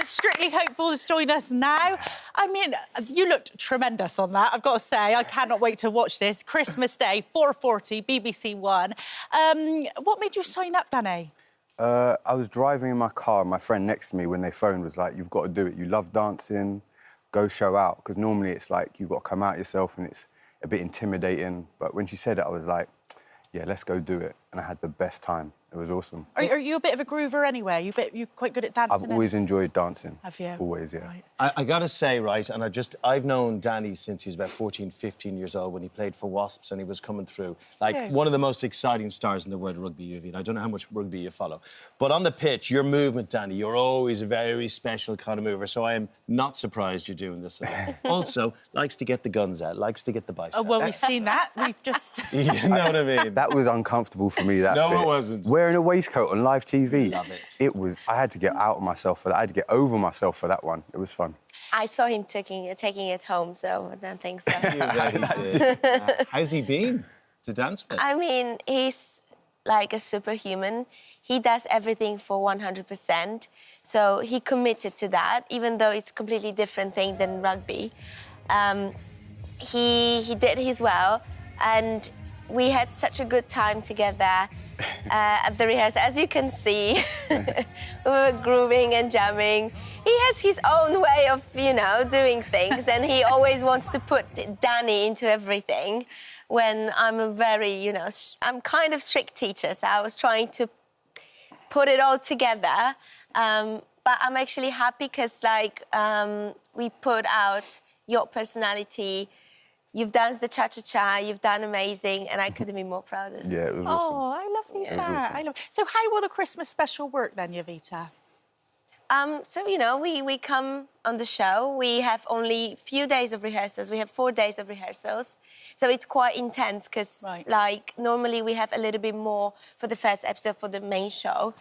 Strictly Hopeful has joined us now. I mean, you looked tremendous on that, I've got to say. I cannot wait to watch this. Christmas Day, 4:40, BBC One. What made you sign up, Danny? I was driving in my car, and my friend next to me, when they phoned, was like, you've got to do it. You love dancing, go show out. Because normally it's like, you've got to come out yourself, and it's a bit intimidating. But when she said it, I was like, yeah, let's go do it. And I had the best time. It was awesome. Are you a bit of a groover anyway? You quite good at dancing? I've always enjoyed dancing. Have you? Always, yeah. Right. I gotta say, right, and I've known Danny since he was about 14, 15 years old when he played for Wasps and he was coming through. Like, one of the most exciting stars in the world of rugby, UV. And I don't know how much rugby you follow. But on the pitch, your movement, Danny, you're always a very special kind of mover. So I am not surprised you're doing this. Also, likes to get the guns out, likes to get the biceps. Oh, well, we've seen that. We've just... You know what I mean? That was uncomfortable for me, that No, bit. it wasn't. Wearing a waistcoat on live TV. Love it. It was... I had to get out of myself for that. I had to get over myself for that one. It was fun. I saw him taking it home, so I don't think so. You really did. How's he been to dance with? I mean, he's like a superhuman. He does everything for 100%. So he committed to that, even though it's a completely different thing than rugby. He did his well, and we had such a good time together at the rehearsal. As you can see, we were grooving and jamming. He has his own way of, you know, doing things, and he always wants to put Danny into everything. When I'm a very, you know, I'm kind of strict teacher, so I was trying to put it all together. But I'm actually happy because, like, we put out your personality. You've danced the cha-cha-cha, you've done amazing, and I couldn't be more proud of you. Yeah, it was awesome. Oh, I love these that. I love... So how will the Christmas special work then, Jovita? So, you know, we come on the show. We have only a few days of rehearsals. We have 4 days of rehearsals. So it's quite intense because, like, normally we have a little bit more for the first episode for the main show.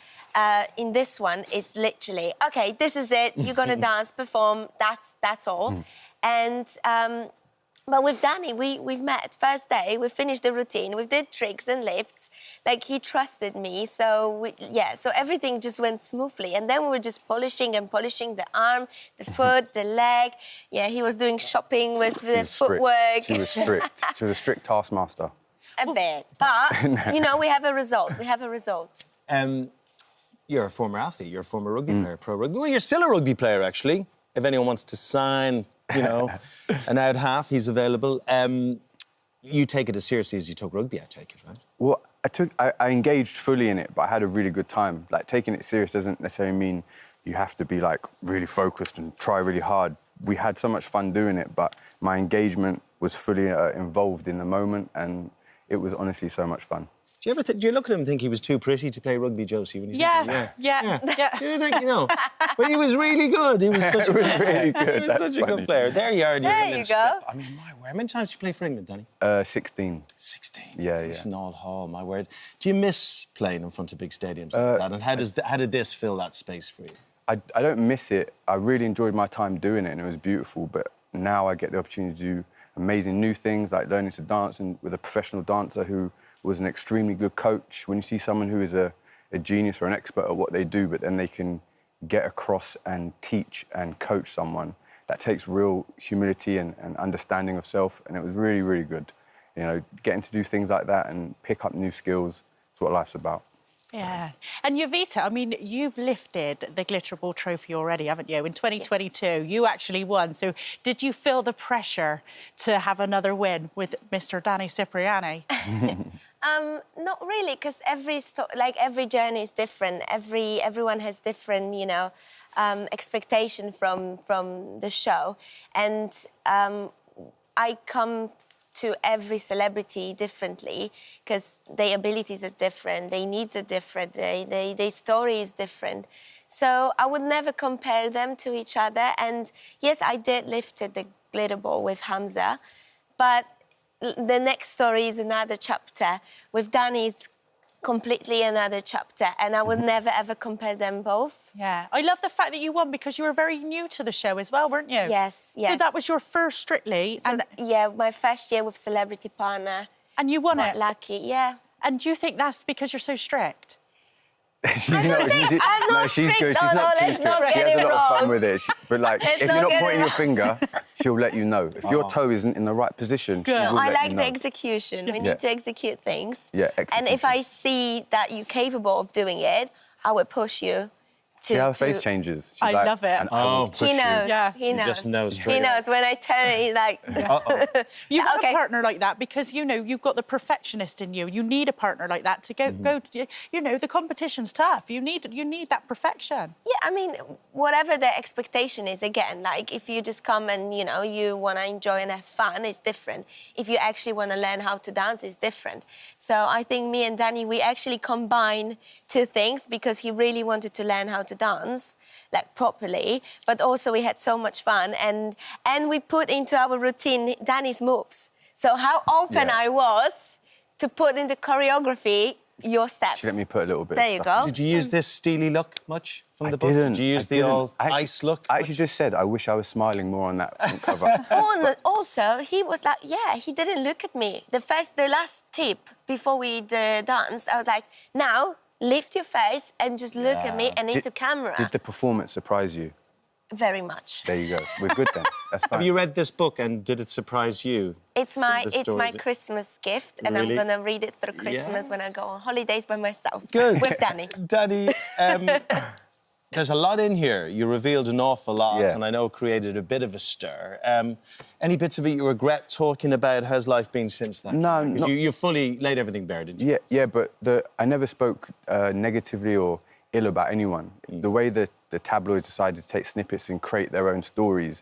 In this one, it's literally, OK, this is it. You're going to dance, perform. That's all. And... but with Danny, we've met first day, we finished the routine, we did tricks and lifts. Like, he trusted me, so so everything just went smoothly. And then we were just polishing and polishing the arm, the foot, the leg. Yeah, he was doing shopping with the footwork. She was strict. She was a strict taskmaster. A bit. But, you know, we have a result. We have a result. You're a former athlete, you're a former rugby player, pro rugby. Well, you're still a rugby player, actually. If anyone wants to sign... you know, an out half, he's available. You take it as seriously as you took rugby, I take it, right? Well, I engaged fully in it, but I had a really good time. Like, taking it serious doesn't necessarily mean you have to be, like, really focused and try really hard. We had so much fun doing it, but my engagement was fully involved in the moment, and it was honestly so much fun. Do you look at him and think he was too pretty to play rugby, Josie? When you Yeah. Do you think, you know? But he was really good. He was such a good player. Really good. He was such a good player. There you are. There you go. I mean, my word. How many times did you play for England, Danny? 16. 16. Yeah. It's an all hall, my word. Do you miss playing in front of big stadiums like that? And how did this fill that space for you? I don't miss it. I really enjoyed my time doing it, and it was beautiful. But now I get the opportunity to do amazing new things, like learning to dance and with a professional dancer who was an extremely good coach. When you see someone who is a genius or an expert at what they do, but then they can get across and teach and coach someone, that takes real humility and understanding of self, and it was really, really good. You know, getting to do things like that and pick up new skills is what life's about. Yeah. And Jovita, I mean, you've lifted the Glitter Ball trophy already, haven't you? In 2022, you actually won. So did you feel the pressure to have another win with Mr. Danny Cipriani? Not really, because every journey is different. Everyone has different, you know, expectation from the show, and I come to every celebrity differently because their abilities are different, their needs are different, their story is different. So I would never compare them to each other. And yes, I did lift the glitter ball with Hamza, but the next story is another chapter. With Danny, it's completely another chapter, and I would never, ever compare them both. Yeah. I love the fact that you won because you were very new to the show as well, weren't you? Yes. So that was your first Strictly? So yeah, my first year with Celebrity Partner. And you won it? Lucky, yeah. And do you think that's because you're so strict? She's not she's good. strict. She's No, not too let's strict. not She get has it a lot of fun wrong. with it. But like, Let's if not you're not get it pointing your wrong. finger, she'll let you know. If your toe isn't in the right position, she will I let like you the know. execution. We need to execute things. Yeah, And if execution. I see that you're capable of doing it, I would push you to... See how her face changes? She's I like, love it. And I will push He knows. you. Yeah. He knows. just knows straight He away. knows. When I turn it, he's like... You want okay. a partner like that because, you know, you've got the perfectionist in you. You need a partner like that to go, you know, the competition's tough. You need that perfection. Yeah, I mean, whatever the expectation is, again, like if you just come and, you know, you want to enjoy and have fun, it's different. If you actually want to learn how to dance, it's different. So I think me and Danny, we actually combine two things because he really wanted to learn how to dance, like properly, but also we had so much fun and we put into our routine Danny's moves. So how open I was to put in the choreography your steps. She let me put a little bit There of you stuff go. Did you use this steely look much from the book? didn't. Did you use I the didn't. all Actually- ice look? I actually just said, I wish I was smiling more on that front cover. Also, he was like, yeah, he didn't look at me. The last tip before we danced, I was like, now lift your face and just look at me and into camera. Did the performance surprise you? Very much. There you go. We're good then. That's fine. Have you read this book and did it surprise you? It's my The stories? Christmas gift, and Really? I'm gonna read it through Christmas when I go on holidays by myself. Good. With Danny. Danny, there's a lot in here. You revealed an awful lot, Yeah. and I know created a bit of a stir. Any bits of it you regret talking about? How's life been since then? No, 'Cause not- you fully laid everything bare, didn't you? Yeah, but I never spoke negatively or ill about anyone. The way that the tabloids decided to take snippets and create their own stories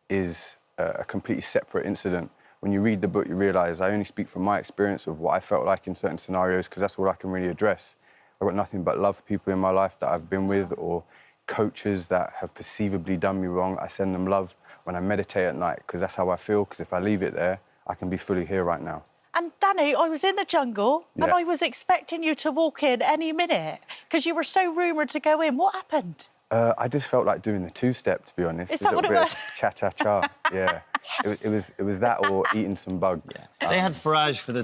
is a completely separate incident. When you read the book, you realise I only speak from my experience of what I felt like in certain scenarios because that's all I can really address. I've got nothing but love for people in my life that I've been with or coaches that have perceivably done me wrong. I send them love when I meditate at night because that's how I feel, because if I leave it there, I can be fully here right now. And Danny, I was in the jungle and Yeah. I was expecting you to walk in any minute because you were so rumoured to go in. What happened? I just felt like doing the two-step, to be honest. Is A that little what it bit was? of cha-cha-cha, yeah. It was that or eating some bugs. They had Farage for the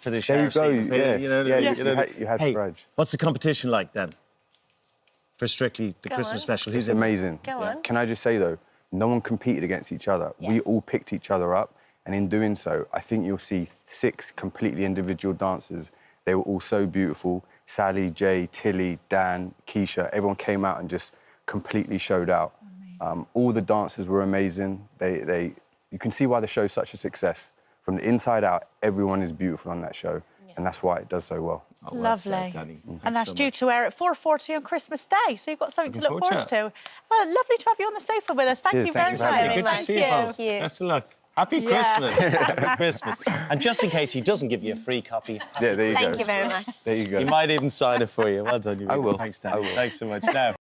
There shower you go, scenes. They- yeah. you know, You had hey, Farage. what's the competition like then? For Strictly the Go Christmas on. special. It's Who's in? amazing. Go on. Can I just say, though, no one competed against each other. Yeah. We all picked each other up, and in doing so, I think you'll see 6 completely individual dancers. They were all so beautiful. Sally, Jay, Tilly, Dan, Keisha, everyone came out and just completely showed out. All the dancers were amazing. You can see why the show's such a success. From the inside out, everyone is beautiful on that show, and that's why it does so well. Oh, well said, Lovely. Danny. Thanks And that's so due much. to air at 4:40 on Christmas Day, so you've got something to Looking look forward forward to. Lovely to have you on the sofa with us. Thank Cheers, you thank very you for having much. me. Good to much. see you both. Thank you. Best of luck. Happy Yeah. Christmas. Happy Christmas. And just in case he doesn't give you a free copy, Yeah, there you go. Thank you very much. There you go. he might even sign it for you. Well done, you. I will. Thanks, I Danny. will. Thanks so much. Now.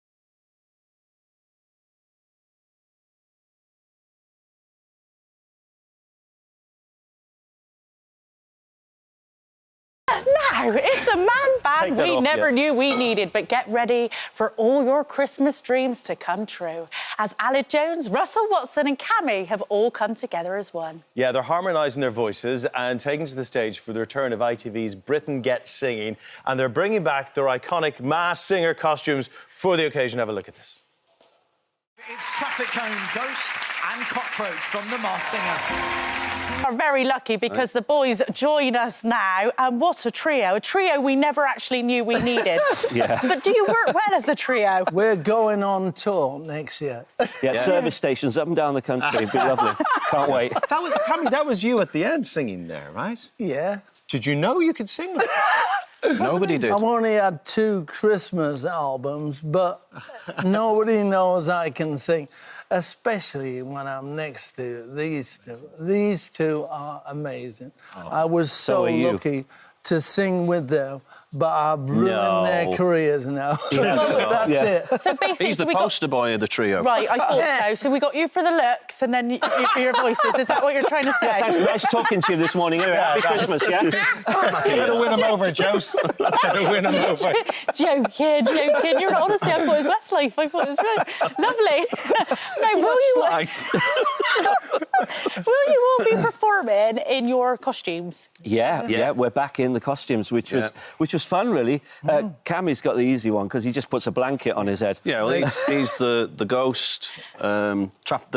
Now, it's the man Take band that we off, never yeah. knew we needed, but get ready for all your Christmas dreams to come true. As Aled Jones, Russell Watson and Cammy have all come together as one. Yeah, they're harmonising their voices and taking to the stage for the return of ITV's Britain Gets Singing, and they're bringing back their iconic masked singer costumes for the occasion. Have a look at this. It's Traffic Cone, Ghost and Cockroach from The Masked Singer. We're very lucky because the boys join us now, and what a trio we never actually knew we needed. Yeah. But do you work well as a trio? We're going on tour next year. Yeah, service stations up and down the country. It'd be lovely. Can't wait. That was you at the end singing there, right? Yeah. Did you know you could sing? Nobody did. I've only had 2 Christmas albums, but nobody knows I can sing, especially when I'm next to these two. These two are amazing. I was so are you. lucky to sing with them, but I've ruined their careers now. That's it. So basically, He's the we got... poster boy of the trio. Right, I thought so. So we got you for the looks and then you for your voices. Is that what you're trying to say? Thanks, nice talking to you this morning. Anyway, happy Christmas, yeah? Better win him over, Jose. Better win him over. Joking. You're honestly, I thought it was Westlife. I thought it was good. Lovely. Now, will you all be performing in your costumes? Yeah, we're back in the costumes, which was was fun, really. Cammy's got the easy one because he just puts a blanket on his head. Yeah, well, he's the ghost, the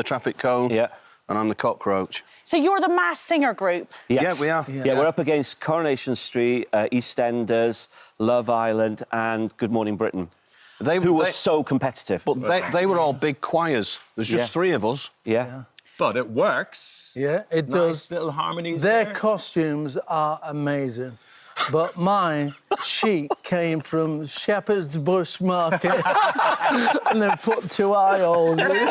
traffic cone, Yeah. and I'm the cockroach. So you're the Masked Singer group? Yes. Yeah, we are. Yeah, we're up against Coronation Street, EastEnders, Love Island, and Good Morning Britain. Who were so competitive. But they were all big choirs. There's just 3 of us. Yeah. But it works. Yeah, it Nice does. little harmonies Their there. costumes are amazing. But my sheet came from Shepherd's Bush Market and they put 2 eye holes in.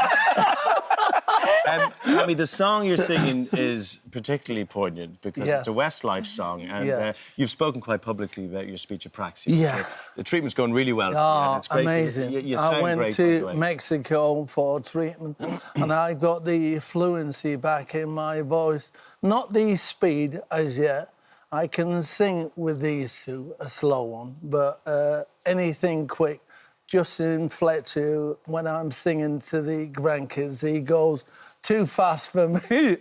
I mean, the song you're singing is particularly poignant because it's a Westlife song, and you've spoken quite publicly about your speech at Praxis. Yeah. So the treatment's going really well. Oh, it's great. amazing. You sound I went great, by the to way. Mexico for treatment and I got the fluency back in my voice. Not the speed as yet. I can sing with these 2, a slow one, but anything quick. Justin Fletcher, when I'm singing to the grandkids, he goes too fast for me.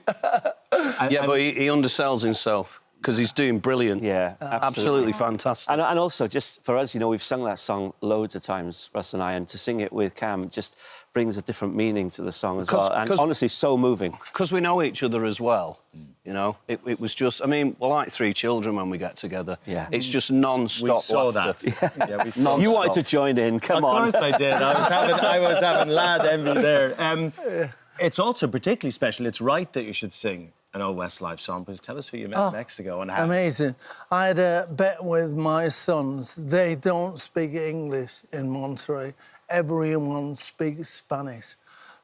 Yeah, but he undersells himself because he's doing brilliant. Yeah, absolutely fantastic. And also, just for us, you know, we've sung that song loads of times, Russ and I, and to sing it with Cam just brings a different meaning to the song as well. And honestly, so moving. Because we know each other as well, you know. It was just, I mean, we're like 3 children when we get together. Yeah. It's just non-stop We saw laughter. that. Yeah, we saw You that. wanted to join in, come on. Of course I did. I was having lad envy there. It's also particularly special. It's right that you should sing an old Westlife song, because tell us who you met in Mexico and how. Amazing. I had a bet with my sons. They don't speak English in Monterey. Everyone speaks Spanish.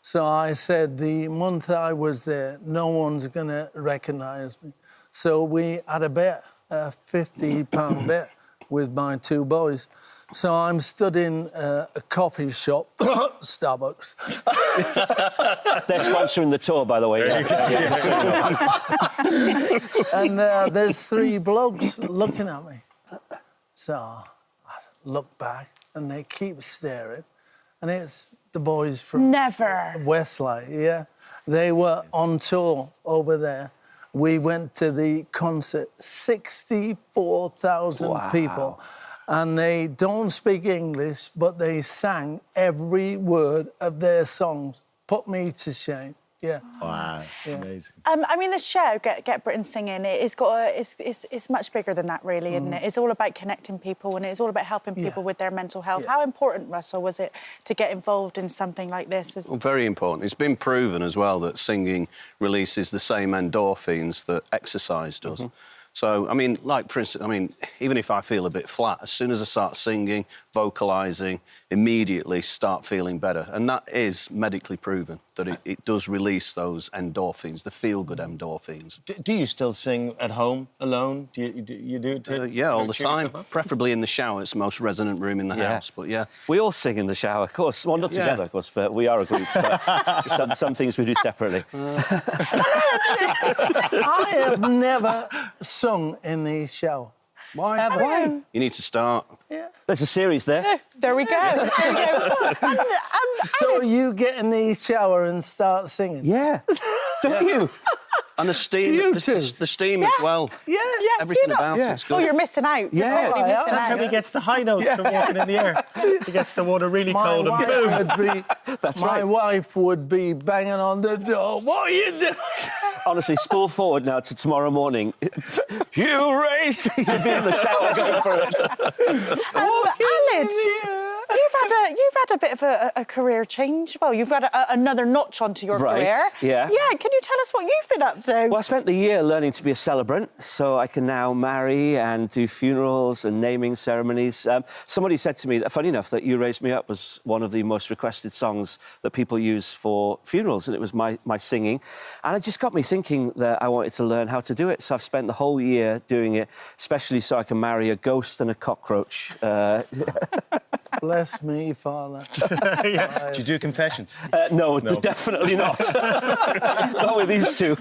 So I said the month I was there, no one's going to recognise me. So we had a bet, a £50 bet with my 2 boys. So I'm stood in a coffee shop, Starbucks. They're sponsoring the tour, by the way. And there's 3 blokes looking at me. So I look back and they keep staring. And it's the boys from Never. Westlife, yeah. They were on tour over there. We went to the concert, 64,000 people. And they don't speak English, but they sang every word of their songs. Put me to shame. Yeah. Wow, amazing. I mean, the show, Get Britain Singing, it's much bigger than that, really, isn't it? It's all about connecting people and it's all about helping people with their mental health. How important, Russell, was it to get involved in something like this? Well, very important. It's been proven as well that singing releases the same endorphins that exercise does. So, I mean, like, for instance, I mean, even if I feel a bit flat, as soon as I start singing, vocalising, immediately start feeling better. And that is medically proven, that it does release those endorphins, the feel-good endorphins. Do you still sing at home, alone? Do you do it to... Yeah, all the cheer time. yourself up? Preferably in the shower. It's the most resonant room in the house, but yeah. We all sing in the shower, of course. Well, not together, of course, but we are a group. But some things we do separately. I have never sung in the shower. Why? Ever. Why? You need to start. Yeah. There's a series there. There we go. There we go. So you get in the shower and start singing? Yeah. Don't you? And the steam, You too. the steam as well. Yeah. Everything about it's good. Oh, you're missing out. You're Yeah. totally missing That's out. how he gets the high notes from walking in the air. He gets the water really My cold and wife boom. would be, my wife would be banging on the door. What are you doing? Honestly, spool forward now to tomorrow morning. You raised me. You'd be in the shower going for it. Aled, you've had a bit of a career change. Well, you've had another notch onto your Right, career. yeah. Yeah, can you tell us what you've been up to? Well, I spent the year learning to be a celebrant, so I can now marry and do funerals and naming ceremonies. Somebody said to me, that, funny enough, that You Raised Me Up was one of the most requested songs that people use for funerals, and it was my singing. And it just got me thinking that I wanted to learn how to do it, so I've spent the whole year doing it, especially so I can marry a ghost and a cockroach. Bless me, Father. Do you do confessions? No, definitely not. Not with these 2.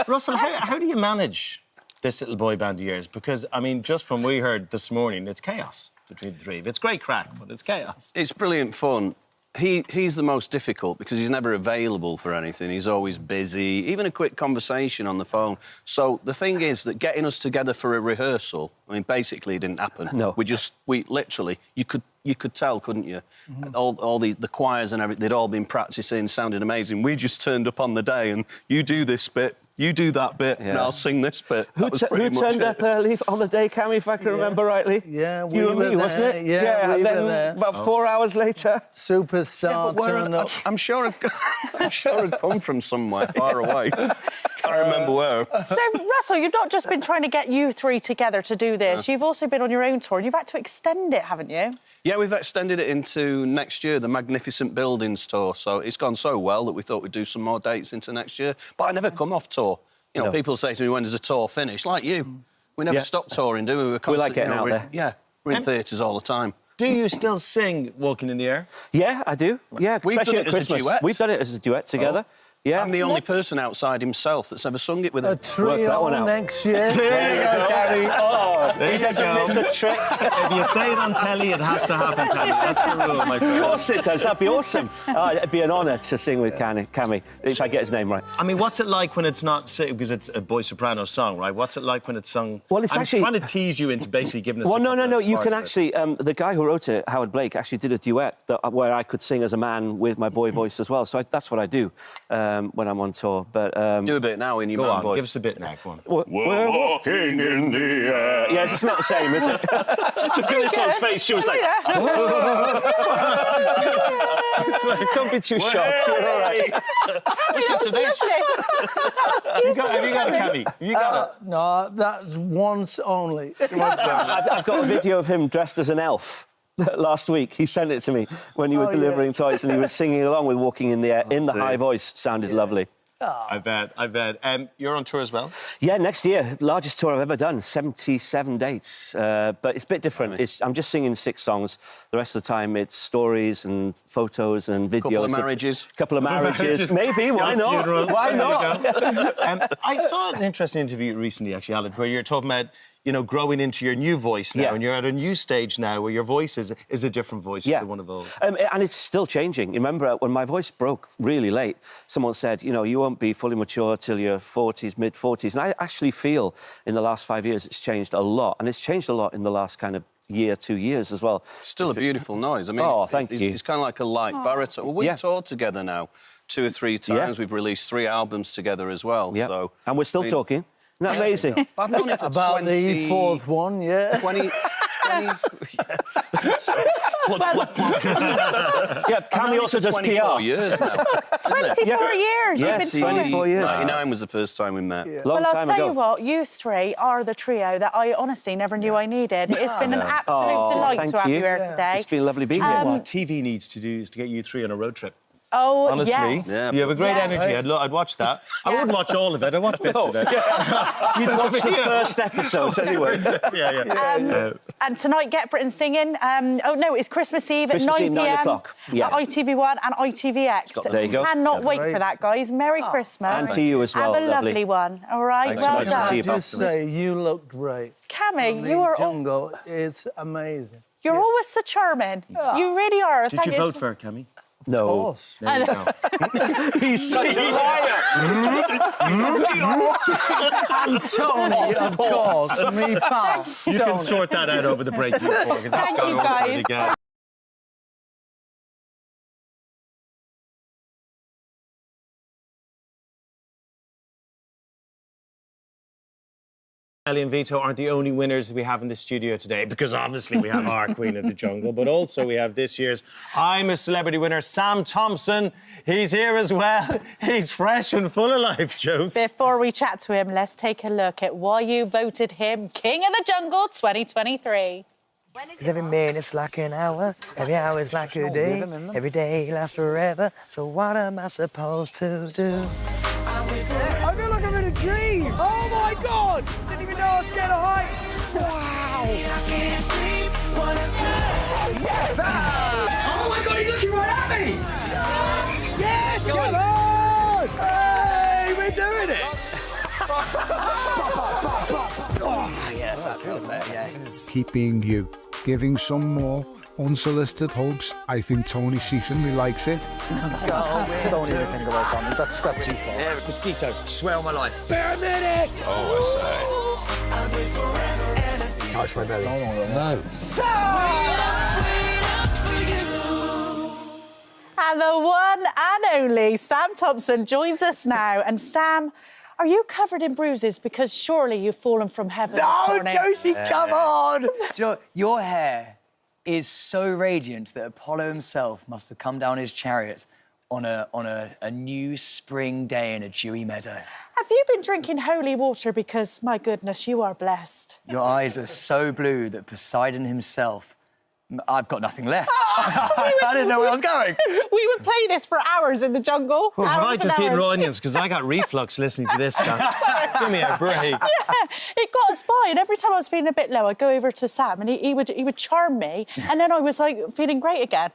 Russell, how do you manage this little boy band of yours? Because, I mean, just from what we heard this morning, it's chaos between the 3 of you. It's great crack, but it's chaos. It's brilliant fun. he's the most difficult because he's never available for anything. He's always busy, even a quick conversation on the phone. So the thing is that getting us together for a rehearsal, I mean, basically it didn't happen. No. We literally, you could tell, couldn't you? All the choirs and everything, they'd all been practicing, sounded amazing. We just turned up on the day and you do this bit, you do that bit, and I'll sing this bit. Who turned up early on the day, Cammy, if I can remember rightly? Yeah, you and me, wasn't it? Yeah, we and then were there. about 4 hours later... Superstar turned up. I'm sure it'd come from somewhere far away. Can't remember where. So, Russell, you've not just been trying to get you three together to do this. You've also been on your own tour. You've had to extend it, haven't you? Yeah, we've extended it into next year, the Magnificent Buildings tour. So it's gone so well that we thought we'd do some more dates into next year. But I never come off tour. You know, people say to me, when does a tour finish? Like you. We never stop touring, do we? We like getting out there. Yeah, we're in theatres all the time. Do you still sing Walking in the Air? Yeah, I do. Yeah, We've especially done it at as a Christmas. duet. We've done it as a duet together. Yeah. I'm the only person outside himself that's ever sung it with him. A trio next year. There you go, Gary. Oh, There he you doesn't go. miss a trick. If you say it on telly, it has to happen, Cammy. That's the rule, my Of friend. course it does. That'd be awesome. It'd be an honour to sing with Cammy, if I get his name right. I mean, what's it like when it's not... Because it's a boy soprano song, right? What's it like when it's sung... Well, it's I'm actually... trying to tease you into basically giving us... Well, no. You can part of it. actually... the guy who wrote it, Howard Blake, actually did a duet where I could sing as a man with my boy voice as well. So that's what I do when I'm on tour. But do a bit now in your Go man on, voice. give us a bit now. Go on. we're walking in the air. Yeah, it's not the same, is it? Look at this one's face. She was like... Don't be too shocked. You're all right. Listen to this. Have you got it, Cammy? You got it? No, that's once only. I've got a video of him dressed as an elf. Last week, he sent it to me when you were delivering toys, and he was singing along with Walking in the Air in the high voice. Sounded lovely. I bet. You're on tour as well? Yeah, next year, largest tour I've ever done, 77 dates. But it's a bit different. I'm just singing 6 songs. The rest of the time, it's stories and photos and videos. Couple of marriages. Couple of marriages. Maybe, why not? Funerals. Why not? I saw an interesting interview recently, actually, Alan, where you're talking about, you know, growing into your new voice now, and you're at a new stage now where your voice is a different voice to the one of old. And it's still changing. Remember, when my voice broke really late, someone said, you know, you won't be fully mature till your 40s, mid-40s. And I actually feel in the last 5 years it's changed a lot. And it's changed a lot in the last kind of year, 2 years as well. Still a beautiful noise. I mean, thank you. It's kind of like a light baritone. Well, we've toured together now 2 or 3 times. We've released 3 albums together as well. Yeah. So, and we're still talking. Isn't that amazing? I've known it for About the 4th one, yeah. 20... Cammy also does 24 PR. years now. 24 years you've been touring. 24 years. 99 was the first time we met. Long Well, time I'll tell ago. you what, you three are the trio that I honestly never knew I needed. It's been an absolute delight thank to have you you. here today. It's been lovely being here. What TV needs to do is to get you 3 on a road trip. Oh, Honestly, yes. you have a great energy. I'd watch that. I wouldn't watch all of it. I'd watch bits of it. You'd watch the first episode anyway. And tonight, Get Britain Singing. It's Christmas Eve at 9 Eve, 9 p.m. o'clock. Yeah. at ITV1 and ITVX. There you go. Cannot wait for that, guys. Merry Christmas. And to you as well, Have a lovely lovely. one, all right? Thanks, well nice to done. see you. Just say, you look great. Cammy, The you are jungle, it's amazing. you're always so charming. You really are. Did you vote for her, Cammy? No. Of course. There you go. He's such a liar. And Tony, of course, me pal. You can sort that out over the break, because that's Thank gone you, over guys. again. Ellie and Vito aren't the only winners we have in the studio today, because obviously we have our Queen of the Jungle, but also we have this year's I'm a Celebrity winner, Sam Thompson. He's here as well. He's fresh and full of life, Joes. Before we chat to him, let's take a look at why you voted him King of the Jungle 2023. Cause every minute's like an hour, every hour's like a day, every day lasts forever, so what am I supposed to do? I feel like I'm in a dream. Oh my God! Didn't even know I was scared of heights. Wow! Yes! Oh my God! He's looking right at me. Yes! Come on! Hey, we're doing it. Oh yes, I feel that. Yeah. Keeping you, giving some more, unsolicited hugs. I think Tony secretly likes it. Don't even think about that. That's a step too far. Yeah, mosquito, swear on my life. Bear a minute! Oh, Touch my belly. No. And the one and only Sam Thompson joins us now. And Sam, are you covered in bruises? Because surely you've fallen from heaven this No, morning. Josie, come on! Do you know, your hair is so radiant that Apollo himself must have come down his chariot on a new spring day in a dewy meadow. Have you been drinking holy water? Because, my goodness, you are blessed. Your eyes are so blue that Poseidon himself... I've got nothing left. I didn't know where I was going. We would play this for hours in the jungle. Well, have I hours and just eaten hours. raw onions? Because I got reflux listening to this stuff. Give me a break. Yeah, it got us by, and every time I was feeling a bit low, I'd go over to Sam, and he would charm me, and then I was like feeling great again.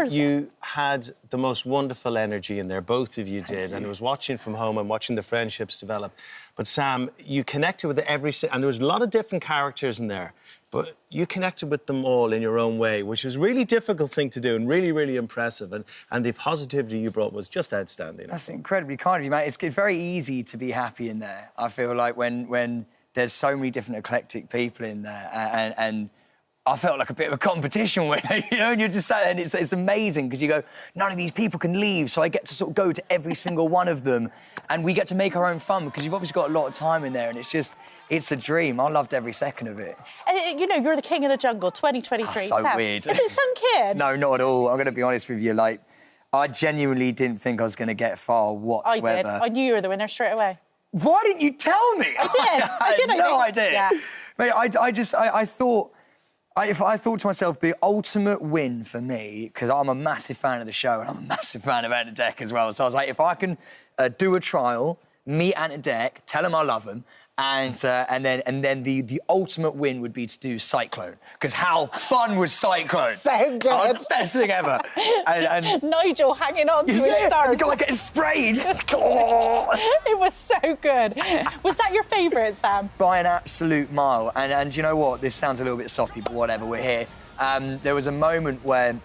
You had the most wonderful energy in there, both of you did, and I was watching from home and watching the friendships develop. But Sam, you connected with and there was a lot of different characters in there, but you connected with them all in your own way, which was a really difficult thing to do and really, really impressive. And the positivity you brought was just outstanding. That's incredibly kind of you, mate. It's very easy to be happy in there. I feel like when there's so many different eclectic people in there, and I felt like a bit of a competition with it, you know, and you're just sat there and it's amazing because you go, none of these people can leave, so I get to sort of go to every single one of them and we get to make our own fun because you've obviously got a lot of time in there and it's a dream. I loved every second of it. You know, you're the king of the jungle, 2023. That's so Sam, weird. Is it sunk in? No, not at all. I'm going to be honest with you, like, I genuinely didn't think I was going to get far whatsoever. I did. I knew you were the winner straight away. Why didn't you tell me? I did. I had no idea. Yeah. Mate, I thought... I thought to myself, the ultimate win for me, because I'm a massive fan of the show and I'm a massive fan of Ant and Dec as well. So I was like, if I can do a trial, meet Ant and Dec, tell them I love them, and then the ultimate win would be to do Cyclone. Because how fun was Cyclone? So good. Oh, it's the best thing ever. and Nigel hanging on to his stars. the guy getting sprayed. It was so good. Was that your favourite, Sam? By an absolute mile. And you know what? This sounds a little bit soppy, but whatever, we're here. There was a moment where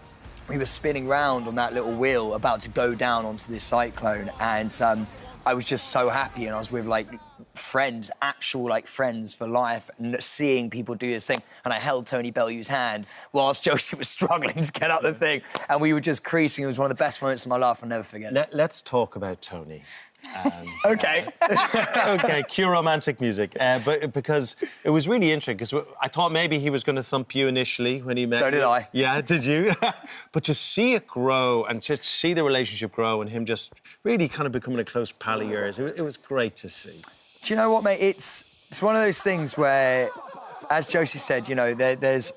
we were spinning round on that little wheel about to go down onto this cyclone, and I was just so happy, and I was with, like, friends, actual, like, friends for life, and seeing people do this thing, and I held Tony Bellew's hand whilst Josie was struggling to get up the thing, and we were just creasing. It was one of the best moments of my life. I'll never forget it. Let's talk about Tony. OK. OK, cue romantic music. But because it was really interesting, because I thought maybe he was going to thump you initially when he met you. So did I. Yeah, did you? But to see it grow and to see the relationship grow and him just really kind of becoming a close pal of yours, it was great to see. Do you know what, mate? It's one of those things where, as Josie said, you know, there's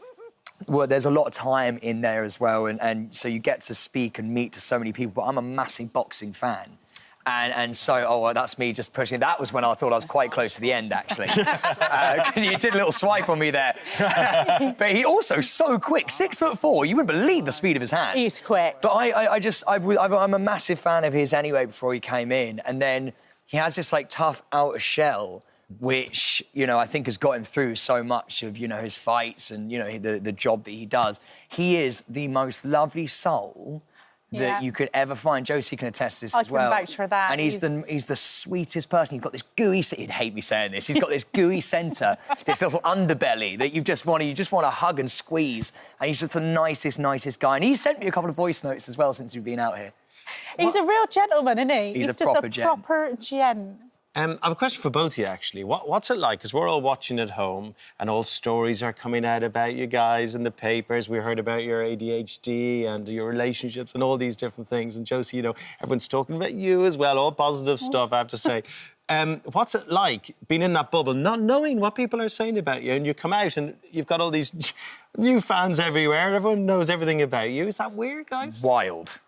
a lot of time in there as well, and so you get to speak and meet to so many people. But I'm a massive boxing fan. And so, well, that's me just pushing. That was when I thought I was quite close to the end, actually. You did a little swipe on me there. But he also so quick, 6'4". You wouldn't believe the speed of his hands. He's quick. But I'm a massive fan of his anyway before he came in. And then he has this, like, tough outer shell, which, you know, I think has got him through so much of, you know, his fights and, you know, the job that he does. He is the most lovely soul that you could ever find. Josie can attest to this as well. I can vouch for that. And he's the sweetest person. He's got this gooey... He'd hate me saying this. He's got this gooey centre, this little underbelly that you just want to hug and squeeze. And he's just the nicest guy. And he's sent me a couple of voice notes as well since we've been out here. He's a real gentleman, isn't he? He's just proper a gent. proper gent. I have a question for both of you, actually. What's it like? Because we're all watching at home and all stories are coming out about you guys in the papers. We heard about your ADHD and your relationships and all these different things. And Josie, you know, everyone's talking about you as well, all positive stuff, I have to say. What's it like being in that bubble, not knowing what people are saying about you, and you come out and you've got all these new fans everywhere, everyone knows everything about you. Is that weird, guys? Wild.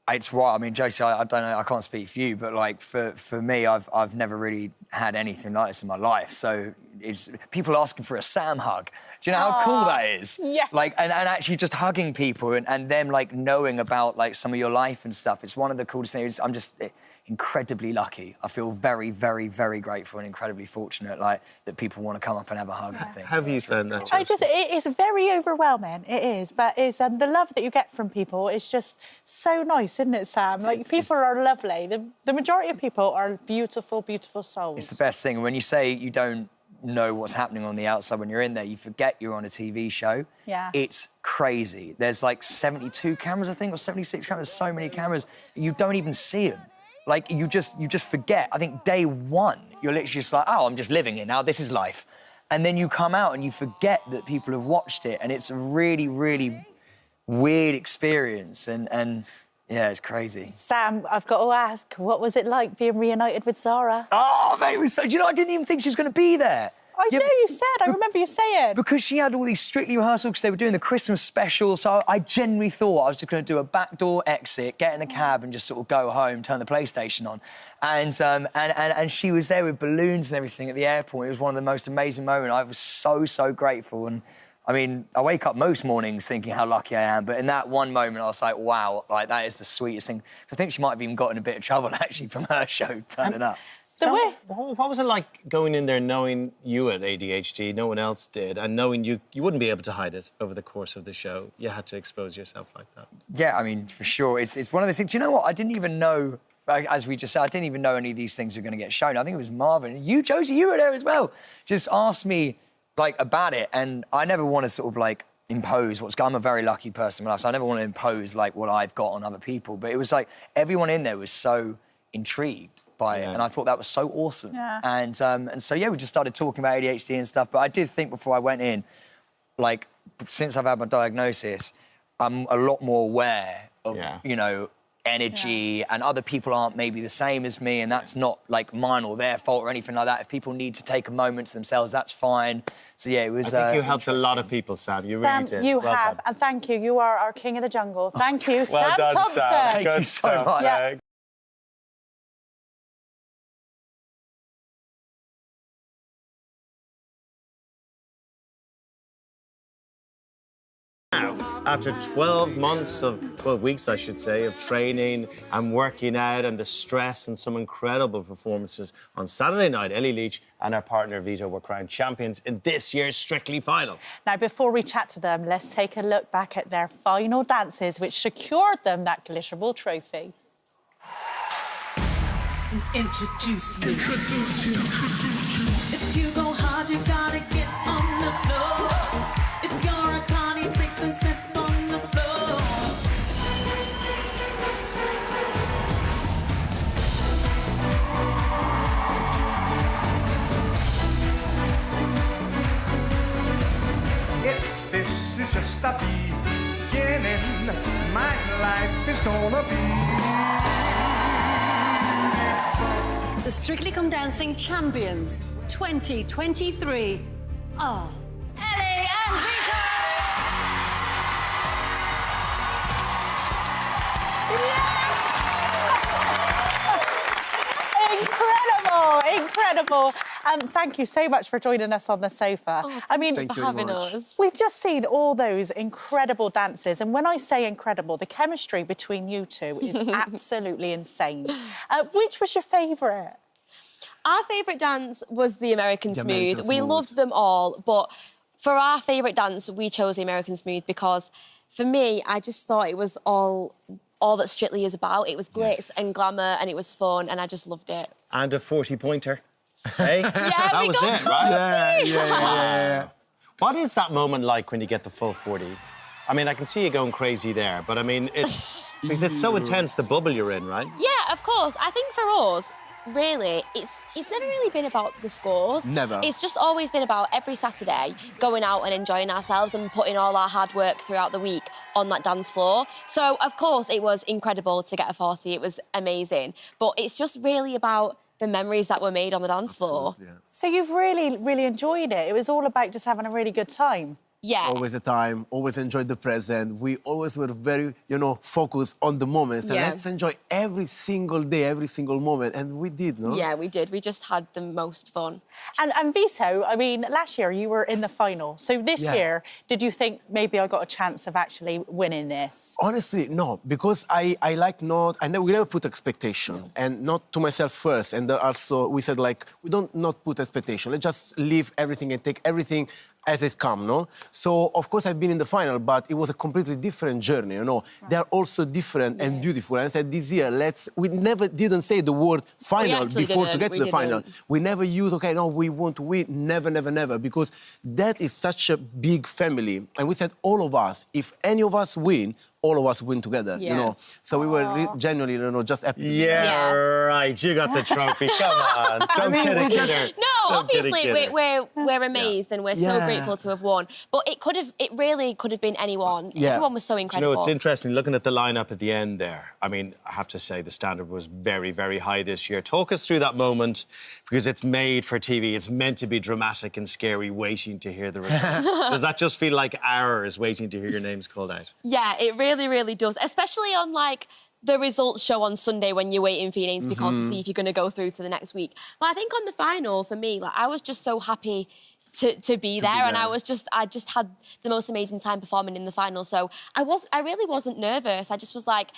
It's right. I mean, Josie, I don't know. I can't speak for you, but like for me, I've never really had anything like this in my life. So it's people asking for a Sam hug. Do you know how cool that is? Yeah. Like, and actually just hugging people and them, like, knowing about, like, some of your life and stuff. It's one of the coolest things. I'm just incredibly lucky. I feel very, very, very grateful and incredibly fortunate, like, that people want to come up and have a hug, I think. How have you found that, It's very overwhelming, it is, but it's the love that you get from people is just so nice, isn't it, Sam? Like, people are lovely. The majority of people are beautiful, beautiful souls. It's the best thing. When you say you don't know what's happening on the outside when you're in there, you forget you're on a TV show. Yeah. It's crazy. There's like 72 cameras, I think, or 76 cameras. There's so many cameras. You don't even see them. Like, you just forget. I think day one, you're literally just like, oh, I'm just living it now. This is life. And then you come out and you forget that people have watched it. And it's a really, really weird experience. And yeah, it's crazy. Sam, I've got to ask, what was it like being reunited with Zara? Oh, mate, it was so... Do you know, I didn't even think she was going to be there. I know you said. I remember you saying. Because she had all these Strictly rehearsals because they were doing the Christmas special, so I genuinely thought I was just going to do a backdoor exit, get in a cab and just sort of go home, turn the PlayStation on. And she was there with balloons and everything at the airport. It was one of the most amazing moments. I was so grateful. And, I mean, I wake up most mornings thinking how lucky I am, but in that one moment, I was like, wow, like, that is the sweetest thing. I think she might have even got in a bit of trouble, actually, from her show turning up. What was it like going in there knowing you had ADHD, no one else did, and knowing you wouldn't be able to hide it over the course of the show? You had to expose yourself like that. Yeah, I mean, for sure. It's one of those things. Do you know what? I didn't even know, as we just said, I didn't even know any of these things were going to get shown. I think it was Marvin. You, Josie, you were there as well. Just asked me, like, about it, and I never want to sort of, like, impose what's... I'm a very lucky person in my life, so I never want to impose, like, what I've got on other people. But it was like everyone in there was so intrigued by it, and I thought that was so awesome. Yeah. And so, yeah, we just started talking about ADHD and stuff, but I did think before I went in, like, since I've had my diagnosis, I'm a lot more aware of, you know, energy, and other people aren't maybe the same as me, and that's not, like, mine or their fault or anything like that. If people need to take a moment to themselves, that's fine. So, yeah, it was... I think you helped a lot of people, Sam. You really did. Sam, you have, and thank you. You are our king of the jungle. Thank you, Sam Thompson. Thank you so much. Yeah. After 12 months of, 12 weeks, I should say, of training and working out and the stress and some incredible performances, on Saturday night, Ellie Leach and our partner Vito were crowned champions in this year's Strictly final. Now, before we chat to them, let's take a look back at their final dances, which secured them that glitterable trophy. Introduce you. If you go hard, you gotta get on the floor. If you're a party freak, then step on the floor. If this is just a beginning, my life is gonna be. The Strictly Come Dancing champions 2023 are Ellie and Vito! Incredible. And thank you so much for joining us on the sofa. Oh, I mean, thank you for having us. We've just seen all those incredible dances, and when I say incredible, the chemistry between you two is absolutely insane. Which was your favourite? Our favourite dance was the American Smooth. We loved them all, but for our favourite dance, we chose the American Smooth because, for me, I just thought it was all that Strictly is about. It was glitz and glamour, and it was fun, and I just loved it. And a 40-pointer. Hey? Yeah, that we was got it, right? 40. Yeah. What is that moment like when you get the full 40? I mean, I can see you going crazy there, but I mean, it's because it's so intense, the bubble you're in, right? Yeah, of course. I think for us, really, it's never really been about the scores. Never. It's just always been about every Saturday going out and enjoying ourselves and putting all our hard work throughout the week on that dance floor. So, of course, it was incredible to get a 40. It was amazing. But it's just really about the memories that were made on the dance floor. So you've really, really enjoyed it. It was all about just having a really good time. Yeah. always the time, always enjoyed the present. We always were very, focused on the moments. And let's enjoy every single day, every single moment. And we did, no? Yeah, we did. We just had the most fun. And Vito, I mean, last year you were in the final. So this year, did you think maybe I got a chance of actually winning this? Honestly, no, because I we never put expectation, and not to myself first. And also we said, like, we don't not put expectation. Let's just leave everything and take everything as it's come, no? So, of course, I've been in the final, but it was a completely different journey, Right. They're also different and beautiful. And I said, this year, we never didn't say the word final before to get to the final. We never used, okay, no, we want to win. Never, never, never. Because that is such a big family. And we said, all of us, if any of us win, all of us win together, So we were genuinely, just happy. Yeah, right. You got the trophy. Come on. Don't kid a kidder. No, obviously we're amazed and we're so grateful to have won. But it really could have been anyone. Everyone was so incredible. You know, it's interesting looking at the lineup at the end there. I mean, I have to say the standard was very, very high this year. Talk us through that moment, because it's made for TV. It's meant to be dramatic and scary, waiting to hear the results. Does that just feel like hours waiting to hear your names called out? Yeah, it really, really does. Especially on, like, the results show on Sunday when you're waiting for your names to be called to see if you're going to go through to the next week. But I think on the final, for me, like, I was just so happy to be there, and I just had the most amazing time performing in the final. So I really wasn't nervous. I just was like,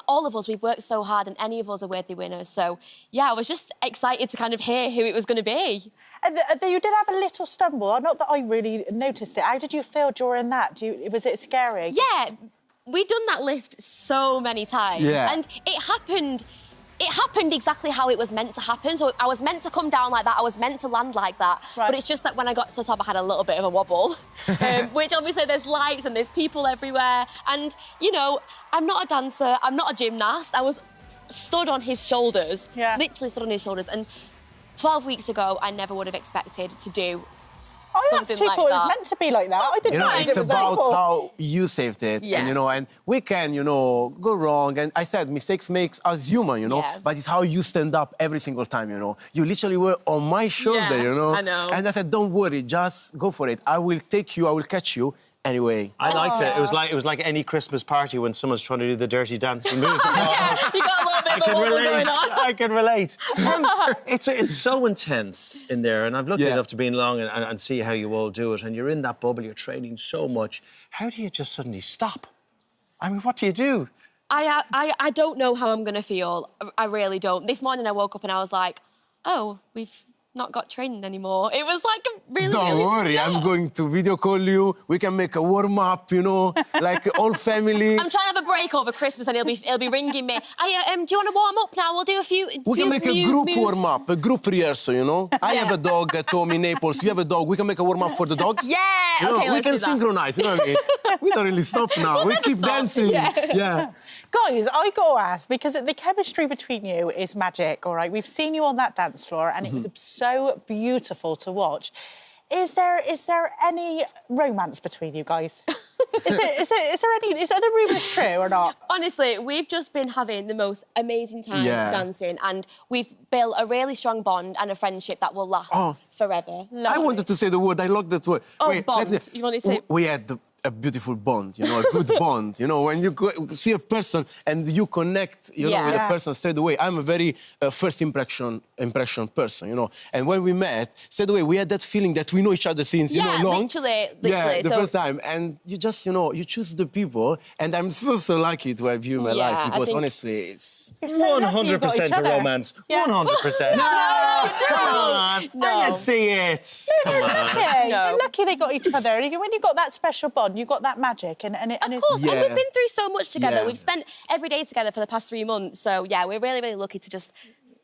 all of us, we've worked so hard, and any of us are worthy winners. So yeah, I was just excited to kind of hear who it was going to be. You did have a little stumble. Not that I really noticed it. How did you feel during that? Was it scary? Yeah, we'd done that lift so many times, and it happened exactly how it was meant to happen. So I was meant to come down like that. I was meant to land like that. Right. But it's just that when I got to the top, I had a little bit of a wobble, which obviously there's lights and there's people everywhere. And, I'm not a dancer. I'm not a gymnast. I was stood on his shoulders, literally stood on his shoulders. And 12 weeks ago, I never would have expected to do I actually thought it was meant to be like that. I didn't know it's about how you saved it, and we can, go wrong. And I said mistakes makes us human, but it's how you stand up every single time, You literally were on my shoulder, I know. And I said, don't worry, just go for it. I will take you, I will catch you. Anyway, I liked it. It was like any Christmas party when someone's trying to do the dirty dancing move. You got a little bit of a wobble going on. I can relate. It's so intense in there, and I've lucky enough to be in long and see how you all do it. And you're in that bubble. You're training so much. How do you just suddenly stop? I mean, what do you do? I don't know how I'm going to feel. I really don't. This morning I woke up and I was like, oh, we've not got training anymore. It was like a really... Don't worry, I'm going to video call you. We can make a warm-up, like all family. I'm trying to have a break over Christmas and he'll be ringing me. Do you want to warm up now? We'll do a few... We can make a group warm-up, a group rehearsal, I have a dog at home in Naples. You have a dog. We can make a warm-up for the dogs. Yeah, okay, we can synchronize, you know what I mean? We don't really stop now. We keep dancing. Yeah. Guys, I got to ask, because the chemistry between you is magic, all right? We've seen you on that dance floor, and it was so beautiful to watch. Is there any romance between you guys? Is the rumours true or not? Honestly, we've just been having the most amazing time dancing, and we've built a really strong bond and a friendship that will last forever. Lovely. I wanted to say the word. I like that word. Oh, wait, bond. You wanted to say... We had a beautiful bond, a good bond. When you see a person and you connect, with a person straight away. I'm a very first impression person, And when we met, straight away, we had that feeling that we know each other since, long. Literally. Yeah, the first time. And you just, you choose the people. And I'm so lucky to have you in my life, because honestly, it's... 100% a romance. Yeah. 100%. No! Come on. No. Let's see it. Come on. You're lucky they got each other. When you got that special bond, you got that magic. Of course, and we've been through so much together. We've spent every day together for the past 3 months. So, yeah, we're really, really lucky to just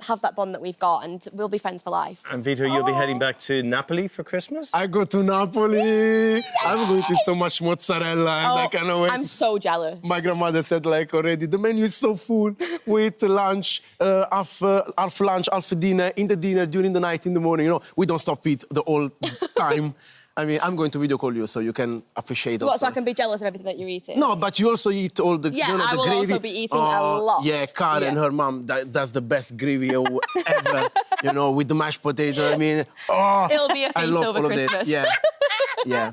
have that bond that we've got, and we'll be friends for life. And Vito, you'll be heading back to Napoli for Christmas? I go to Napoli. I'm going to eat so much mozzarella, and I cannot wait. I'm so jealous. My grandmother said, already, the menu is so full. We eat lunch, half lunch, half dinner, in the dinner, during the night, in the morning. We don't stop eat the whole time. I mean, I'm going to video call you so you can appreciate also. What, so I can be jealous of everything that you're eating? No, but you also eat all the, the gravy. I will also be eating a lot. Yeah, Karen, her mom, does the best gravy ever, with the mashed potato. I mean, it'll be a feast over Christmas. Yeah. Yeah.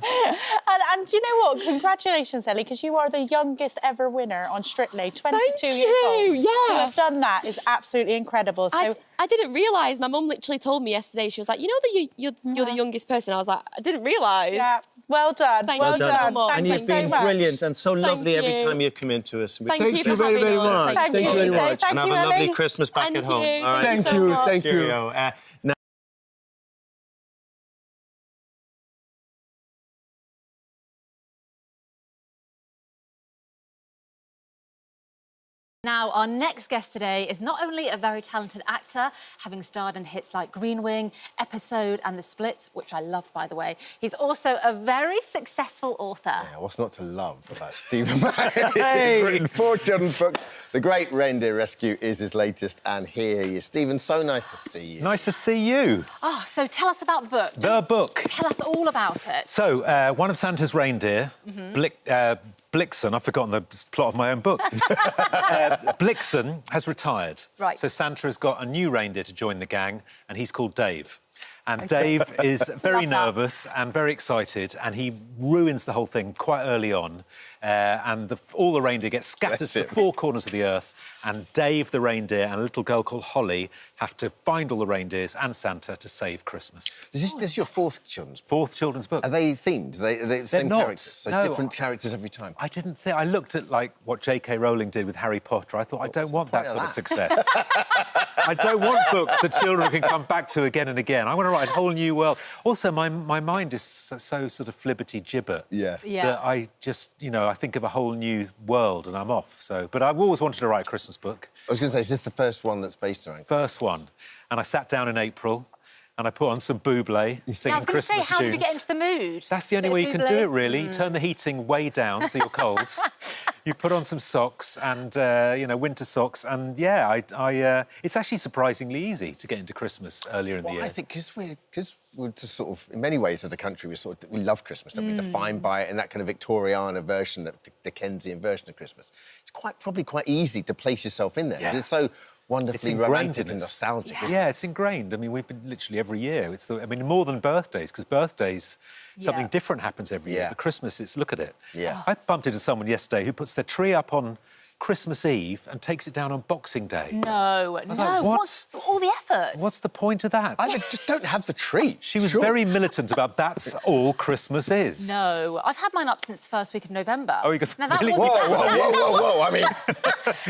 And do you know what? Congratulations, Ellie, because you are the youngest ever winner on Strictly, 22 years old. Yeah. To have done that is absolutely incredible. So I didn't realise. My mum literally told me yesterday. She was like, you know that you're the youngest person. I was like, I didn't realise. Yeah. Well done. Well done. Thank And you you've been so much. brilliant and so lovely every you. time you come into us. Thank you very, very much. Thank you very much. And have a lovely Christmas back at home. you. All right. Thank you. Thank you. Cheerio. Now Now, our next guest today is not only a very talented actor, having starred in hits like Green Wing, Episode and The Split, which I love, by the way, he's also a very successful author. Yeah, what's not to love about Stephen Mann? He's written 4 children's books. The Great Reindeer Rescue is his latest, and here he is. Stephen, so nice to see you. Nice to see you. Oh, so tell us about the book. The book. Tell us all about it. So, one of Santa's reindeer, Blixen, I've forgotten the plot of my own book. Blixen has retired. Right. So Santa has got a new reindeer to join the gang, and he's called Dave. And Dave is very nervous and very excited, and he ruins the whole thing quite early on. And all the reindeer get scattered to the 4 corners of the earth, and Dave, the reindeer, and a little girl called Holly have to find all the reindeers and Santa to save Christmas. This is your 4th children's book? 4th children's book. Are they themed? Are they the same not. characters? So No. different characters every time? I didn't think... I looked at, like, what J.K. Rowling did with Harry Potter. I thought, I don't want that sort of success. I don't want books that children can come back to again and again. I want to write a whole new world. Also, my mind is so sort of flibberty-gibbet that I just, you know, I think of a whole new world and I'm off. So, but I've always wanted to write a Christmas book. I was going to say, is this the first one that's based around? First one. And I sat down in April and I put on some Bublé, singing I was going to say, Christmas how tunes. did you get into the mood? That's the only way you can do it, really. Turn the heating way down so you're cold. You put on some socks and, you know, winter socks. And, yeah, it's actually surprisingly easy to get into Christmas earlier in the year. I think because we're just sort of, in many ways as a country, we love Christmas, don't we? Defined by it, and that kind of Victoriana version, that Dickensian version of Christmas. It's probably quite easy to place yourself in there. Yeah. It's so wonderfully romantic and nostalgic. Yeah, it's ingrained. I mean, we've been literally every year. I mean, more than birthdays, because birthdays, something different happens every year. But Christmas, it's look at it. Yeah. I bumped into someone yesterday who puts their tree up on Christmas Eve and takes it down on Boxing Day. No, like, what's all the effort? What's the point of that? I just don't have the tree. She was very militant about that's all Christmas is. No, I've had mine up since the first week of November. Oh, you got now, that really? was I mean,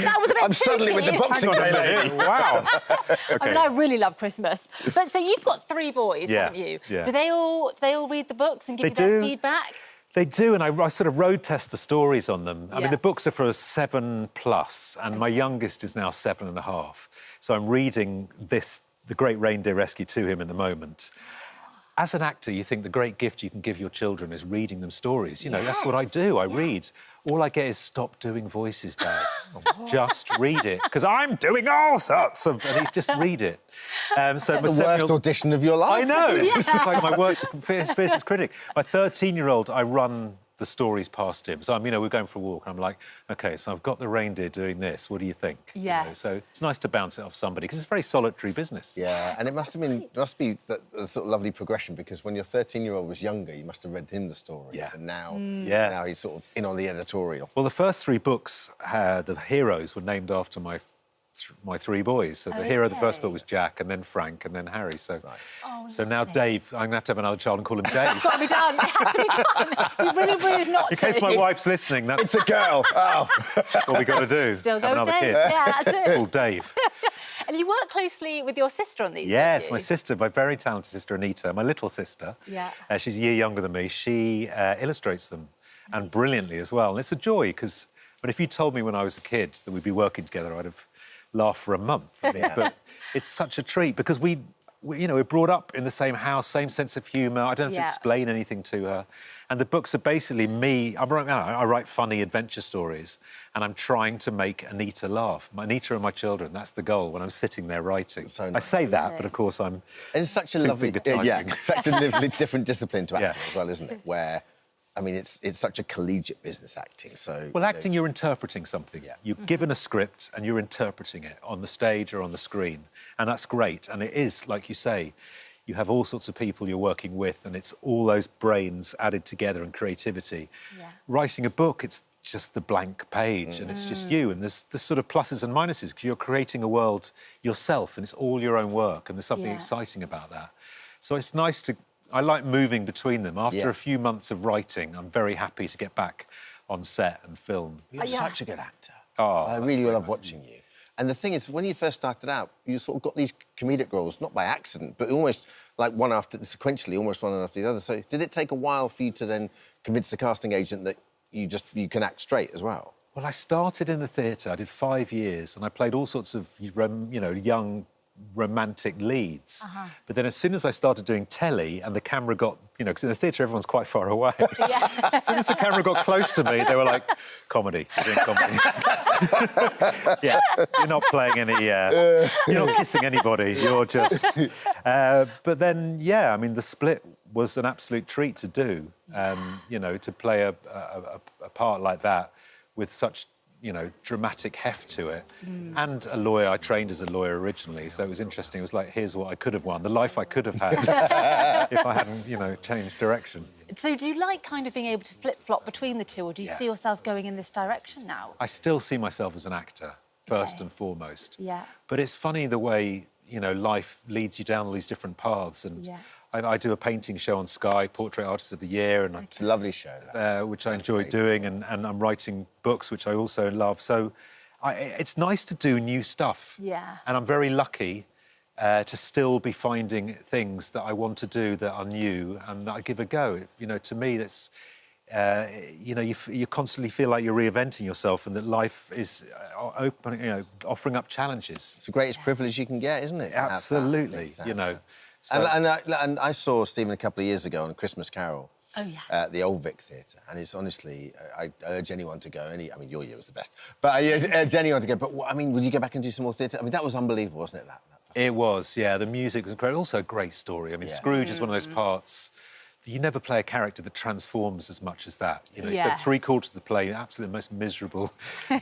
that was a bit I'm suddenly with the cheeky. Boxing Day lady. Wow. I mean, I really love Christmas. But so you've got 3 boys, haven't you? Yeah. Do they all read the books and give you their feedback? They do, and I sort of road test the stories on them. I mean, the books are for 7+, and my youngest is now 7.5. So I'm reading The Great Reindeer Rescue to him in the moment. As an actor, you think the great gift you can give your children is reading them stories. You know, that's what I do. I read. All I get is stop doing voices, Dad. Just read it. Because I'm doing all sorts of... And he's just read it. So the worst audition of your life. I know. It's like my worst, fiercest critic. My 13-year-old, I run the stories past him. So, we're going for a walk, and I'm like, OK, so I've got the reindeer doing this. What do you think? Yes. You know, so it's nice to bounce it off somebody, because it's a very solitary business. Yeah, and it must be a sort of lovely progression, because when your 13-year-old was younger, you must have read him the stories, and now he's sort of in on the editorial. Well, the first 3 books, the heroes were named after my 3 boys. So the hero of the first book was Jack, and then Frank, and then Harry. So, so now Dave, I'm going to have another child and call him Dave. It's got to be done. It has to be done. You've really weird not In case my wife's listening, that's... It's a girl. Oh. What we got to do. Still go have another Dave. kid. Yeah, that's it. Called Dave. And you work closely with your sister on these, Yes, don't you? my sister, my very talented sister, Anita, my little sister. Yeah. She's a year younger than me. She illustrates them, and brilliantly as well. And it's a joy, because if you told me when I was a kid that we'd be working together, I'd have laughed for a month. But it's such a treat, because we're brought up in the same house, same sense of humour. I don't have to explain anything to her. And the books are basically me. I write funny adventure stories, and I'm trying to make Anita laugh. Anita and my children, that's the goal when I'm sitting there writing. So nice. I say that, but of course I'm... It's such a lovely... such a lovely different discipline to acting as well, isn't it? Where... I mean, it's such a collegiate business, acting, so... Well, acting, you're interpreting something. Yeah. You're given a script and you're interpreting it on the stage or on the screen, and that's great. And it is, like you say, you have all sorts of people you're working with, and it's all those brains added together and creativity. Yeah. Writing a book, it's just the blank page and it's just you, and there's sort of pluses and minuses because you're creating a world yourself and it's all your own work, and there's something exciting about that. So it's nice to... I like moving between them. After a few months of writing, I'm very happy to get back on set and film. You're such a good actor. Oh, I really love watching you. And the thing is, when you first started out, you sort of got these comedic roles, not by accident, but almost like one after, sequentially, almost one after the other. So did it take a while for you to then convince the casting agent that you can act straight as well? Well, I started in the theatre. I did 5 years, and I played all sorts of, young romantic leads. But then as soon as I started doing telly and the camera got, because in the theatre everyone's quite far away. As soon as the camera got close to me, they were like, comedy, you're doing comedy. Yeah, you're not playing any, you're not kissing anybody, you're just... but then, yeah, I mean, The Split was an absolute treat to do, to play a part like that with such, dramatic heft to it. And a lawyer, I trained as a lawyer originally, so it was interesting. It was like, here's what I could have won, the life I could have had if I hadn't, changed direction. So do you like kind of being able to flip-flop between the two, or do you see yourself going in this direction now? I still see myself as an actor, first and foremost. Yeah. But it's funny the way, life leads you down all these different paths, and I do a painting show on Sky, Portrait Artist of the Year, and it's a lovely show, which I enjoy doing, and I'm writing books, which I also love. So it's nice to do new stuff. Yeah. And I'm very lucky to still be finding things that I want to do that are new and that I give a go. To me, that's you constantly feel like you're reinventing yourself, and that life is open, offering up challenges. It's the greatest privilege you can get, isn't it? Absolutely, So... And I saw Stephen a couple of years ago on A Christmas Carol at the Old Vic Theatre, and it's honestly, I urge anyone to go. Your year was the best, but I urge anyone to go. But would you go back and do some more theatre? I mean, that was unbelievable, wasn't it? It was, yeah. The music was incredible. Also a great story. I mean, Scrooge is one of those parts. You never play a character that transforms as much as that. You spent 3/4 of the play, absolutely the most miserable,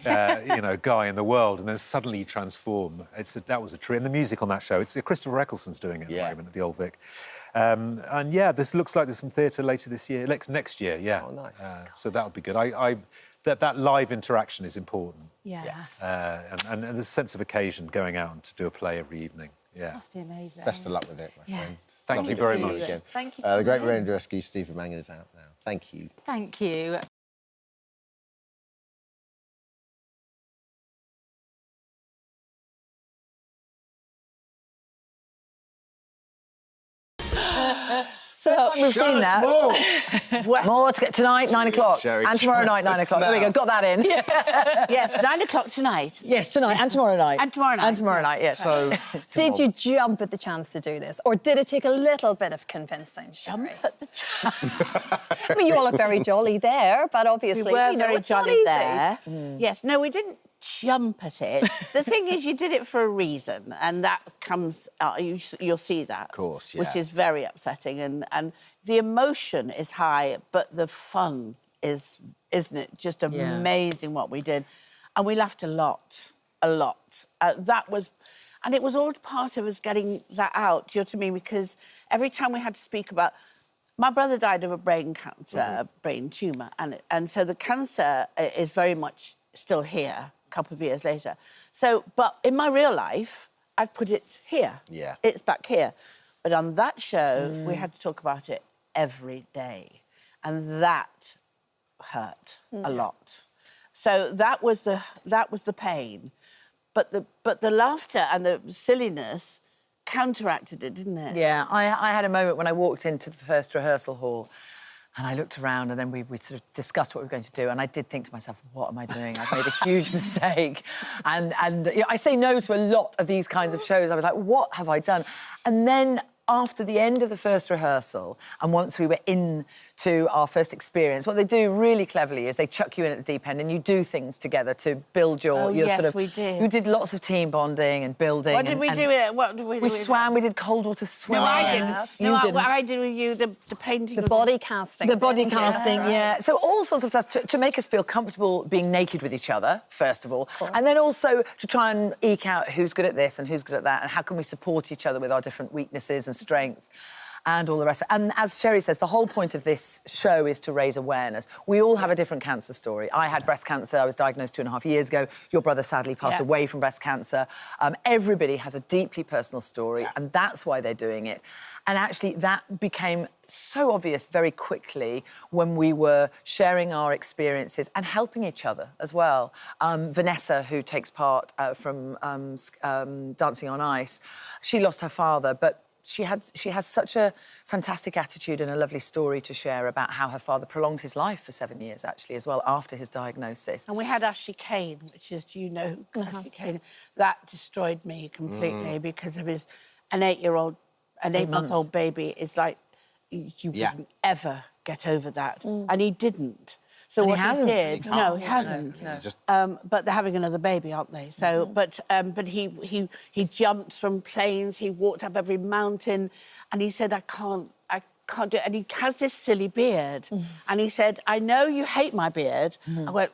guy in the world, and then suddenly you transform. That was a treat. And the music on that show, Christopher Eccleston's doing it at the moment at the Old Vic. And this looks like there's some theatre later this year, next year, yeah. Oh, nice. So that would be good. That live interaction is important. Yeah. And there's a sense of occasion going out and to do a play every evening. Yeah. Must be amazing. Best of luck with it, my friend. Thank you very much. Again. Thank you. The Great Rain Rescue, Stephen Mangan is out now. Thank you. Thank you. So we've seen that. More to get tonight, 9 o'clock. And tomorrow night, 9 o'clock. There we go, got that in. Yes, 9 o'clock tonight. Yes, tonight and tomorrow night. And tomorrow night. And tomorrow night, yes. So, did you jump at the chance to do this? Or did it take a little bit of convincing? Jump at the chance? I mean, you all look very jolly there, but obviously, we were very it's jolly not easy. there. Yes, no, we didn't jump at it. The thing is, you did it for a reason, and that comes out, you'll see that. Of course, which is very upsetting, and the emotion is high, but the fun is, isn't it? Just amazing what we did. And we laughed a lot. That was... And it was all part of us getting that out, do you know what I mean? Because every time we had to speak about... My brother died of a brain cancer, brain tumour, and so the cancer is very much still here a couple of years later. So, but in my real life, I've put it here. Yeah. It's back here. But on that show, we had to talk about it every day. And that hurt a lot. So that was the pain. But the laughter and the silliness counteracted it, didn't it? Yeah, I had a moment when I walked into the first rehearsal hall and I looked around and then we sort of discussed what we were going to do, and I did think to myself, what am I doing? I've made a huge mistake. And I say no to a lot of these kinds of shows. I was like, what have I done? And then after the end of the first rehearsal, and once we were into our first experience, what they do really cleverly is they chuck you in at the deep end and you do things together to build your yes, sort of... we did. You did lots of team bonding and building. What did we do? What did we do? We swam, we did cold water swimming. No, I didn't. You didn't. I did with you the painting. The body casting. The body casting, yeah. So all sorts of stuff to make us feel comfortable being naked with each other, first of all. And then also to try and eke out who's good at this and who's good at that and how can we support each other with our different weaknesses and strengths, and all the rest of it. And as Sherry says, the whole point of this show is to raise awareness. We all have a different cancer story. I had breast cancer. I was diagnosed 2.5 years ago. Your brother sadly passed away from breast cancer. Everybody has a deeply personal story, and that's why they're doing it. And actually, that became so obvious very quickly when we were sharing our experiences and helping each other as well. Vanessa, who takes part from Dancing on Ice, she lost her father, but she has such a fantastic attitude and a lovely story to share about how her father prolonged his life for 7 years, actually, as well, after his diagnosis. And we had Ashley Kane, which is, do you know Ashley Kane? That destroyed me completely because of an 8-month-old baby is like, you wouldn't ever get over that. And he didn't. So And what he hasn't. did, no, he hasn't. No. But they're having another baby, aren't they? So, but he jumped from planes. He walked up every mountain, and he said, I can't do it. And he has this silly beard, and he said, I know you hate my beard. I went.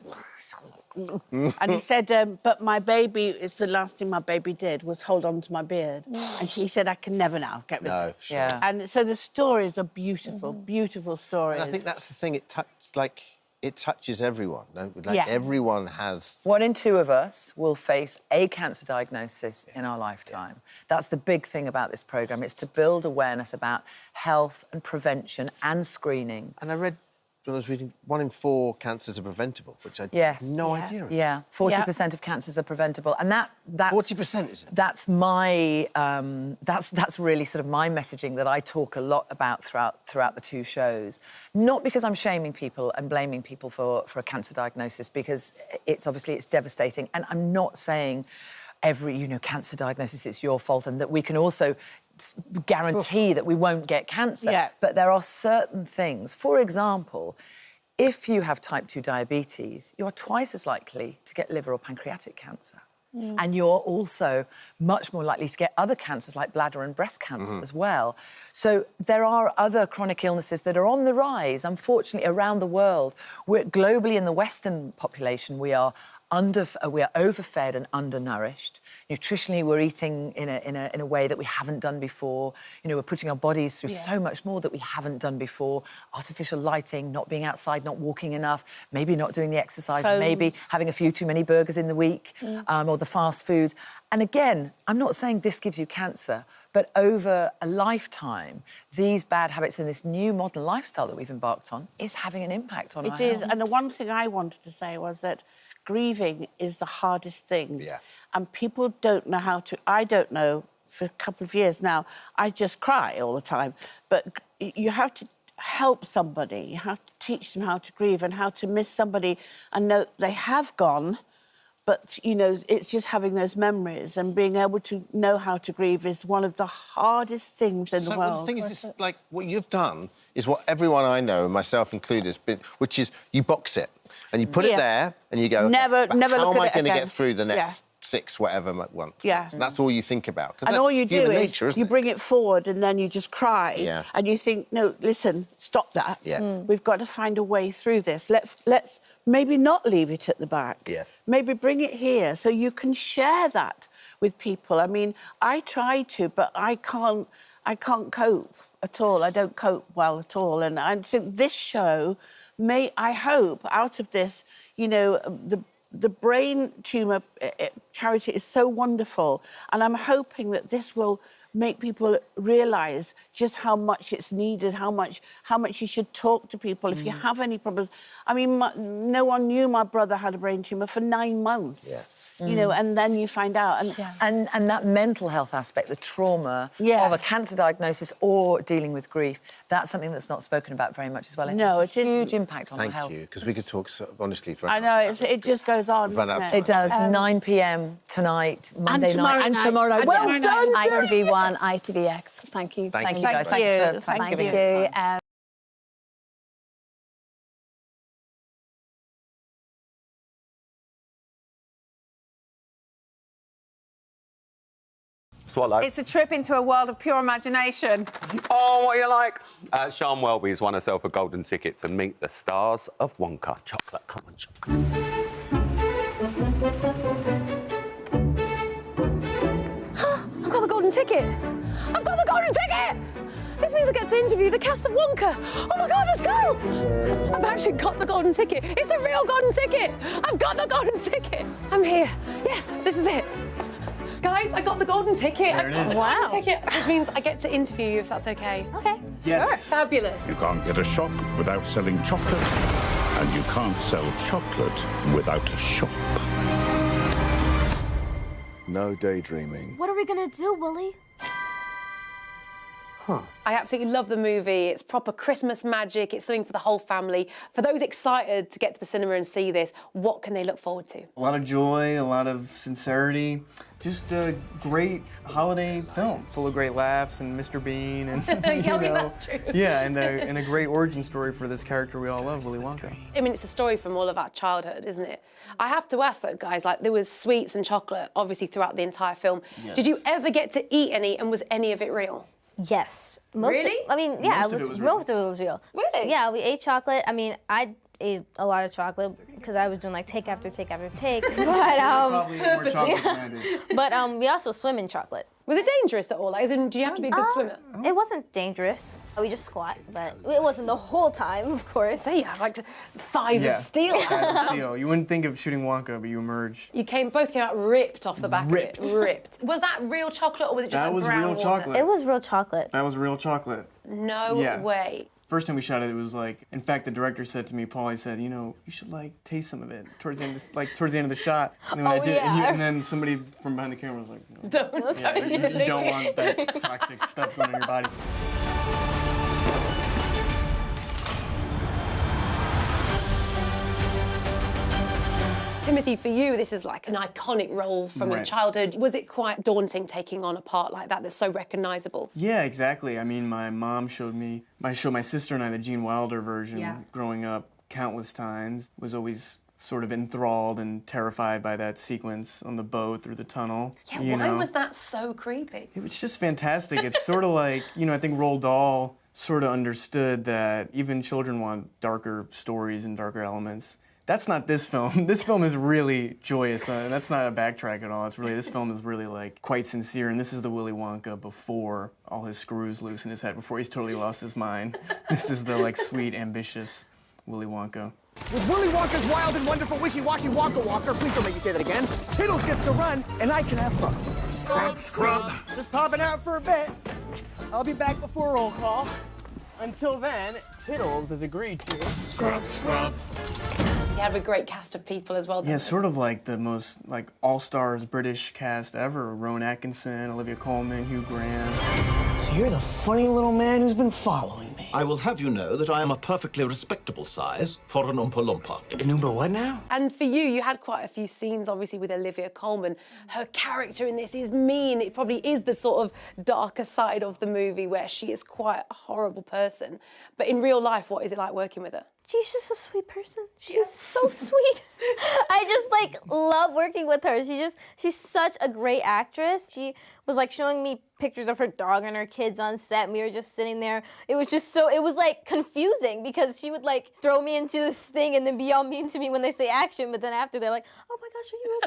And he said, but my baby, it's the last thing my baby did was hold on to my beard. And she said, I can never now get rid of it. Sure. Yeah. And so the stories are beautiful, beautiful stories. And I think that's the thing, it touches everyone. Everyone has... 1 in 2 of us will face a cancer diagnosis in our lifetime. That's the big thing about this programme. It's to build awareness about health and prevention and screening. And I read, when I was reading, 1 in 4 cancers are preventable, which I had no idea of. Yeah, 40% of cancers are preventable, and that's 40%, is it? That's my that's really sort of my messaging that I talk a lot about throughout the 2 shows. Not because I'm shaming people and blaming people for a cancer diagnosis, because it's devastating, and I'm not saying every cancer diagnosis it's your fault, and that we can also guarantee that we won't get cancer. Yeah. But there are certain things. For example, if you have type 2 diabetes, you're twice as likely to get liver or pancreatic cancer. And you're also much more likely to get other cancers like bladder and breast cancer as well. So there are other chronic illnesses that are on the rise, unfortunately, around the world. Globally, in the Western population, we are overfed and undernourished. Nutritionally, we're eating in a way that we haven't done before. We're putting our bodies through so much more that we haven't done before. Artificial lighting, not being outside, not walking enough, maybe not doing the exercise, maybe having a few too many burgers in the week, or the fast foods. And again, I'm not saying this gives you cancer, but over a lifetime, these bad habits and this new modern lifestyle that we've embarked on is having an impact on our health. It is, and the one thing I wanted to say was that grieving is the hardest thing. Yeah. And people don't know how to... I don't know, for a couple of years now, I just cry all the time. But you have to help somebody. You have to teach them how to grieve and how to miss somebody and know they have gone, but, it's just having those memories and being able to know how to grieve is one of the hardest things in the world. Well, the thing is, what you've done is what everyone I know, myself included, has been, which is you box it. And you put it there, and you go, never how am I going to again? get through the next 6, whatever months? Yeah. And that's all you think about. And all you do is you bring it forward, and then you just cry. Yeah. And you think, no, listen, stop that. Yeah. We've got to find a way through this. Let's maybe not leave it at the back. Yeah. Maybe bring it here so you can share that with people. I mean, I try to, but I can't cope at all. I don't cope well at all. And I think this show I hope, out of this, the brain tumour charity is so wonderful, and I'm hoping that this will make people realise just how much it's needed, how much you should talk to people if you have any problems. I mean, no one knew my brother had a brain tumour for 9 months. Yeah. And then you find out. And that mental health aspect, the trauma of a cancer diagnosis or dealing with grief, that's something that's not spoken about very much as well. No, it is. Huge impact on our health. Thank you, because we could talk honestly for I know, it just goes on, doesn't it? It does. 9 p.m. tonight, Monday night, and tomorrow night. Well done, ITV1, ITVX. Thank you. Thank you, guys. Thank Thanks for giving us you. time. Swallow. It's a trip into a world of pure imagination. Oh, what you like? Sian Welby's won herself a golden ticket to meet the stars of Wonka. Chocolate, come on, chocolate. I've got the golden ticket! I've got the golden ticket! I get to interview the cast of Wonka. Oh my God, let's go! I've actually got the golden ticket. It's a real golden ticket. I've got the golden ticket. I'm here. Yes, this is it. Guys, I got the golden ticket. There it I got is. the golden Wow. ticket, which means I get to interview you if that's okay. Okay. Yes. Sure. Fabulous. You can't get a shop without selling chocolate, and you can't sell chocolate without a shop. No daydreaming. What are we gonna do, Willie? I absolutely love the movie. It's proper Christmas magic. It's something for the whole family. For those excited to get to the cinema and see this, what can they look forward to? A lot of joy, a lot of sincerity. Just a great holiday film, full of great laughs and Mr. Bean and Yeah, I mean, that's true. yeah, and a great origin story for this character we all love, Willy Wonka. I mean, it's a story from all of our childhood, isn't it? I have to ask though, guys, like there was sweets and chocolate obviously throughout the entire film. Yes. Did you ever get to eat any, and was any of it real? Yes. Really? I mean, yeah, Most of it was real. most of it was real. Really? Yeah, we ate chocolate. I mean, I ate a lot of chocolate because I was doing like take after take after take. But Probably more chocolate than I did. but we also swim in chocolate. Was it dangerous at all? Like, as in, do you have to be a good swimmer? It wasn't dangerous. We just squat, but it wasn't the whole time, of course. So yeah, like thighs of steel. Thighs of steel. You wouldn't think of shooting Wonka, but you emerge. You both came out ripped off the back Ripped. of it. Ripped. Was that real chocolate or was it just That like was brown real water? chocolate. It was real chocolate. That was real chocolate. No Yeah. way. First time we shot it, it was like, in fact, the director said to me, Paul, he said, you know, you should like taste some of it towards the end of the shot. And then when I did, and then somebody from behind the camera was like, no. Don't. Yeah, you don't want that toxic stuff going in your body. Timothy, for you, this is like an iconic role from your Right. childhood. Was it quite daunting taking on a part like that that's so recognisable? Yeah, exactly. I mean, my mom showed my sister and I the Gene Wilder version Yeah. growing up countless times. Was always sort of enthralled and terrified by that sequence on the boat through the tunnel. Yeah, you why know? was that so creepy? It was just fantastic. It's sort of like, you know, I think Roald Dahl sort of understood that even children want darker stories and darker elements. That's not this film. This film is really joyous. That's not a backtrack at all. This film is really like quite sincere. And this is the Willy Wonka before all his screws loose in his head, before he's totally lost his mind. This is the like sweet, ambitious Willy Wonka. With Willy Wonka's wild and wonderful wishy-washy Wonka Walker, please don't make me say that again, Tiddles gets to run, and I can have fun. Scrub, scrub. Just popping out for a bit. I'll be back before roll call. Until then, Tiddles has agreed to... Scrub, scrub. You have a great cast of people as well. Yeah, sort of like the most like all-stars British cast ever. Rowan Atkinson, Olivia Colman, Hugh Grant. So you're the funny little man who's been following me. I will have you know that I am a perfectly respectable size for an Oompa Loompa. An Oompa what now? And for you, you had quite a few scenes, obviously, with Olivia Colman. Her character in this is mean. It probably is the sort of darker side of the movie where she is quite a horrible person. But in real life, what is it like working with her? She's just a sweet person. She's so sweet. I just like love working with her. She's such a great actress. She was like showing me pictures of her dog and her kids on set, and we were just sitting there. It was like confusing because she would like throw me into this thing and then be all mean to me when they say action, but then after they're like, oh my gosh, are you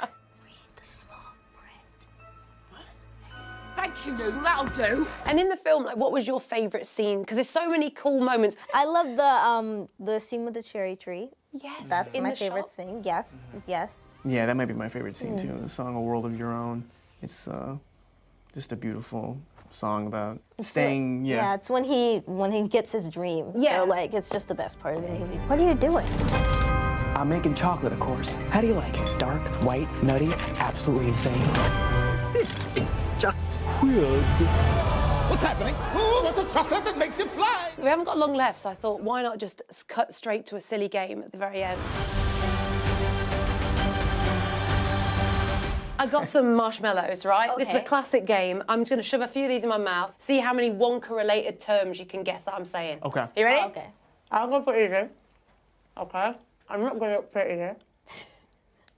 okay? Thank you, no, that'll do. And in the film, like, what was your favourite scene? Because there's so many cool moments. I love the scene with the cherry tree. Yes. That's in my the favorite shop? scene. Yes, yes. Yeah, that might be my favorite scene too. The song "A World of Your Own." It's just a beautiful song about staying. Yeah, it's when he gets his dream. Yeah. So like it's just the best part of the movie. What are you doing? I'm making chocolate, of course. How do you like it? Dark, white, nutty, absolutely insane. It's just weird. What's happening? Who wants a chocolate that makes you fly? We haven't got long left, so I thought, why not just cut straight to a silly game at the very end? I got some marshmallows, right? This is a Okay. classic game. I'm just going to shove a few of these in my mouth, see how many Wonka-related terms you can guess that I'm saying. Okay. You ready? Oh, okay. I'm going to put these in. Okay. I'm not going to put it in.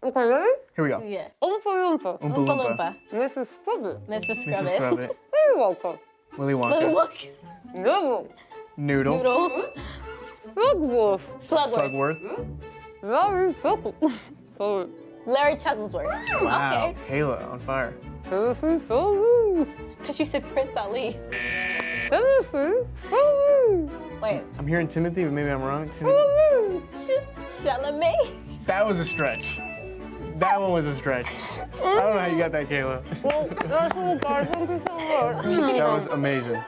Okay, ready? Here we go. Yeah. Oompa Loompa. Oompa Loompa. Mrs. Scrubbit. Mrs. Mrs. Scrubbit. Willy Wonka. Willy Wonka. Willy Wonka. Noodle. Noodle. Noodle. Slugworth. Slugworth. Larry Chuckle. Larry Chucklesworth. Wow. Okay. Kayla on fire. Because Because you said Prince Ali. Wait. I'm hearing Timothy, but maybe I'm wrong. Timothy. Chalamet. That was a stretch. That one was a stretch. I don't know how you got that, Kayla. That was amazing.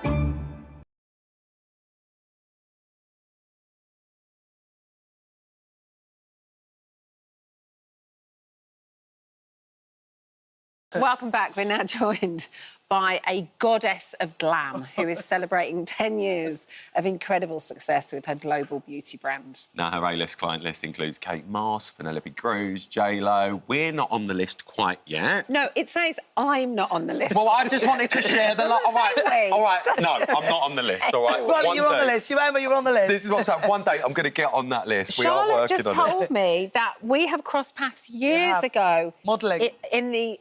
Welcome back. We're now joined by a goddess of glam who is celebrating 10 years of incredible success with her global beauty brand. Now, her A-list client list includes Kate Moss, Penelope Cruz, J-Lo. We're not on the list quite yet. No, it says I'm not on the list. Well, I just wanted to share the... All right, no, I'm not on the list, all right? Ronnie, you're on the list. You remember you're on the list. This is what's up. One day I'm going to get on that list. We are Charlotte working just on it. told me that we have crossed paths years ago. Modelling. In the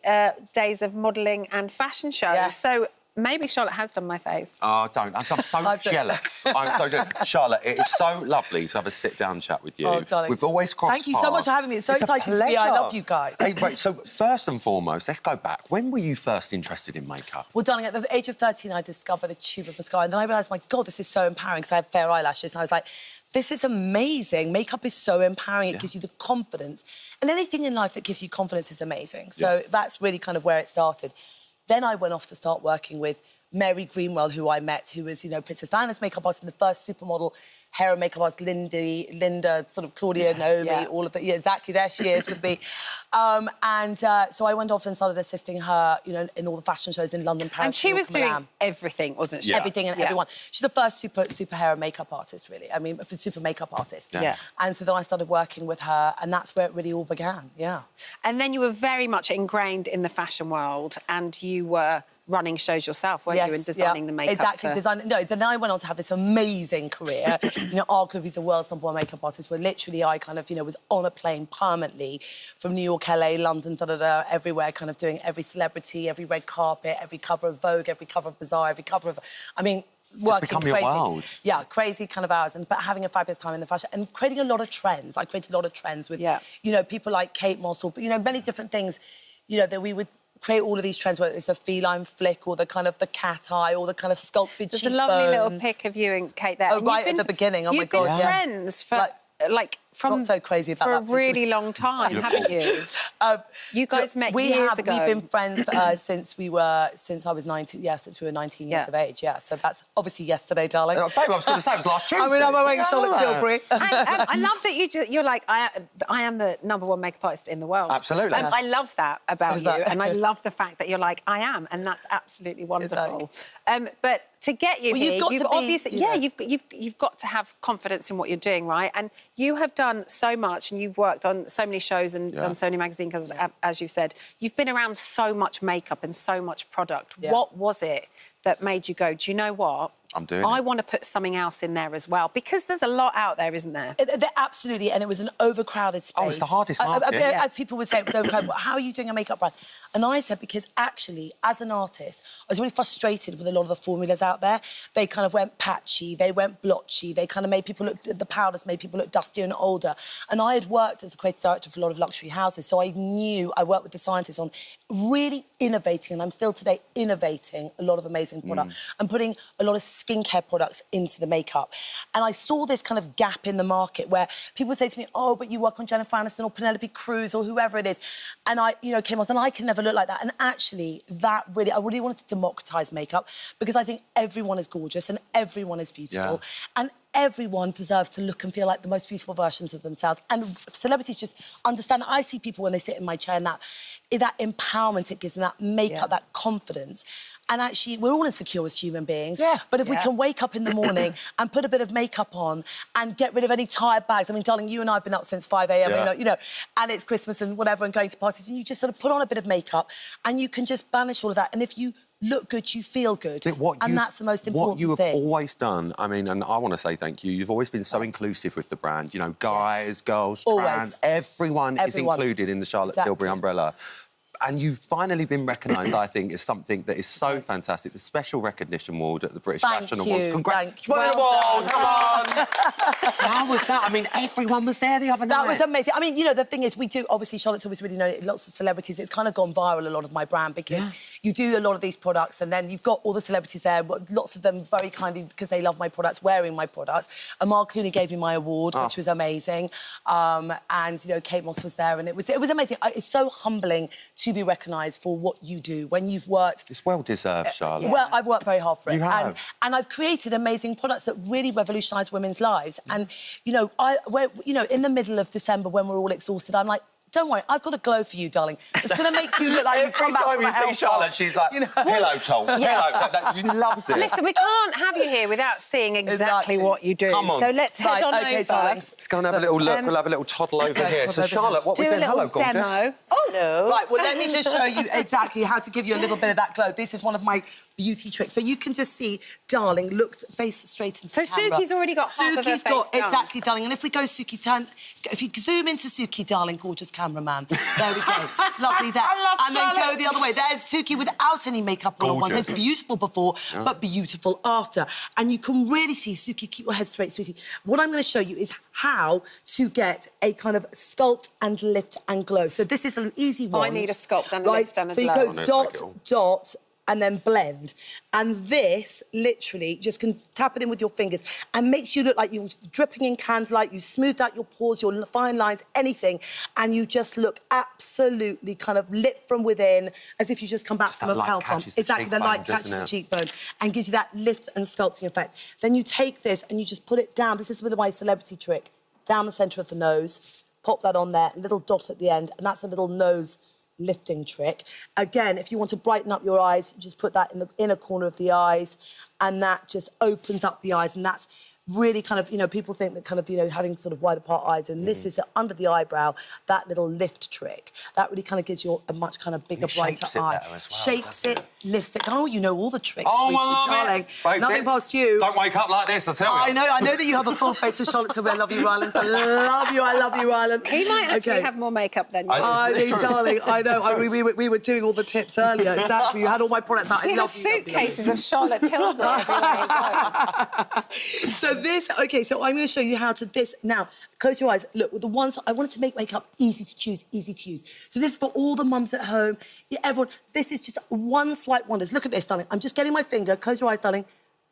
days of modelling and fashion shows. Yes. So maybe Charlotte has done my face. Oh, don't. I'm so jealous. I'm so jealous. Charlotte, it is so lovely to have a sit-down chat with you. Oh, darling. We've always crossed Thank you so much for having me. It's so exciting to see you. I love you guys. Hey, right, so first and foremost, let's go back. When were you first interested in makeup? Well, darling, at the age of 13, I discovered a tube of mascara, and then I realised, my God, this is so empowering, because I had fair eyelashes, and I was like, this is amazing. Makeup is so empowering. It gives you the confidence. And anything in life that gives you confidence is amazing. So that's really kind of where it started. Then I went off to start working with Mary Greenwell, who I met, who was, you know, Princess Diana's makeup artist and the first supermodel hair and makeup artist, Linda, sort of Claudia, Naomi, all of that. Yeah, exactly, there she is with me. So I went off and started assisting her, you know, in all the fashion shows in London, Paris, And she New York, was doing Milan. everything, wasn't she? Everything and everyone. She's the first super hair and makeup artist, really. I mean, super makeup artist. Yeah. And so then I started working with her, and that's where it really all began, And then you were very much ingrained in the fashion world, and you were running shows yourself, weren't you, and designing the makeup? Exactly, then I went on to have this amazing career, you know, arguably the world's #1 makeup artist, where literally I kind of, you know, was on a plane permanently from New York, LA, London, everywhere, kind of doing every celebrity, every red carpet, every cover of Vogue, every cover of Bazaar, every cover of... I mean, working become crazy. your world. Yeah, crazy kind of hours, but having a fabulous time in the fashion and creating a lot of trends. I created a lot of trends with, you know, people like Kate Moss, or, you know, many different things, you know, that we would create all of these trends, whether it's a feline flick or the kind of the cat eye or the kind of sculpted cheekbones. There's a lovely little pic of you and Kate there. Oh, right at the beginning, oh my God, You've been friends for... from not so crazy about for that a really long time, haven't you? You guys met years ago. We've been friends since I was 19. Yeah, since we were 19 years of age. Yeah, so that's obviously yesterday, darling. Babe, I was going to say it was last Tuesday. I mean, I'm wearing Charlotte Tilbury. I love that you're like, I am the #1 makeup artist in the world. Absolutely. I love that about you, and I love the fact that you're like, I am, and that's absolutely wonderful. But to get you here, you've obviously, you've got to have confidence in what you're doing, right? And you have done so much, and you've worked on so many shows and done so many magazines, because, as you've said, you've been around so much makeup and so much product. What was it that made you go, do you know what? I want to put something else in there as well, because there's a lot out there, isn't there? Absolutely, and it was an overcrowded space. Oh, it's the hardest market. As people would say, it was overcrowded. How are you doing a makeup brand? And I said, because actually, as an artist, I was really frustrated with a lot of the formulas out there. They kind of went patchy, they went blotchy, they kind of made people look, the powders made people look dustier and older. And I had worked as a creative director for a lot of luxury houses, so I knew, I worked with the scientists on really innovating, and I'm still today innovating a lot of amazing product. I'm putting a lot of skincare products into the makeup. And I saw this kind of gap in the market where people would say to me, oh, but you work on Jennifer Aniston or Penelope Cruz or whoever it is. And I, you know, came on, and I can never look like that. And actually, that really, I really wanted to democratise makeup, because I think everyone is gorgeous and everyone is beautiful. And everyone deserves to look and feel like the most beautiful versions of themselves. And celebrities just understand that. I see people when they sit in my chair, and that empowerment it gives them, that makeup, that confidence. And actually, we're all insecure as human beings. But if we can wake up in the morning and put a bit of makeup on and get rid of any tired bags. I mean, darling, you and I have been up since 5 a.m, you know, and it's Christmas and whatever, and going to parties, and you just sort of put on a bit of makeup and you can just banish all of that. And if you look good, you feel good. And that's the most important thing. What you have always done, I mean, and I want to say thank you, you've always been so inclusive with the brand. You know, guys, girls, trans, everyone is included in the Charlotte Tilbury umbrella. And you've finally been recognised, I think, as something that is so fantastic. The Special Recognition Award at the British Fashion Awards. Thank you. Well award, come on! How was that? I mean, everyone was there the other night. That was amazing. I mean, you know, the thing is, we do, obviously, Charlotte's always really known lots of celebrities. It's kind of gone viral, a lot of my brand, because you do a lot of these products and then you've got all the celebrities there, lots of them very kindly, because they love my products, wearing my products. Amal Clooney gave me my award, which was amazing. And, you know, Kate Moss was there and it was amazing. It's so humbling to be recognised for what you do when you've worked. It's well deserved, Charlotte. Well, I've worked very hard for it. You have. And I've created amazing products that really revolutionise women's lives. And, you know, in the middle of December when we're all exhausted, I'm like, don't worry, I've got a glow for you, darling. It's going to make you look like you've come back from a Every time you see Charlotte, she's like, pillow talk, pillow. She loves it. Listen, we can't have you here without seeing exactly what you do. Come on. So let's head on over. Darlings. Let's go and have a little look. We'll have a little toddle over here. So, Charlotte, what we doing? Hello, gorgeous. Demo. Oh, no. Right, well, let me just show you exactly how to give you a little bit of that glow. This is one of my beauty tricks. So you can just see, darling, look, face straight into the camera. Suki's already got half of her face done. Exactly, darling. And if we go, Suki, if you zoom into Suki, darling, gorgeous cameraman. There we go. Lovely there. And then go the other way. There's Suki without any makeup on once. It's beautiful before, but beautiful after. And you can really see, Suki, keep your head straight, sweetie. What I'm going to show you is how to get a kind of sculpt and lift and glow. So this is an easy one. I need a sculpt and a lift and a glow. So you go dot, and then blend. And this, literally, just can tap it in with your fingers and makes you look like you're dripping in candlelight, you smoothed out your pores, your fine lines, anything, and you just look absolutely kind of lit from within, as if you just come back from a health pump. Exactly, the light catches the cheekbone and gives you that lift and sculpting effect. Then you take this and you just put it down. This is with my celebrity trick. Down the centre of the nose, pop that on there, a little dot at the end, and that's a little nose lifting trick. Again, if you want to brighten up your eyes, you just put that in the inner corner of the eyes, and that just opens up the eyes, and that's really kind of, you know, people think that kind of, you know, having sort of wide apart eyes, and this is under the eyebrow, that little lift trick. That really kind of gives you a much kind of bigger, brighter eye. Shapes it, lifts it. Oh, you know all the tricks, sweetie, darling. Nothing past you. Don't wake up like this, I tell you. I know that you have a full face of Charlotte Tilbury. I love you, Ryland. I love you, Ryland. He might actually have more makeup than you. I mean, darling, I know. We were doing all the tips earlier, exactly. You had all my products out. We have suitcases of Charlotte Tilbury everywhere. So this, OK, so I'm going to show you how to this. Now, close your eyes. Look, with the ones, I wanted to make makeup easy to choose, easy to use. So this is for all the mums at home, everyone. This is just one slight wonders. Look at this, darling. I'm just getting my finger, close your eyes, darling,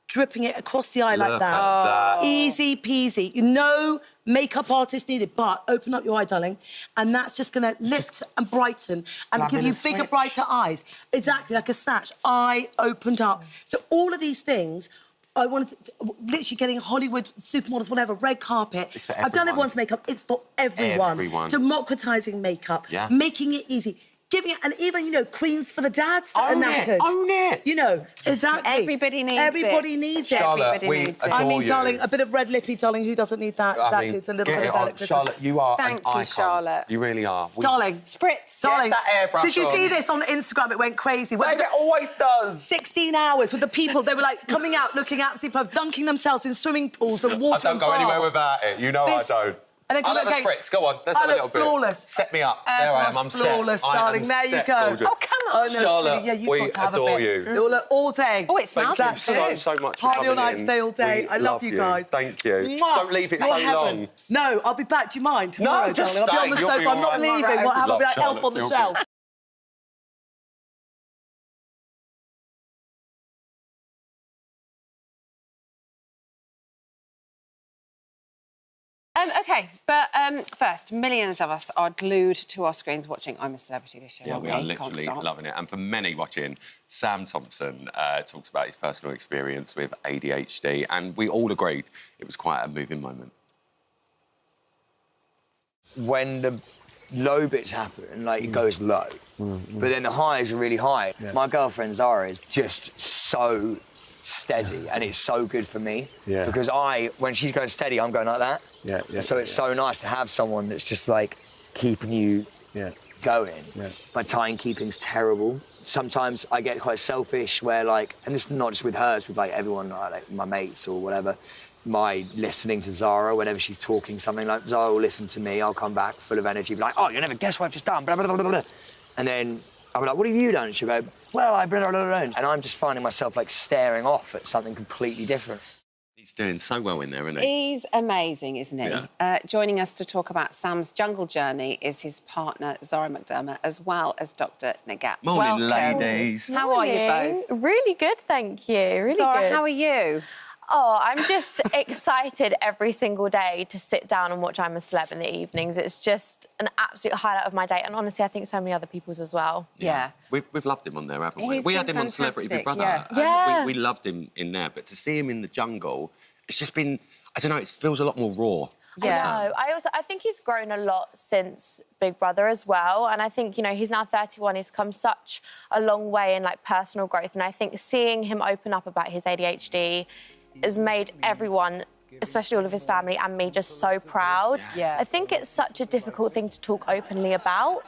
dripping it across the eye like that. Easy peasy. No makeup artist needed, but open up your eye, darling, and that's just going to lift and brighten and give you bigger, brighter eyes. Exactly, like a snatch. Eye opened up. So all of these things, I wanted to, literally getting Hollywood supermodels, whatever, red carpet. It's for I've done everyone's makeup. It's for everyone. Democratising makeup, making it easy. Giving it, and even, you know, creams for the dads that are knackered. Own it! You know, exactly. Everybody needs it. Everybody needs it. Charlotte, we adore I mean, you. darling, a bit of red lippy, darling, who doesn't need that? Exactly, it's a little bit of electricity. Charlotte, you are an icon. Charlotte. You really are. Darling. Spritz. Darling. Get that airbrush Did you on. see this on Instagram? It went crazy. Babe, it always does. 16 hours with the people. They were, like, coming out, looking absolutely perfect, dunking themselves in swimming pools and water. I don't go anywhere without it. You know I don't. And then I'll have a spritz. Go on, let's have a little bit. Flawless. Set me up. There I am, I'm set. Flawless, darling. There you go. Gorgeous. Oh, come on. Oh, no, Charlotte, yeah, you've we got to have adore a bit. you. You'll look all day. Oh, it smells Thank you so much for Party all coming night, in. stay all day. We I love you guys. Thank you. Mwah. Don't leave it so You're heaven. long. No, I'll be back. Do you mind? Tomorrow, No, just darling. I'll be on the stay. You'll sofa. be I'm not all right. leaving. What happened? I'll be like Love elf on the Charlotte, shelf. OK, but first, millions of us are glued to our screens watching I'm a Celebrity this year. Yeah, we are literally loving it. And for many watching, Sam Thompson talks about his personal experience with ADHD, and we all agreed it was quite a moving moment. When the low bits happen, like, it goes low, but then the highs are really high. Yeah. My girlfriend Zara is just so steady, and it's so good for me because when she's going steady, I'm going like that. So it's so nice to have someone that's just like keeping you going. My timekeeping's terrible. Sometimes I get quite selfish where, like, and this is not just with her, it's with like everyone, like my mates or whatever. My listening to Zara whenever she's talking something, like Zara will listen to me, I'll come back full of energy, be like, oh, you'll never guess what I've just done, blah, blah, blah, blah, blah. And then I'll be like, what have you done? She'll go, well, I blah, blah, blah, blah. And I'm just finding myself, like, staring off at something completely different. He's doing so well in there, isn't he? He's amazing, isn't he? Yeah. Joining us to talk about Sam's jungle journey is his partner, Zara McDermott, as well as Dr. Nagat. Morning, Welcome. ladies. How are you both? Really good, thank you. Really Zara, good. how are you? Oh, I'm just excited every single day to sit down and watch I'm a Celeb in the evenings. It's just an absolute highlight of my day. And honestly, I think so many other people's as well. Yeah. We've loved him on there, haven't we? He's We had been him on Celebrity Big Brother. fantastic, yeah. And we loved him in there. But to see him in the jungle, it's just been, I don't know, it feels a lot more raw. Yeah. I think he's grown a lot since Big Brother as well. And I think, you know, he's now 31. He's come such a long way in, like, personal growth. And I think seeing him open up about his ADHD has made everyone, especially all of his family and me, just so proud. Yeah. I think it's such a difficult thing to talk openly about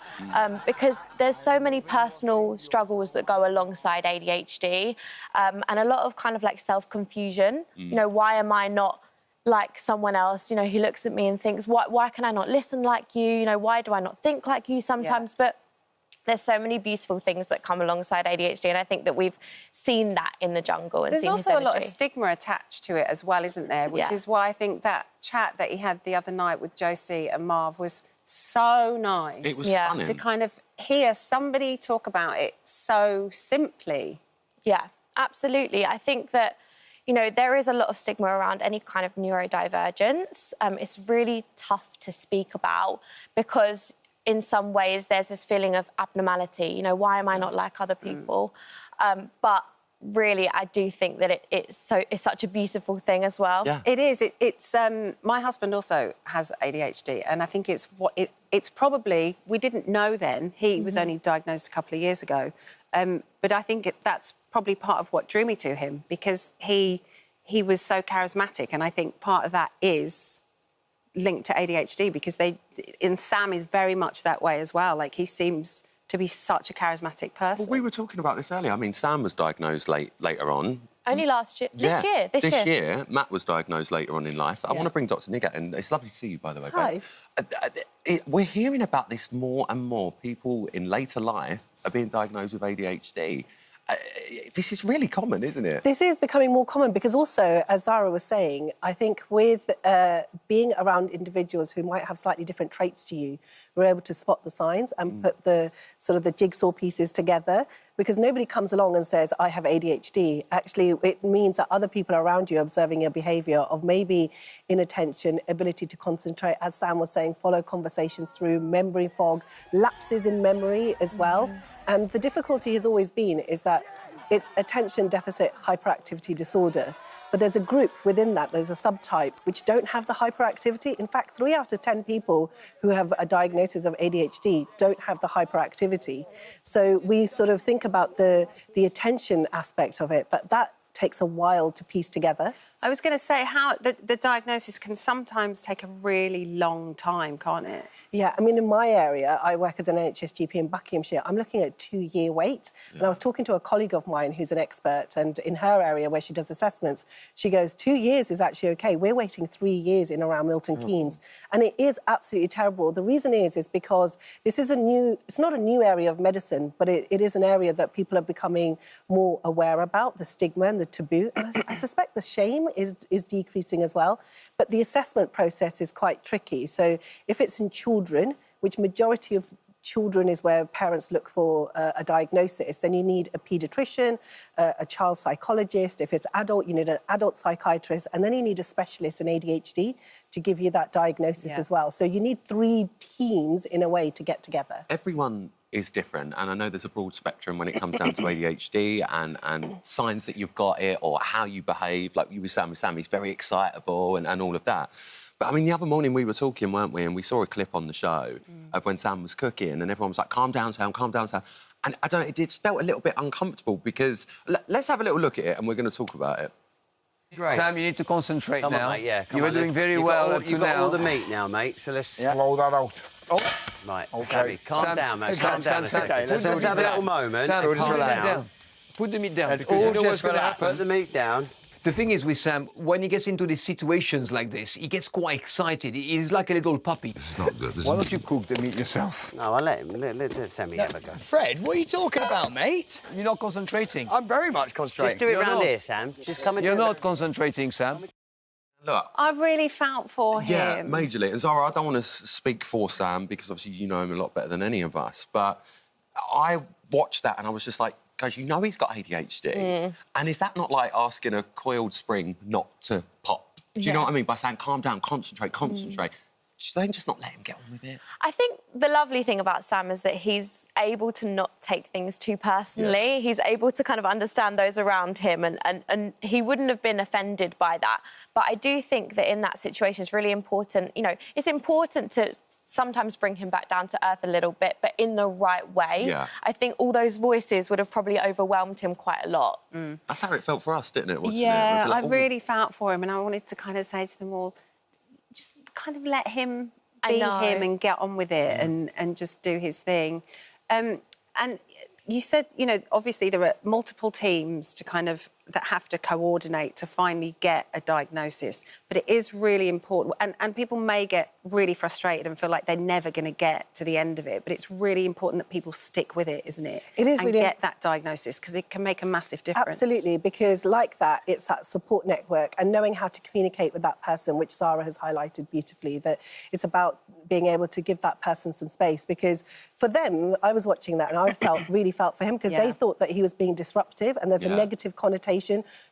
because there's so many personal struggles that go alongside ADHD and a lot of kind of like self-confusion. You know, why am I not like someone else? You know, who looks at me and thinks, why can I not listen like you? You know, why do I not think like you sometimes? But there's so many beautiful things that come alongside ADHD, and I think that we've seen that in the jungle. And There's seen also his a lot of energy. stigma attached to it as well, isn't there? Which is why I think that chat that he had the other night with Josie and Marv was so nice. It was stunning. To kind of hear somebody talk about it so simply. Yeah, absolutely. I think that, you know, there is a lot of stigma around any kind of neurodivergence. It's really tough to speak about because in some ways there's this feeling of abnormality. You know, why am I not like other people? But really, I do think that it's such a beautiful thing as well. Yeah. It is. It's my husband also has ADHD, and I think it's probably, we didn't know then. He was only diagnosed a couple of years ago, but I think that's probably part of what drew me to him because he was so charismatic, and I think part of that is linked to ADHD because Sam is very much that way as well. Like, he seems to be such a charismatic person. Well, we were talking about this earlier. I mean, Sam was diagnosed later on. Only last year. This year. Matt was diagnosed later on in life. I want to bring Dr. Nigat in. It's lovely to see you, by the way. Hi. We're hearing about this more and more. People in later life are being diagnosed with ADHD. This is really common, isn't it? This is becoming more common because also, as Zara was saying, I think with being around individuals who might have slightly different traits to you, we're able to spot the signs and put the sort of the jigsaw pieces together because nobody comes along and says, I have ADHD. Actually, it means that other people around you are observing your behaviour of maybe inattention, ability to concentrate, as Sam was saying, follow conversations through, memory fog, lapses in memory as well. And the difficulty has always been is that it's attention deficit hyperactivity disorder. But there's a group within that, there's a subtype, which don't have the hyperactivity. In fact, 3 out of 10 people who have a diagnosis of ADHD don't have the hyperactivity. So we sort of think about the attention aspect of it, but that takes a while to piece together. I was going to say how the diagnosis can sometimes take a really long time, can't it? Yeah, I mean, in my area, I work as an NHS GP in Buckinghamshire. I'm looking at a 2-year wait. And I was talking to a colleague of mine who's an expert, and in her area where she does assessments, she goes, 2 years is actually OK. We're waiting 3 years in around Milton Keynes. And it is absolutely terrible. The reason is because this is it's not a new area of medicine, but it is an area that people are becoming more aware about, the stigma and the taboo. And I suspect the shame is decreasing as well. But the assessment process is quite tricky. So if it's in children, which majority of children is where parents look for a diagnosis, then you need a paediatrician, a child psychologist. If it's adult, you need an adult psychiatrist, and then you need a specialist in ADHD to give you that diagnosis as well. So you need 3 teams, in a way, to get together. Everyone is different, and I know there's a broad spectrum when it comes down to ADHD and signs that you've got it or how you behave. Like you were saying with Sam, he's very excitable and all of that. But, I mean, the other morning we were talking, weren't we, and we saw a clip on the show of when Sam was cooking and everyone was like, calm down, Sam, calm down, Sam. And I don't know, it just felt a little bit uncomfortable because... Let's have a little look at it and we're going to talk about it. Great. Sam, you need to concentrate Come now. on, mate, yeah. You were doing very well up to You've now. got all the meat now, mate, so let's... Blow that out. Oh. Right, Sammy, calm down, mate. Calm down a second. Okay, let's have a little moment. Sam, Calm down. Put the meat down. That's because you all know what's just going to relax. happen. Put the meat down. The thing is with Sam, when he gets into these situations like this, he gets quite excited. He's like a little puppy. It's not good. Why don't you cook the meat yourself? No, I'll let him. Let Sammy have a go. Fred, what are you talking about, mate? You're not concentrating. I'm very much concentrating. Just do it You're round not. here, Sam. Just come and You're do it. not concentrating, Sam. Look, I really felt for him. yeah, majorly. And Zara, I don't want to speak for Sam because obviously you know him a lot better than any of us, but I watched that and I was just like, guys, you know he's got ADHD. And is that not like asking a coiled spring not to pop? Do you know what I mean? By saying, calm down, concentrate. Should they just not let him get on with it? I think the lovely thing about Sam is that he's able to not take things too personally. Yeah. He's able to kind of understand those around him and he wouldn't have been offended by that. But I do think that in that situation it's really important, you know, it's important to sometimes bring him back down to earth a little bit, but in the right way. Yeah. I think all those voices would have probably overwhelmed him quite a lot. That's how it felt for us, didn't it? Watching Yeah, it? Like, I really felt for him and I wanted to kind of say to them all, just kind of let him be him and get on with it and just do his thing. And you said, you know, obviously there are multiple teams to kind of that have to coordinate to finally get a diagnosis, but it is really important. And people may get really frustrated and feel like they're never going to get to the end of it, but it's really important that people stick with it, isn't it? It is and really get that diagnosis because it can make a massive difference. Absolutely, because like that, it's that support network and knowing how to communicate with that person, which Zara has highlighted beautifully, that it's about being able to give that person some space. Because for them, I was watching that and I really felt for him because they thought that he was being disruptive and there's a negative connotation,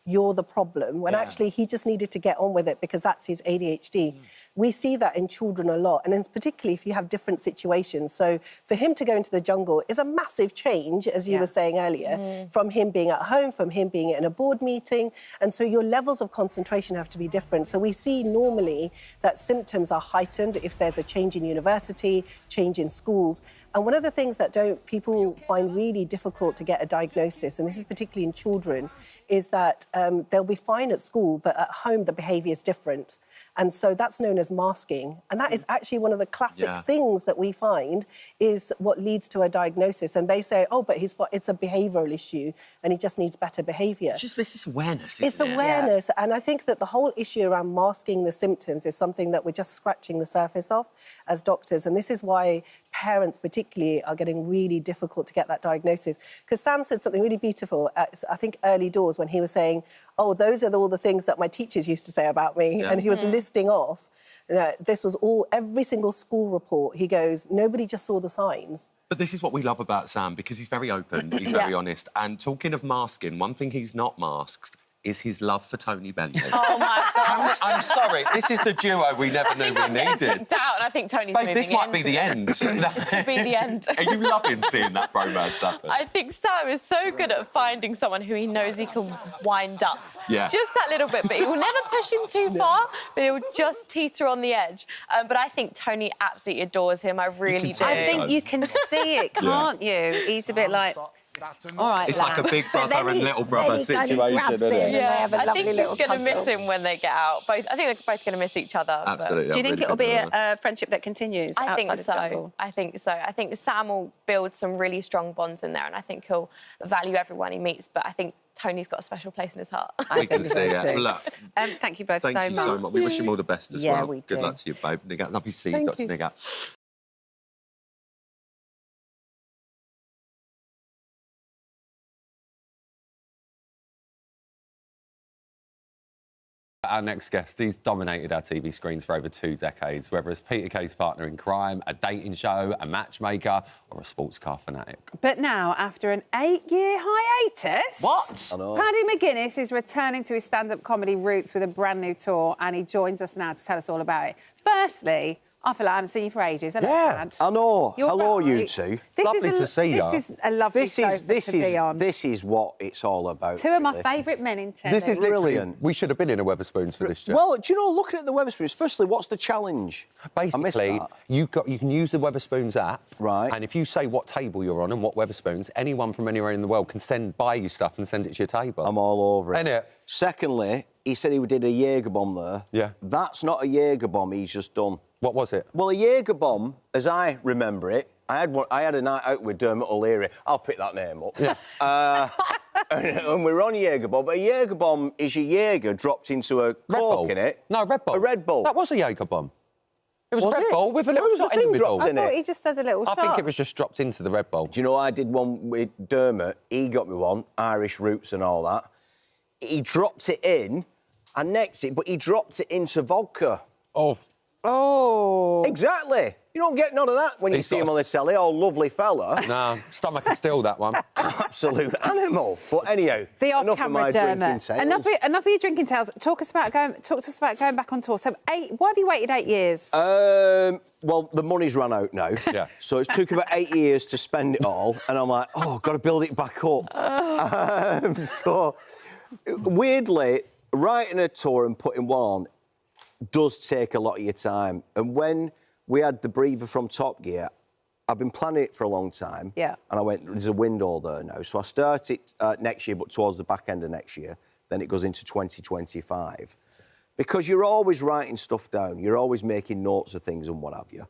you're the problem, when actually he just needed to get on with it because that's his ADHD. We see that in children a lot, and then particularly if you have different situations. So for him to go into the jungle is a massive change, as you were saying earlier, from him being at home, from him being in a board meeting, and so your levels of concentration have to be different. So we see normally that symptoms are heightened if there's a change in university, change in schools. And one of the things that people find really difficult to get a diagnosis, and this is particularly in children, is that they'll be fine at school, but at home the behaviour is different. And so that's known as masking. And that is actually one of the classic things that we find is what leads to a diagnosis. And they say, oh, but it's a behavioural issue and he just needs better behaviour. It's this awareness, It's awareness. And I think that the whole issue around masking the symptoms is something that we're just scratching the surface of as doctors. And this is why parents particularly are getting really difficult to get that diagnosis. Because Sam said something really beautiful at, I think, early doors when he was saying, oh, those are all the things that my teachers used to say about me. And he was listing off that this was every single school report. He goes, nobody just saw the signs. But this is what we love about Sam, because he's very open, he's very honest. And talking of masking, one thing he's not masked is his love for Tony Bentley. Oh, my gosh. I'm sorry, this is the duo we never knew we needed. Kicked out, and I think Tony's Babe, moving this might be into the end. This could be the end. Are you loving seeing that bromance happen? I think Sam is so good at finding someone who he knows he can wind up. Yeah. Just that little bit, but he will never push him too far, but he will just teeter on the edge. But I think Tony absolutely adores him. I really do. I think you can see it, can't you? He's a bit like... All right, it's like a big brother and little brother situation, isn't it? Yeah, I think he's going to miss him when they get out. I think they're both going to miss each other. Absolutely. Do you think it'll be a friendship that continues I think outside of so. jungle? I think so. I think Sam will build some really strong bonds in there, and I think he'll value everyone he meets. But I think Tony's got a special place in his heart. We can see it. Well, look, thank you both thank you so much. We wish him all the best as well. We Good do. luck to you, babe. Nigga, love you, see you, Dr. Nigga. Our next guest, he's dominated our TV screens for over 2 decades, whether as Peter Kay's partner in crime, a dating show, a matchmaker, or a sports car fanatic. But now, after an 8-year hiatus... What? I know. Paddy McGuinness is returning to his stand-up comedy roots with a brand new tour, and he joins us now to tell us all about it. Firstly, I feel like I haven't seen you for ages. Hello, Pad. I know. You're Hello, right. you two. Lovely to see you. This is a lovely show to be on. This is what it's all about. Two of my favourite men in telly. This is brilliant. We should have been in a Wetherspoons for this, Jeff. Well, do you know, looking at the Wetherspoons, firstly, what's the challenge? Basically, you can use the Wetherspoons app, right? And if you say what table you're on and what Wetherspoons, anyone from anywhere in the world can buy you stuff and send it to your table. I'm all over it. Innit? Secondly, he said he did a Jaeger bomb there. Yeah. That's not a Jaeger bomb he's just done. What was it? Well, a Jaeger bomb, as I remember it, I had a night out with Dermot O'Leary. I'll pick that name up. Yeah. and we're on Jaeger bomb. But a Jaeger bomb is your Jaeger dropped into a cork in it. No, Red Bull. A Red Bull. That was a Jaeger bomb. It was, Was Red it? Bull with a little was the shot in thing the middle. dropped in I thought it? he just does a little I shot. think it was just dropped into the Red Bull. Do you know I did one with Dermot? He got me one, Irish roots and all that. He dropped it in, I next it, but he dropped it into vodka. Oh. Oh. Exactly. You don't get none of that when you see him on the telly. Oh, lovely fella. Nah, stomach can steal that one. Absolute animal. But anyhow, The enough of off-camera my drinking Dermot. tales. Enough of your drinking tales. Talk to us about going back on tour. So, why have you waited 8 years? Well, the money's run out now. Yeah. So it took about 8 years to spend it all, and I'm like, oh, I've got to build it back up. So, weirdly, writing a tour and putting one on does take a lot of your time. And when we had the breather from Top Gear, I've been planning it for a long time. Yeah. And I went, there's a window there now. So I start it next year, but towards the back end of next year. Then it goes into 2025. Because you're always writing stuff down. You're always making notes of things and what have you.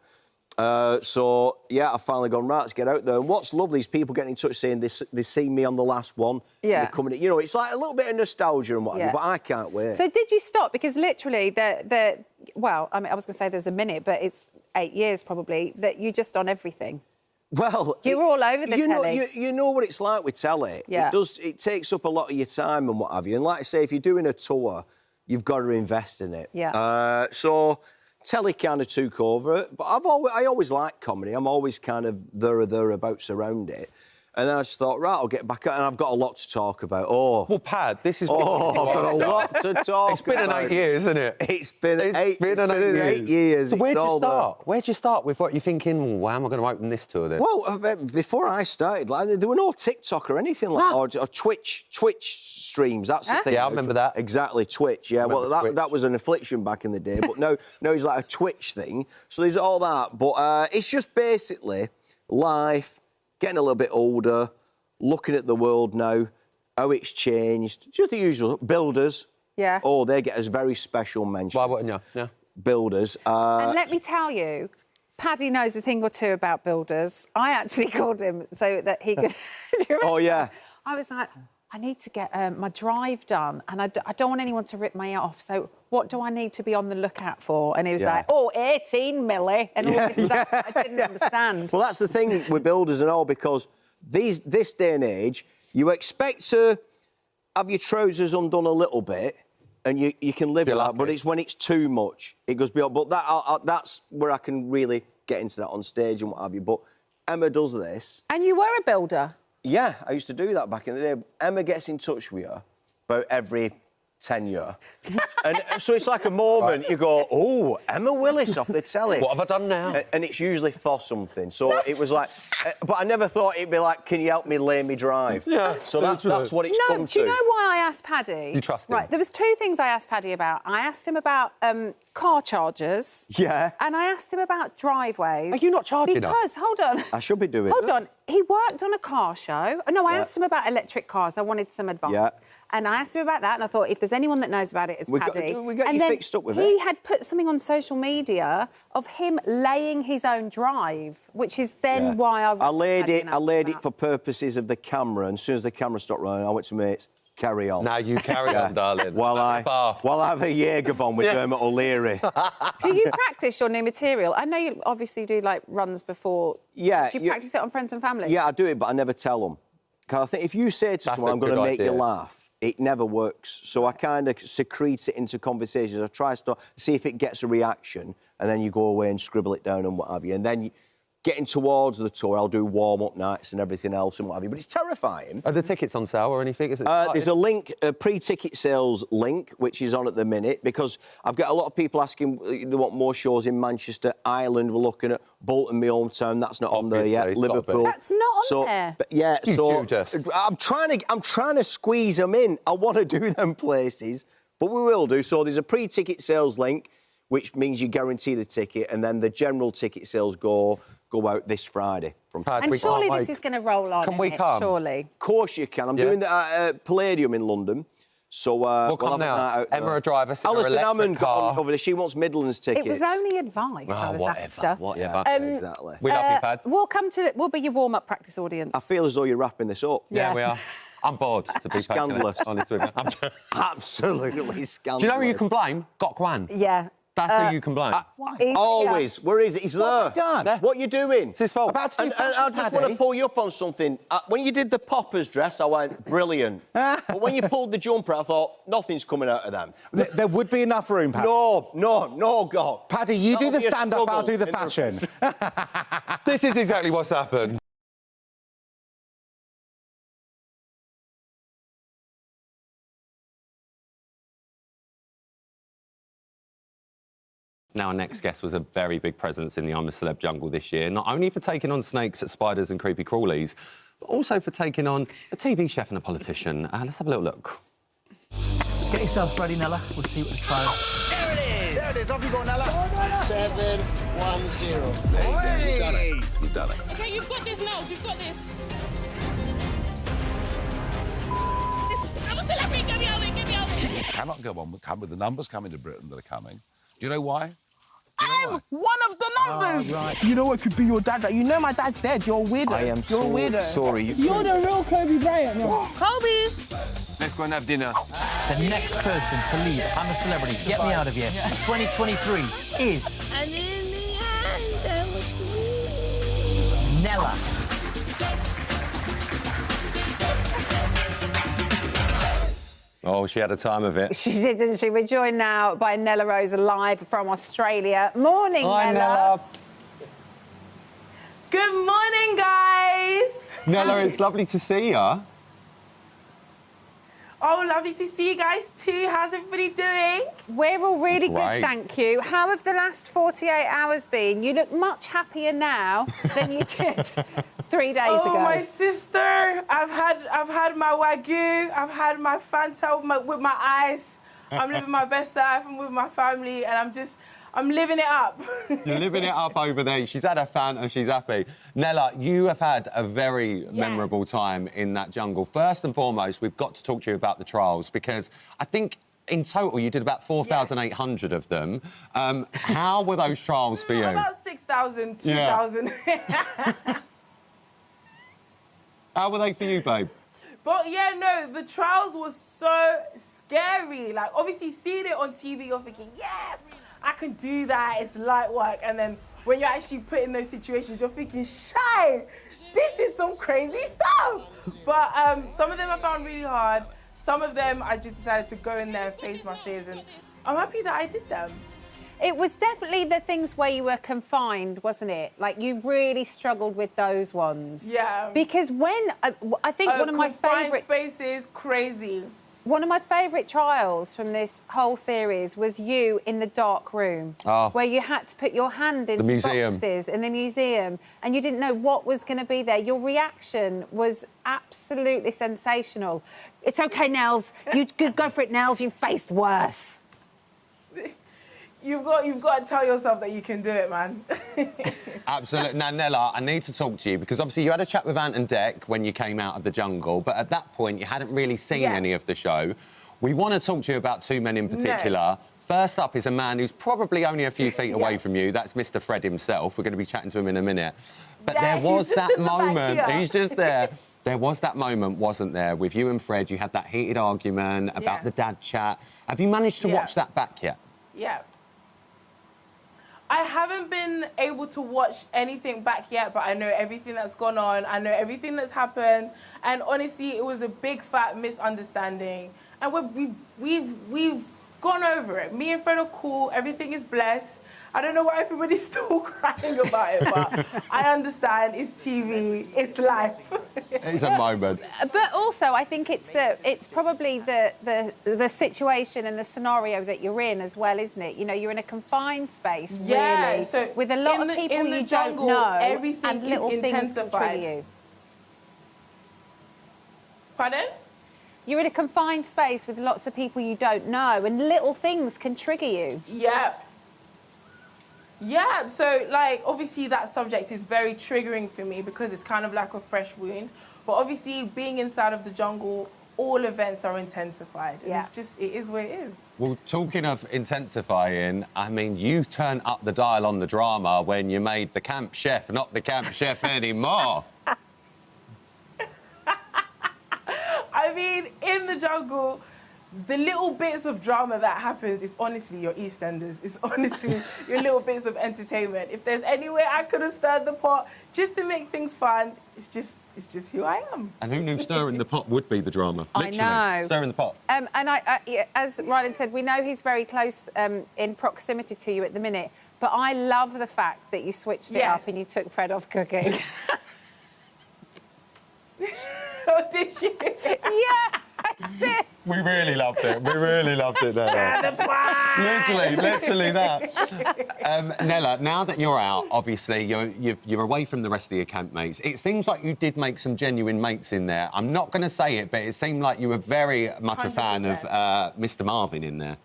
So, yeah, I've finally gone, right, let's get out there. And what's lovely is people getting in touch saying they see me on the last one. Yeah. They're coming, you know, it's like a little bit of nostalgia and what have you, but I can't wait. So did you stop? Because literally, well, I mean, I was going to say there's a minute, but it's 8 years probably, that you're just on everything. Well, you're all over the telly. You know what it's like with telly. Yeah. It takes up a lot of your time and what have you. And like I say, if you're doing a tour, you've got to invest in it. Yeah. So telly kind of took over it, but I always liked comedy. I'm always kind of thereabouts around it. And then I just thought, right, I'll get back out, and I've got a lot to talk about. Oh. Well, Pad, this is... Oh, I've got a lot to talk about. It's been an 8 years, isn't it? It's been 8 years. So where'd you start? Where'd you start with what you're thinking, well, how am I going to open this tour then? Well, before I started, like, there were no TikTok or anything like that, or Twitch streams, that's the thing. Yeah, I remember that. Exactly, Twitch, yeah. Well, that was an affliction back in the day, but no, it's like a Twitch thing. So there's all that, but it's just basically life, getting a little bit older, looking at the world now, how it's changed. Just the usual. Builders. Yeah. Oh, they get a very special mention. Why wouldn't you? Yeah. Builders. And let me tell you, Paddy knows a thing or two about builders. I actually called him so that he could... Do you remember? Oh, yeah. I was like, I need to get my drive done, and I don't want anyone to rip me off, so what do I need to be on the lookout for? And he was like, oh, 18 milli, and all this stuff I didn't understand. Well, that's the thing with builders and all, because this day and age, you expect to have your trousers undone a little bit, and you can live with that, but it's when it's too much, it goes beyond. But that's where I can really get into that on stage and what have you. But Emma does this. And you were a builder? Yeah, I used to do that back in the day. Emma gets in touch with you about every 10 years. And so it's like a moment, you go, oh, Emma Willis off the telly. What have I done now? And it's usually for something. So it was like... but I never thought it'd be like, can you help me lay me drive? Yeah. So that's what it's come to. Do you know why I asked Paddy? You trust him? Right, there was two things I asked Paddy about. I asked him about car chargers. Yeah. And I asked him about driveways. Are you not charging her? Because, hold on. I should be doing Hold on. He worked on a car show. No, I asked him about electric cars. I wanted some advice. Yeah. And I asked him about that, and I thought, if there's anyone that knows about it, it's Paddy. We got and you then fixed up with he it. had put something on social media of him laying his own drive, which is then why I laid it for purposes of the camera, and as soon as the camera stopped running, I went to mates, carry on. Now you carry on, darling. While I have a Jaeger bomb with Dermot O'Leary. Do you practice your new material? I know you obviously do, like, runs before. Yeah. Do you practice it on friends and family? Yeah, I do it, but I never tell them. Because I think if you say to someone, I'm going to make you laugh, it never works. So I kind of secrete it into conversations. I try to see if it gets a reaction, and then you go away and scribble it down and what have you. And then getting towards the tour, I'll do warm-up nights and everything else and what have you. But it's terrifying. Are the tickets on sale or anything? Is it there's a link, a pre-ticket sales link, which is on at the minute, because I've got a lot of people asking they want more shows in Manchester, Ireland. We're looking at Bolton, my hometown. That's not on there yet. Liverpool. That's not on there. But yeah, I'm trying to squeeze them in. I want to do them places, but we will do. So there's a pre-ticket sales link, which means you guarantee the ticket, and then the general ticket sales go out this Friday. And surely this is going to roll on. Can we come? Surely. Of course you can. I'm doing the Palladium in London. So we'll come now. Emma a driver, Alison Hammond got on over there. She wants Midlands tickets. It was only advice I was after. Whatever. Exactly. We love you, Pad. We'll be your warm-up practice audience. I feel as though you're wrapping this up. Yeah, we are. I'm bored, to be Scandalous. honest with you. Absolutely scandalous. Do you know who you can blame? Gok Wan. Yeah. That's who you can blame. Always. Where is it? He's there. Done. What are you doing? It's his fault. About to do fashion, I just want to pull you up on something. When you did the poppers dress, I went, brilliant. But when you pulled the jumper, I thought, nothing's coming out of them. There would be enough room, Paddy. No, God. Paddy, you do the stand-up, I'll do the fashion. This is exactly what's happened. Now, our next guest was a very big presence in the I'm a Celeb jungle this year, not only for taking on snakes, spiders and creepy crawlies, but also for taking on a TV chef and a politician. Let's have a little look. Get yourself ready, Nella. We'll see what the trial. There it is! There it is. Off you go, Nella. 710. There you go. You've done it. You've done it. Okay, you've got this now. You've got this. I'm a celebrity. Get me out of it. Get me out of it. You cannot go on with the numbers coming to Britain that are coming. Do you know why? I'm one of the numbers! right. You know what could be your dad? Like, you know my dad's dead. You're a weirdo. I am You're a weirdo. sorry. You're the real Kobe Bryant. Kobe! Let's go and have dinner. The next person to lead I'm a Celebrity, Get Me Out of Here, 2023 is... And in the end, there was me. Nella. Oh, she had a time of it. She did, didn't she? We're joined now by Nella Rose, live from Australia. Morning, Hi, Nella. Good morning, guys. Nella, it's lovely to see you. Oh, lovely to see you guys too. How's everybody doing? We're all really Great. good, thank you. How have the last 48 hours been? You look much happier now than you did 3 days ago. Oh, my sister. I've had my Wagyu. I've had my Fanta with my eyes. I'm living my best life. I'm with my family, and I'm living it up. You're living it up over there. She's had her Fanta, she's happy. Nella, you have had a very memorable time in that jungle. First and foremost, we've got to talk to you about the trials, because I think in total you did about 4,800 of them. How were those trials for you? About 6,000, 2,000. How were they for you, babe? But yeah, no, the trials were so scary. Like, obviously, seeing it on TV, you're thinking, yeah, I can do that. It's light work. And then when you're actually put in those situations, you're thinking, shy, this is some crazy stuff. But some of them I found really hard. Some of them I just decided to go in there and face my fears. And I'm happy that I did them. It was definitely the things where you were confined, wasn't it? Like, you really struggled with those ones. Yeah. Because when, I think one of my favourite... spaces, crazy. One of my favourite trials from this whole series was you in the dark room, where you had to put your hand in boxes in the museum, and you didn't know what was going to be there. Your reaction was absolutely sensational. It's OK, Nels. You go for it, Nels. You've faced worse. You've got to tell yourself that you can do it, man. Absolutely. Now, Nella, I need to talk to you, because obviously you had a chat with Ant and Dec when you came out of the jungle, but at that point you hadn't really seen any of the show. We want to talk to you about two men in particular. No. First up is a man who's probably only a few feet away from you. That's Mr. Fred himself. We're going to be chatting to him in a minute. But there was that moment. He's just there. There was that moment, wasn't there, with you and Fred? You had that heated argument about the dad chat. Have you managed to watch that back yet? Yeah. I haven't been able to watch anything back yet, but I know everything that's gone on. I know everything that's happened. And honestly, it was a big, fat misunderstanding. And we've gone over it. Me and Fred are cool. Everything is blessed. I don't know why everybody's still crying about it, but I understand. It's TV. It's life. It's a moment. But also, I think it's probably the situation and the scenario that you're in as well, isn't it? You know, you're in a confined space, really, so with a lot of people you don't know, and little things can trigger you. Pardon? You're in a confined space with lots of people you don't know, and little things can trigger you. Yeah. Yeah, so, like, obviously that subject is very triggering for me because it's kind of like a fresh wound. But obviously, being inside of the jungle, all events are intensified. And it's just, it is what it is. Well, talking of intensifying, I mean, you turned up the dial on the drama when you made the camp chef not the camp chef anymore. mean, in the jungle, the little bits of drama that happens is honestly your EastEnders. It's honestly your little bits of entertainment. If there's any way I could have stirred the pot just to make things fun, it's just who I am. And who knew stirring the pot would be the drama? Literally, I know. stirring the pot. And as Ryland said, we know he's very close in proximity to you at the minute, but I love the fact that you switched it up and you took Fred off cooking. Oh, did you? Yeah, I did. We really loved it. We really loved it there. Literally that. Nella, now that you're out, obviously you're away from the rest of your campmates. It seems like you did make some genuine mates in there. I'm not going to say it, but it seemed like you were very much a fan of Mr. Marvin in there.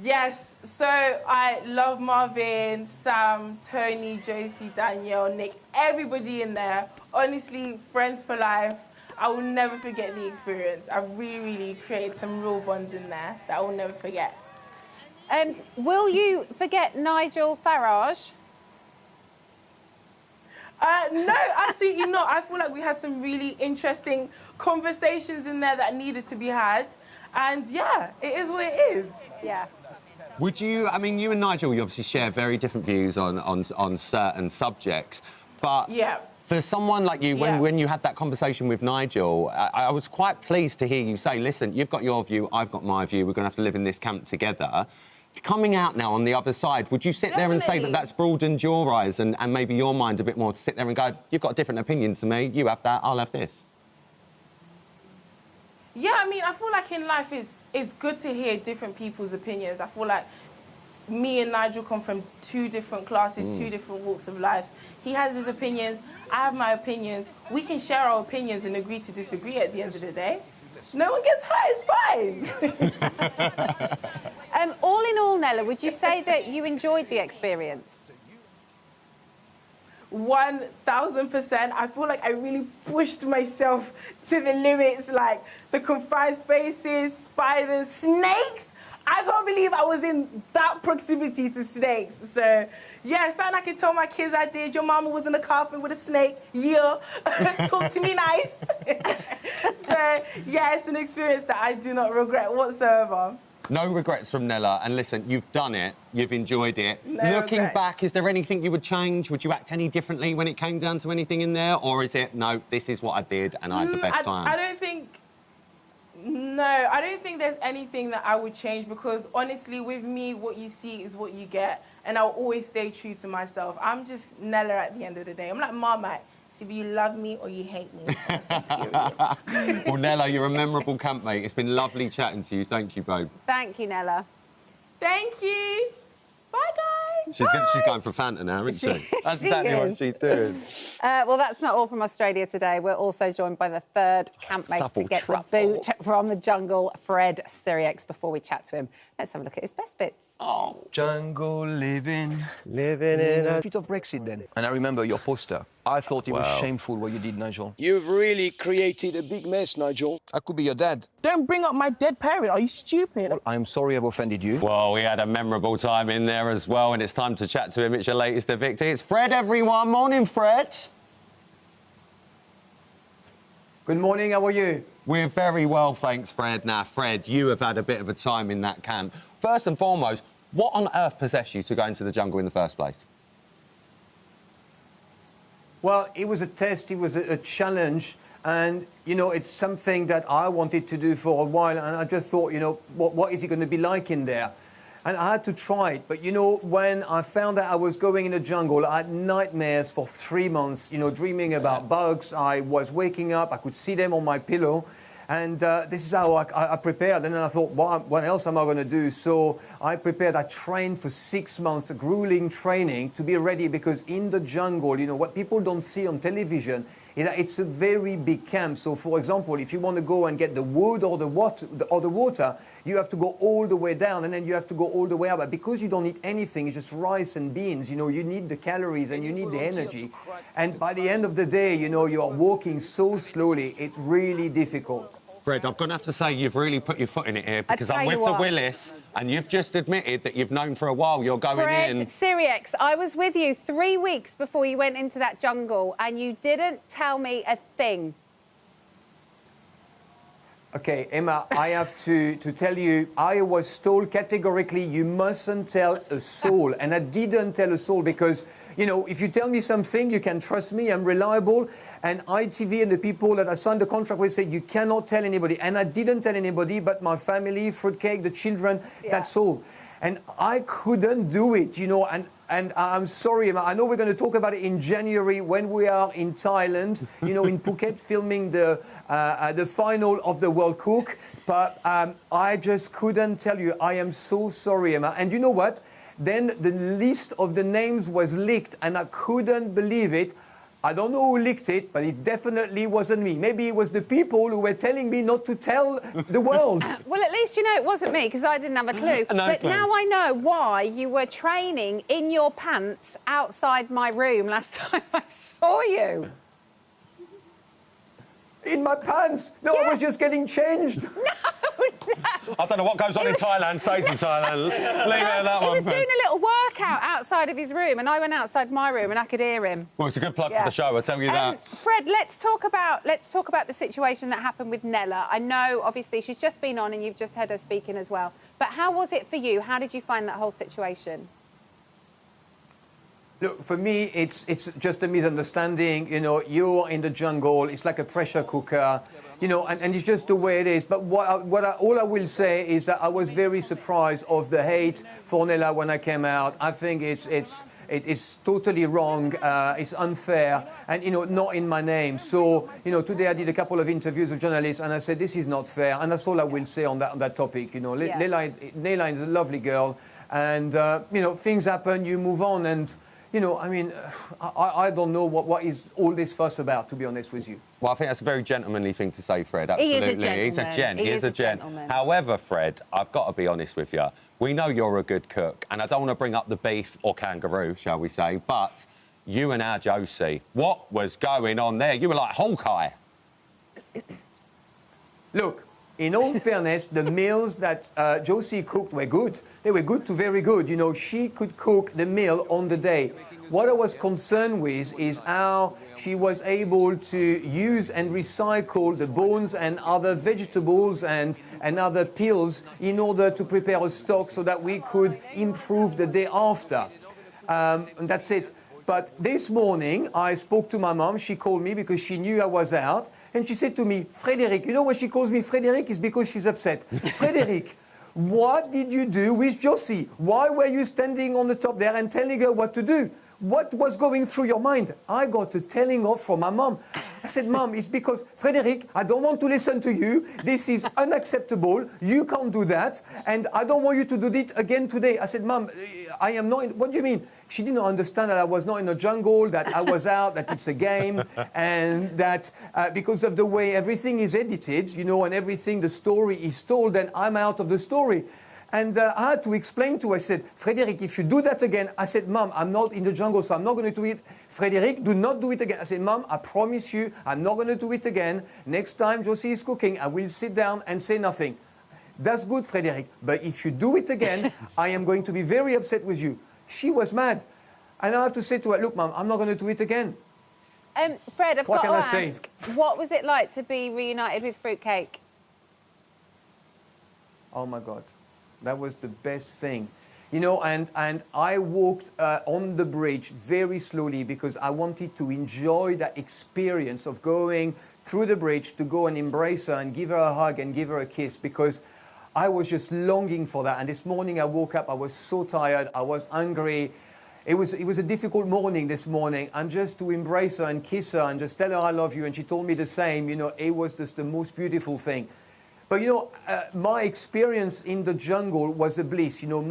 Yes. So I love Marvin, Sam, Tony, Josie, Danielle, Nick, everybody in there. Honestly, friends for life. I will never forget the experience. I really created some real bonds in there that I will never forget. Will you forget Nigel Farage? No, absolutely not. I feel like we had some really interesting conversations in there that needed to be had. And yeah, it is what it is. Yeah. Would you, I mean, you and Nigel, you obviously share very different views on certain subjects, but for someone like you, when you had that conversation with Nigel, I was quite pleased to hear you say, listen, you've got your view, I've got my view, we're going to have to live in this camp together. Coming out now on the other side, would you sit there and say that that's broadened your eyes and maybe your mind a bit more to sit there and go, you've got a different opinion to me, you have that, I'll have this? Yeah, I mean, I feel like in life it's good to hear different people's opinions. I feel like me and Nigel come from two different classes, two different walks of life. He has his opinions, I have my opinions. We can share our opinions and agree to disagree at the end of the day. No one gets hurt, it's fine. All in all, Nella, would you say that you enjoyed the experience? 1000%. I feel like I really pushed myself to the limits, like the confined spaces, spiders, snakes. I can't believe I was in that proximity to snakes. So, yeah, something I can tell my kids I did. Your mama was in the coffin with a snake. Yeah. Talk to me nice. So, yeah, it's an experience that I do not regret whatsoever. No regrets from Nella. And listen, you've done it. You've enjoyed it. No Looking regrets. back, is there anything you would change? Would you act any differently when it came down to anything in there? Or is it, no, this is what I did and I had the best time? I don't think... No, I don't think there's anything that I would change because, honestly, with me, what you see is what you get. And I'll always stay true to myself. I'm just Nella at the end of the day. I'm like Marmite. So either you love me or you hate me. Well, Nella, you're a memorable campmate. It's been lovely chatting to you. Thank you, babe. Thank you, Nella. Thank you. Bye, guys. She's going for Fanta now, isn't she? That's exactly what she's doing. Well, that's not all from Australia today. We're also joined by the third campmate to get the boot from the jungle, Fred Siriex. Before we chat to him, let's have a look at his best bits. Oh, jungle living in a bit of Brexit then. And I remember your poster. I thought it was shameful what you did, Nigel. You've really created a big mess, Nigel. I could be your dad. Don't bring up my dead parent. Are you stupid? Well, I'm sorry I've offended you. Well, we had a memorable time in there as well, and it's time to chat to him. It's your latest evictee. It's Fred, everyone. Morning, Fred. Good morning, how are you? We're very well, thanks, Fred. Now, Fred, you have had a bit of a time in that camp. First and foremost, what on earth possessed you to go into the jungle in the first place? Well, it was a test, it was a challenge, and, you know, it's something that I wanted to do for a while, and I just thought, you know, what is it going to be like in there? And I had to try it, but, you know, when I found that I was going in the jungle, I had nightmares for 3 months, you know, dreaming about bugs. I was waking up, I could see them on my pillow, and this is how I prepared. And then I thought, what else am I going to do? So I prepared, I trained for 6 months, a grueling training to be ready, because in the jungle, you know, what people don't see on television is that it's a very big camp. So, for example, if you want to go and get the wood or the water, you have to go all the way down, and then you have to go all the way up. But because you don't need anything, it's just rice and beans, you know, you need the calories and you need the energy. And by the end of the day, you know, you are walking so slowly, it's really difficult. Fred, I'm going to have to say you've really put your foot in it here, because I'm with the Willis, and you've just admitted that you've known for a while you're going in. Fred Siriex, I was with you 3 weeks before you went into that jungle, and you didn't tell me a thing. Okay, Emma, I have to tell you, I was told categorically you mustn't tell a soul. And I didn't tell a soul because, you know, if you tell me something, you can trust me, I'm reliable. And ITV and the people that I signed the contract with said you cannot tell anybody. And I didn't tell anybody but my family, Fruitcake, the children, that's all. And I couldn't do it, you know, and I'm sorry, Emma, I know we're going to talk about it in January when we are in Thailand, you know, in Phuket, filming the final of the World Cook. But I just couldn't tell you. I am so sorry, Emma. And you know what? Then the list of the names was leaked, and I couldn't believe it. I don't know who leaked it, but it definitely wasn't me. Maybe it was the people who were telling me not to tell the world. Well, at least you know it wasn't me, because I didn't have a clue. But now I know why you were training in your pants outside my room last time I saw you. In my pants? No, I was just getting changed. No. I don't know what goes on in Thailand stays in Thailand. Leave it at that one. He was doing a little workout outside of his room, and I went outside my room and I could hear him. Well, it's a good plug for the show, I'll tell you that. Fred, let's talk about the situation that happened with Nella. I know, obviously, she's just been on and you've just heard her speaking as well. But how was it for you? How did you find that whole situation? Look, for me, it's just a misunderstanding. You know, you're in the jungle. It's like a pressure cooker. You know, and it's just the way it is. But all I will say is that I was very surprised of the hate for Nella when I came out. I think it's totally wrong. It's unfair, and you know, not in my name. So you know, today I did a couple of interviews with journalists, and I said this is not fair, and that's all I will say on that topic. You know, Nella is a lovely girl, and you know, things happen. You move on, and you know, I mean, I don't know what is all this fuss about, to be honest with you. Well, I think that's a very gentlemanly thing to say, Fred, absolutely. He's a gentleman. He is a gentleman. However, Fred, I've got to be honest with you. We know you're a good cook, and I don't want to bring up the beef or kangaroo, shall we say, but you and our Josie, what was going on there? You were like Hawkeye. Look, in all fairness, the meals that Josie cooked were good. They were good to very good. You know, she could cook the meal on the day. What I was concerned with is how she was able to use and recycle the bones and other vegetables and other peels in order to prepare a stock so that we could improve the day after. And that's it. But this morning, I spoke to my mom. She called me because she knew I was out. And she said to me, Frédéric, you know why she calls me Frédéric? Is because she's upset. Frédéric, what did you do with Josie? Why were you standing on the top there and telling her what to do? What was going through your mind? I got a telling off from my mom. I said, Mom, it's because, Frédéric, I don't want to listen to you. This is unacceptable. You can't do that. And I don't want you to do it again today. I said, Mom, I am not in... What do you mean? She didn't understand that I was not in a jungle, that I was out, that it's a game, and that because of the way everything is edited, you know, and everything, the story is told, then I'm out of the story. And I had to explain to her, I said, Frédéric, if you do that again, I said, Mom, I'm not in the jungle, so I'm not going to do it. Frédéric, do not do it again. I said, Mom, I promise you, I'm not going to do it again. Next time Josie is cooking, I will sit down and say nothing. That's good, Frédéric, but if you do it again, I am going to be very upset with you. She was mad. And I have to say to her, look, Mom, I'm not going to do it again. Fred, I've What got can to I ask, what was it like to be reunited with Fruitcake? Oh, my God. That was the best thing. You know, and I walked on the bridge very slowly because I wanted to enjoy that experience of going through the bridge to go and embrace her and give her a hug and give her a kiss because I was just longing for that. And this morning I woke up, I was so tired, I was hungry. It was a difficult morning this morning, and just to embrace her and kiss her and just tell her I love you, and she told me the same, you know, it was just the most beautiful thing. But, you know, my experience in the jungle was a bliss. You know,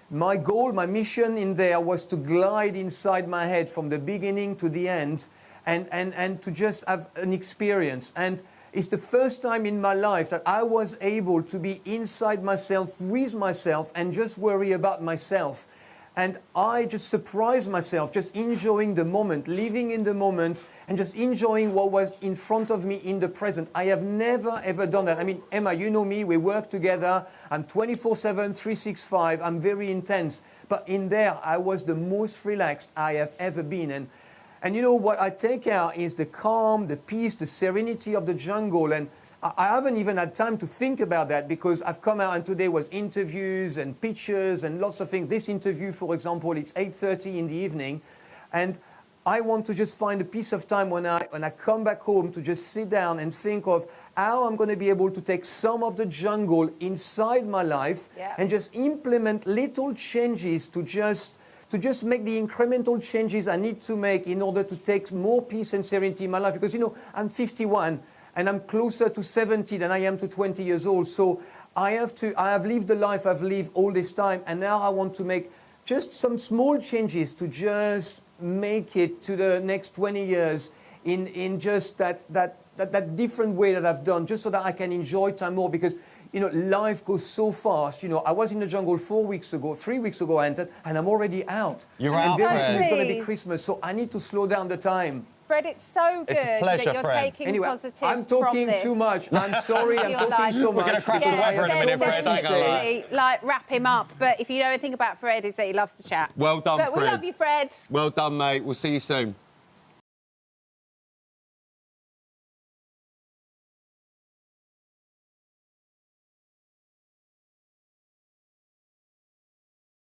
my goal, my mission in there was to glide inside my head from the beginning to the end and to just have an experience. And it's the first time in my life that I was able to be inside myself, with myself, and just worry about myself. And I just surprised myself, just enjoying the moment, living in the moment, and just enjoying what was in front of me in the present. I have never, ever done that. I mean, Emma, you know me, we work together. I'm 24/7, 365. I'm very intense. But in there, I was the most relaxed I have ever been. And you know, what I take out is the calm, the peace, the serenity of the jungle. And I haven't even had time to think about that because I've come out and today was interviews and pictures and lots of things. This interview, for example, it's 8:30 in the evening, and I want to just find a piece of time when I come back home to just sit down and think of how I'm going to be able to take some of the jungle inside my life and just implement little changes to just make the incremental changes I need to make in order to take more peace and serenity in my life. Because, you know, I'm 51 and I'm closer to 70 than I am to 20 years old. So I have lived the life I've lived all this time, and now I want to make just some small changes to just make it to the next 20 years in just that different way that I've done, just so that I can enjoy time more. Because, you know, life goes so fast. You know, I was in the jungle 3 weeks ago I entered, and I'm already out. You're and out, very soon Fred. it's going to be Christmas, so I need to slow down the time. Fred, it's so good It's a pleasure, that you're Fred. taking Anyway, positives I'm talking from this too much. I'm sorry, I'm your talking life. so much. We're going to crash the weather in a minute, Fred. I ain't gonna lie. Definitely, like, wrap him up. But if you know anything about Fred, is that he loves to chat. Well done, but Fred. we love you, Fred. Well done, mate. We'll see you soon.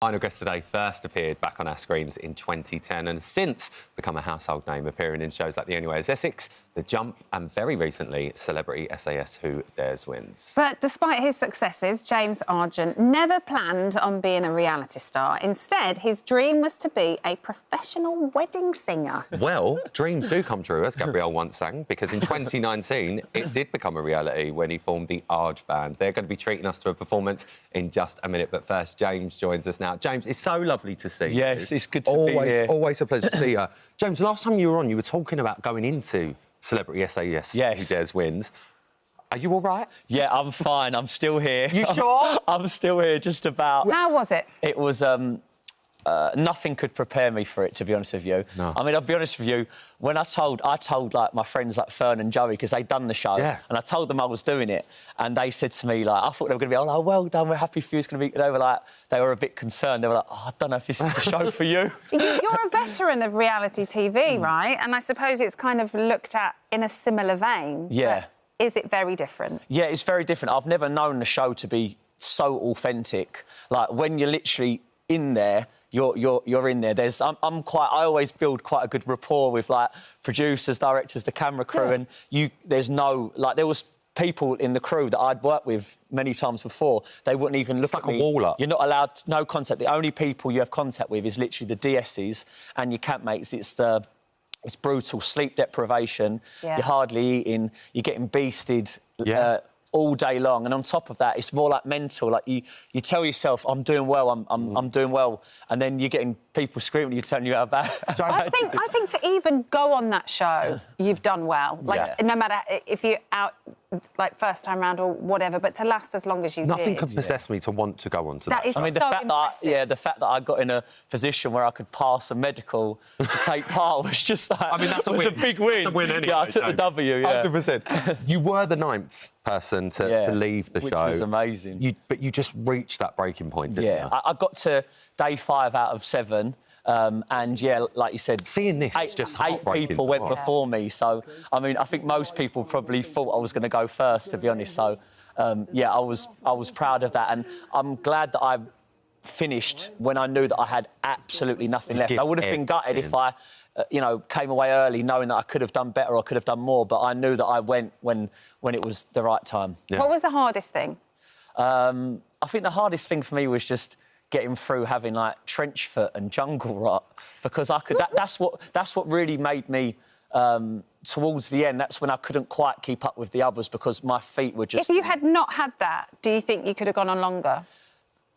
Final guest today first appeared back on our screens in 2010 and has since become a household name, appearing in shows like The Only Way is Essex, The Jump, and very recently, Celebrity SAS Who Dares Wins. But despite his successes, James Argent never planned on being a reality star. Instead, his dream was to be a professional wedding singer. Well, dreams do come true, as Gabrielle once sang, because in 2019, it did become a reality when he formed the Arg Band. They're going to be treating us to a performance in just a minute, but first, James joins us now. James, it's so lovely to see you. Yes, it's good to be here. Always a pleasure to see you. James, last time you were on, you were talking about going into Celebrity SAS Who Dares Wins. Are you all right? Yeah, I'm fine. I'm still here. You sure? I'm still here, just about. How was it? It was... nothing could prepare me for it, to be honest with you. No. I mean, I'll be honest with you, when I told like my friends like Fern and Joey, because they'd done the show, and I told them I was doing it, and they said to me, like, I thought they were going to be, oh, well done, we're happy for you, it's going to be... They were a bit concerned. They were like, oh, I don't know if this is the show for you. You're a veteran of reality TV, right? And I suppose it's kind of looked at in a similar vein. Yeah. But is it very different? Yeah, it's very different. I've never known the show to be so authentic. Like, when you're literally in there... You're in there. I always build quite a good rapport with like producers, directors, the camera crew, and there was people in the crew that I'd worked with many times before. They wouldn't even look at me. Like a wall up. You're not allowed no contact. The only people you have contact with is literally the DSs and your campmates. It's brutal. Sleep deprivation. Yeah. You're hardly eating. You're getting beasted. All day long, and on top of that, it's more like mental. Like you tell yourself, "I'm doing well, I'm doing well," and then you're getting people screaming at you, telling you how bad. I think to even go on that show, you've done well. Like no matter if you're out like first time round or whatever, but to last as long as you Nothing did. could possess me to want to go on to that. That is I mean, so impressive. the fact that I got in a position where I could pass a medical to take part was just like... I mean, that's a was win. a big win. That's a win anyway, yeah, I took the W, yeah. 100%. You were the 9th person to leave the which show. Which was amazing. But you just reached that breaking point, didn't you? I got to day 5 out of 7. And yeah, like you said, seeing this, eight heartbreaking people went for us. before me. So, I mean, I think most people probably thought I was going to go first, to be honest. So, yeah, I was proud of that, and I'm glad that I finished when I knew that I had absolutely nothing left. I would have been gutted if I, came away early, knowing that I could have done better or could have done more. But I knew that I went when it was the right time. Yeah. What was the hardest thing? I think the hardest thing for me was just getting through having like trench foot and jungle rot, because I could. That's what really made me. Towards the end, that's when I couldn't quite keep up with the others because my feet were just. If you had not had that, do you think you could have gone on longer?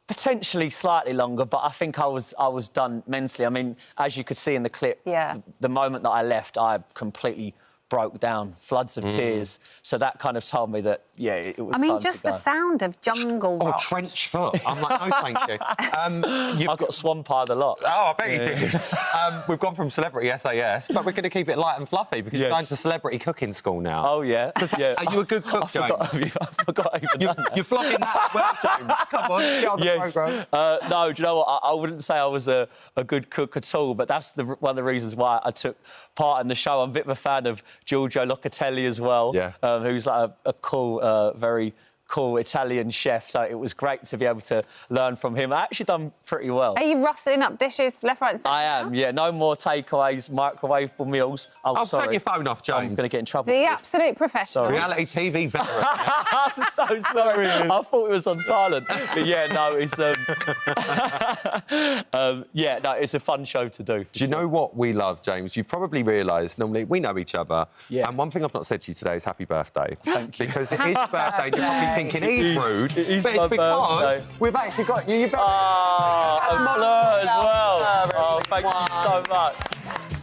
Potentially slightly longer, but I think I was done mentally. I mean, as you could see in the clip, the moment that I left, I completely broke down, floods of tears. So that kind of told me that, it was. I mean, time just to go. the sound of jungle rot. Trench foot. I'm like, no, thank you. I got swamp-eyed a lot. Oh, I bet you did. We've gone from Celebrity SAS, but we're going to keep it light and fluffy because you're going to celebrity cooking school now. Oh, yeah. Are you a good cook, James? I forgot even You're flogging that as well, James. Come on, get on the programme. No, do you know what? I wouldn't say I was a good cook at all, but that's one of the reasons why I took part in the show. I'm a bit of a fan of Giorgio Locatelli as well, who's like a cool, very cool Italian chef. So it was great to be able to learn from him. I actually done pretty well. Are you rustling up dishes left, right and centre? I am, yeah. No more takeaways, microwavable meals. Oh, sorry. Take your phone off, James. I'm going to get in trouble. The absolute professional. Sorry. Reality TV veteran. I'm so sorry. I thought it was on silent. But yeah, no, it's yeah, no, it's a fun show to do. Do you know what we love, James? You've probably realised normally we know each other. Yeah. And one thing I've not said to you today is happy birthday. Thank you. Because it is your birthday. You're probably thinking he's rude. It is but my it's because birthday. we've actually got you. And Fleur as well. Oh, thank you so much.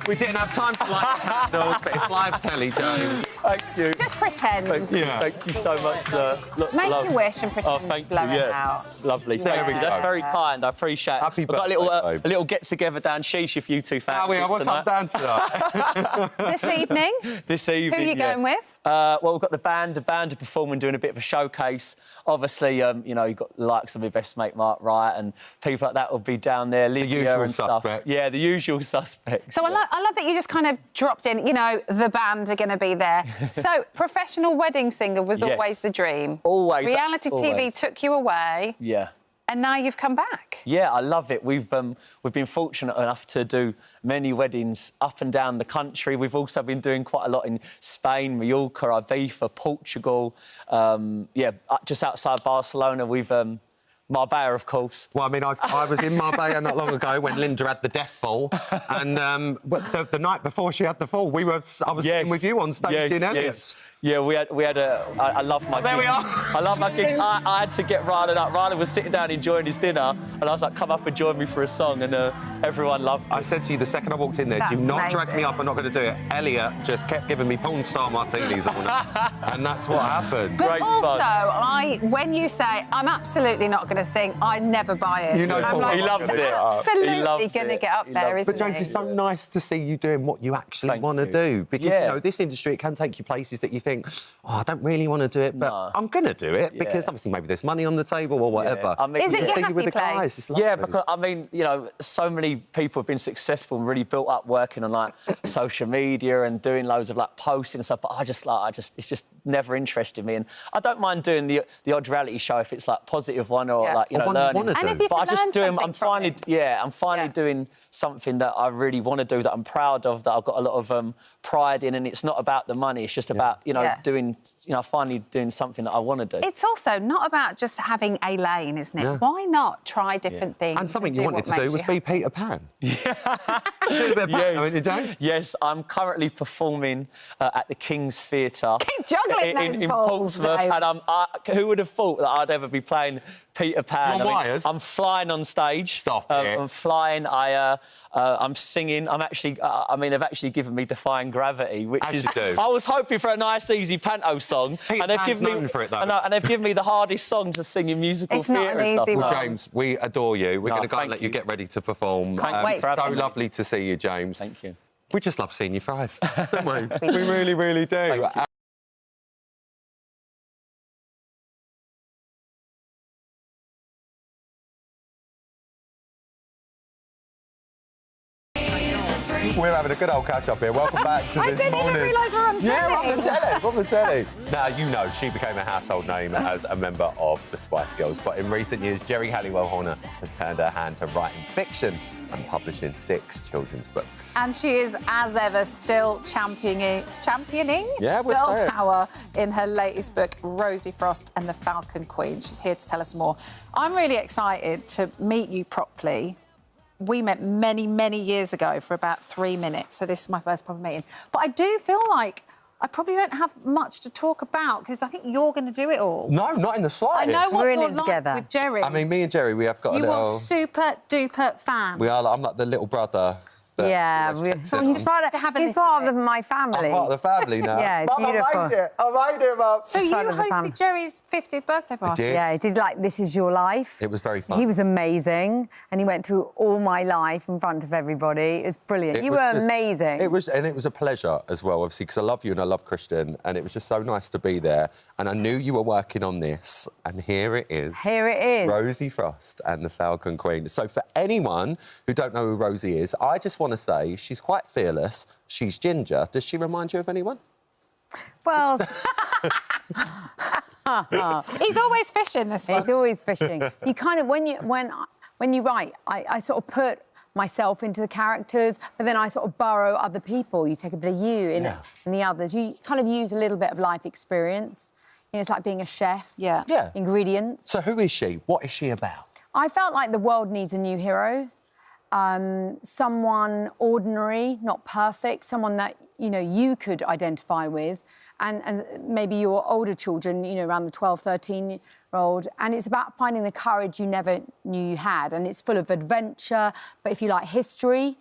We didn't have time to light candles, but it's live telly, James. Thank you. Just pretend. Thank you so much. Make your wish and pretend thank to blow you, it out. Lovely. There Thank we you. go. That's very kind. I appreciate it. Happy We've got birthday, a little get-together down Sheesh if you two fancy I won't come down to that. This evening? This evening, Who are you going with? Well, we've got the band are performing, doing a bit of a showcase. Obviously, you know, you've got the likes of my best mate Mark Wright and people like that will be down there, Lydia and stuff. Suspects. Yeah, the usual suspects. So I love that you just kind of dropped in, you know, the band are going to be there. So professional wedding singer was always the dream. Always. Reality TV always. took you away. Yeah. And now you've come back. Yeah, I love it. We've been fortunate enough to do many weddings up and down the country. We've also been doing quite a lot in Spain, Mallorca, Ibiza, Portugal. Yeah, just outside Barcelona, we've Marbella, of course. Well, I mean, I was in Marbella not long ago when Linda had the death fall, and the night before she had the fall, I was sitting with you on stage in Elliot's. Yeah, we had I love my gigs. There we are. I love my gigs. I had to get Rylan up. Rylan was sitting down enjoying his dinner, and I was like, come up and join me for a song, and everyone loved it. I said to you the second I walked in there, do not drag me up, I'm not going to do it. Elliot just kept giving me porn star martinis all night, and that's what happened. But when you say, I'm absolutely not going to sing, I never buy it. You know, he loves it. Absolutely going to get up there, isn't But James, it's so nice to see you doing what you actually want to do, because you know this industry, it can take you places that you think, oh, I don't really want to do it, but I'm going to do it because obviously maybe there's money on the table or whatever. I mean, is it your happy with the place? guys. It's Yeah, because I mean, you know, so many people have been successful and really built up working on like social media and doing loads of like posting and stuff. But it's just never interested me. And I don't mind doing the odd reality show if it's like positive one or like you know learning. And if you but I just do them. I'm finally doing something that I really want to do, that I'm proud of, that I've got a lot of pride in, and it's not about the money. It's just about doing, finally doing something that I want to do. It's also not about just having a lane, isn't it? Yeah. Why not try different things? And something you wanted to do was be Peter Pan. Yes, I'm currently performing at the King's Theatre. Keep juggling in Portsmouth, and who would have thought that I'd ever be playing Peter Pan? I'm flying on stage. Stop it. I'm flying. I'm singing. I'm actually. they've actually given me Defying Gravity, which is. I was hoping for a nice, easy panto song, and they've given me. And they've given me the hardest song to sing in musical theatre and stuff. Well, James, we adore you. We're going to go and let you get ready to perform. Can't wait. So lovely to see you, James. Thank you. We just love seeing you thrive, don't we? We really, really do. We're having a good old catch-up here. Welcome back to this morning. I didn't even realise we're on telly. Yeah, we're on the telly. Now, you know, she became a household name as a member of the Spice Girls. But in recent years, Jerry Halliwell Horner has turned her hand to writing fiction and publishing 6 children's books. And she is, as ever, still championing girl power in her latest book, Rosie Frost and the Falcon Queen. She's here to tell us more. I'm really excited to meet you properly. We met many, many years ago for about 3 minutes, so this is my first proper meeting. But I do feel like I probably don't have much to talk about, because I think you're going to do it all. No, not in the slightest. I know what We're you're like with Jerry. I mean, me and Jerry, we have got a little... You are super-duper fan. I'm like the little brother. Yeah, so he's part of my family. I'm part of the family now. Yeah, it's beautiful. I made it, Mum. So you hosted Jerry's 50th birthday party? I did. Yeah, he did like This Is Your Life. It was very fun. He was amazing, and he went through all my life in front of everybody. It was brilliant. You were amazing. It was a pleasure as well, obviously, because I love you and I love Christian, and it was just so nice to be there. And I knew you were working on this, and here it is. Here it is. Rosie Frost and the Falcon Queen. So for anyone who don't know who Rosie is, I just want want to say she's quite fearless. She's ginger. Does she remind you of anyone? Well... He's always fishing, this one. He's always fishing. You kind of, when you write, I sort of put myself into the characters, but then I sort of borrow other people. You take a bit of you in the others. You kind of use a little bit of life experience. You know, it's like being a chef. Yeah. Ingredients. So who is she? What is she about? I felt like the world needs a new hero. Someone ordinary, not perfect, someone that, you know, you could identify with. And maybe your older children, you know, around the 12, 13-year-old. And it's about finding the courage you never knew you had. And it's full of adventure. But if you like history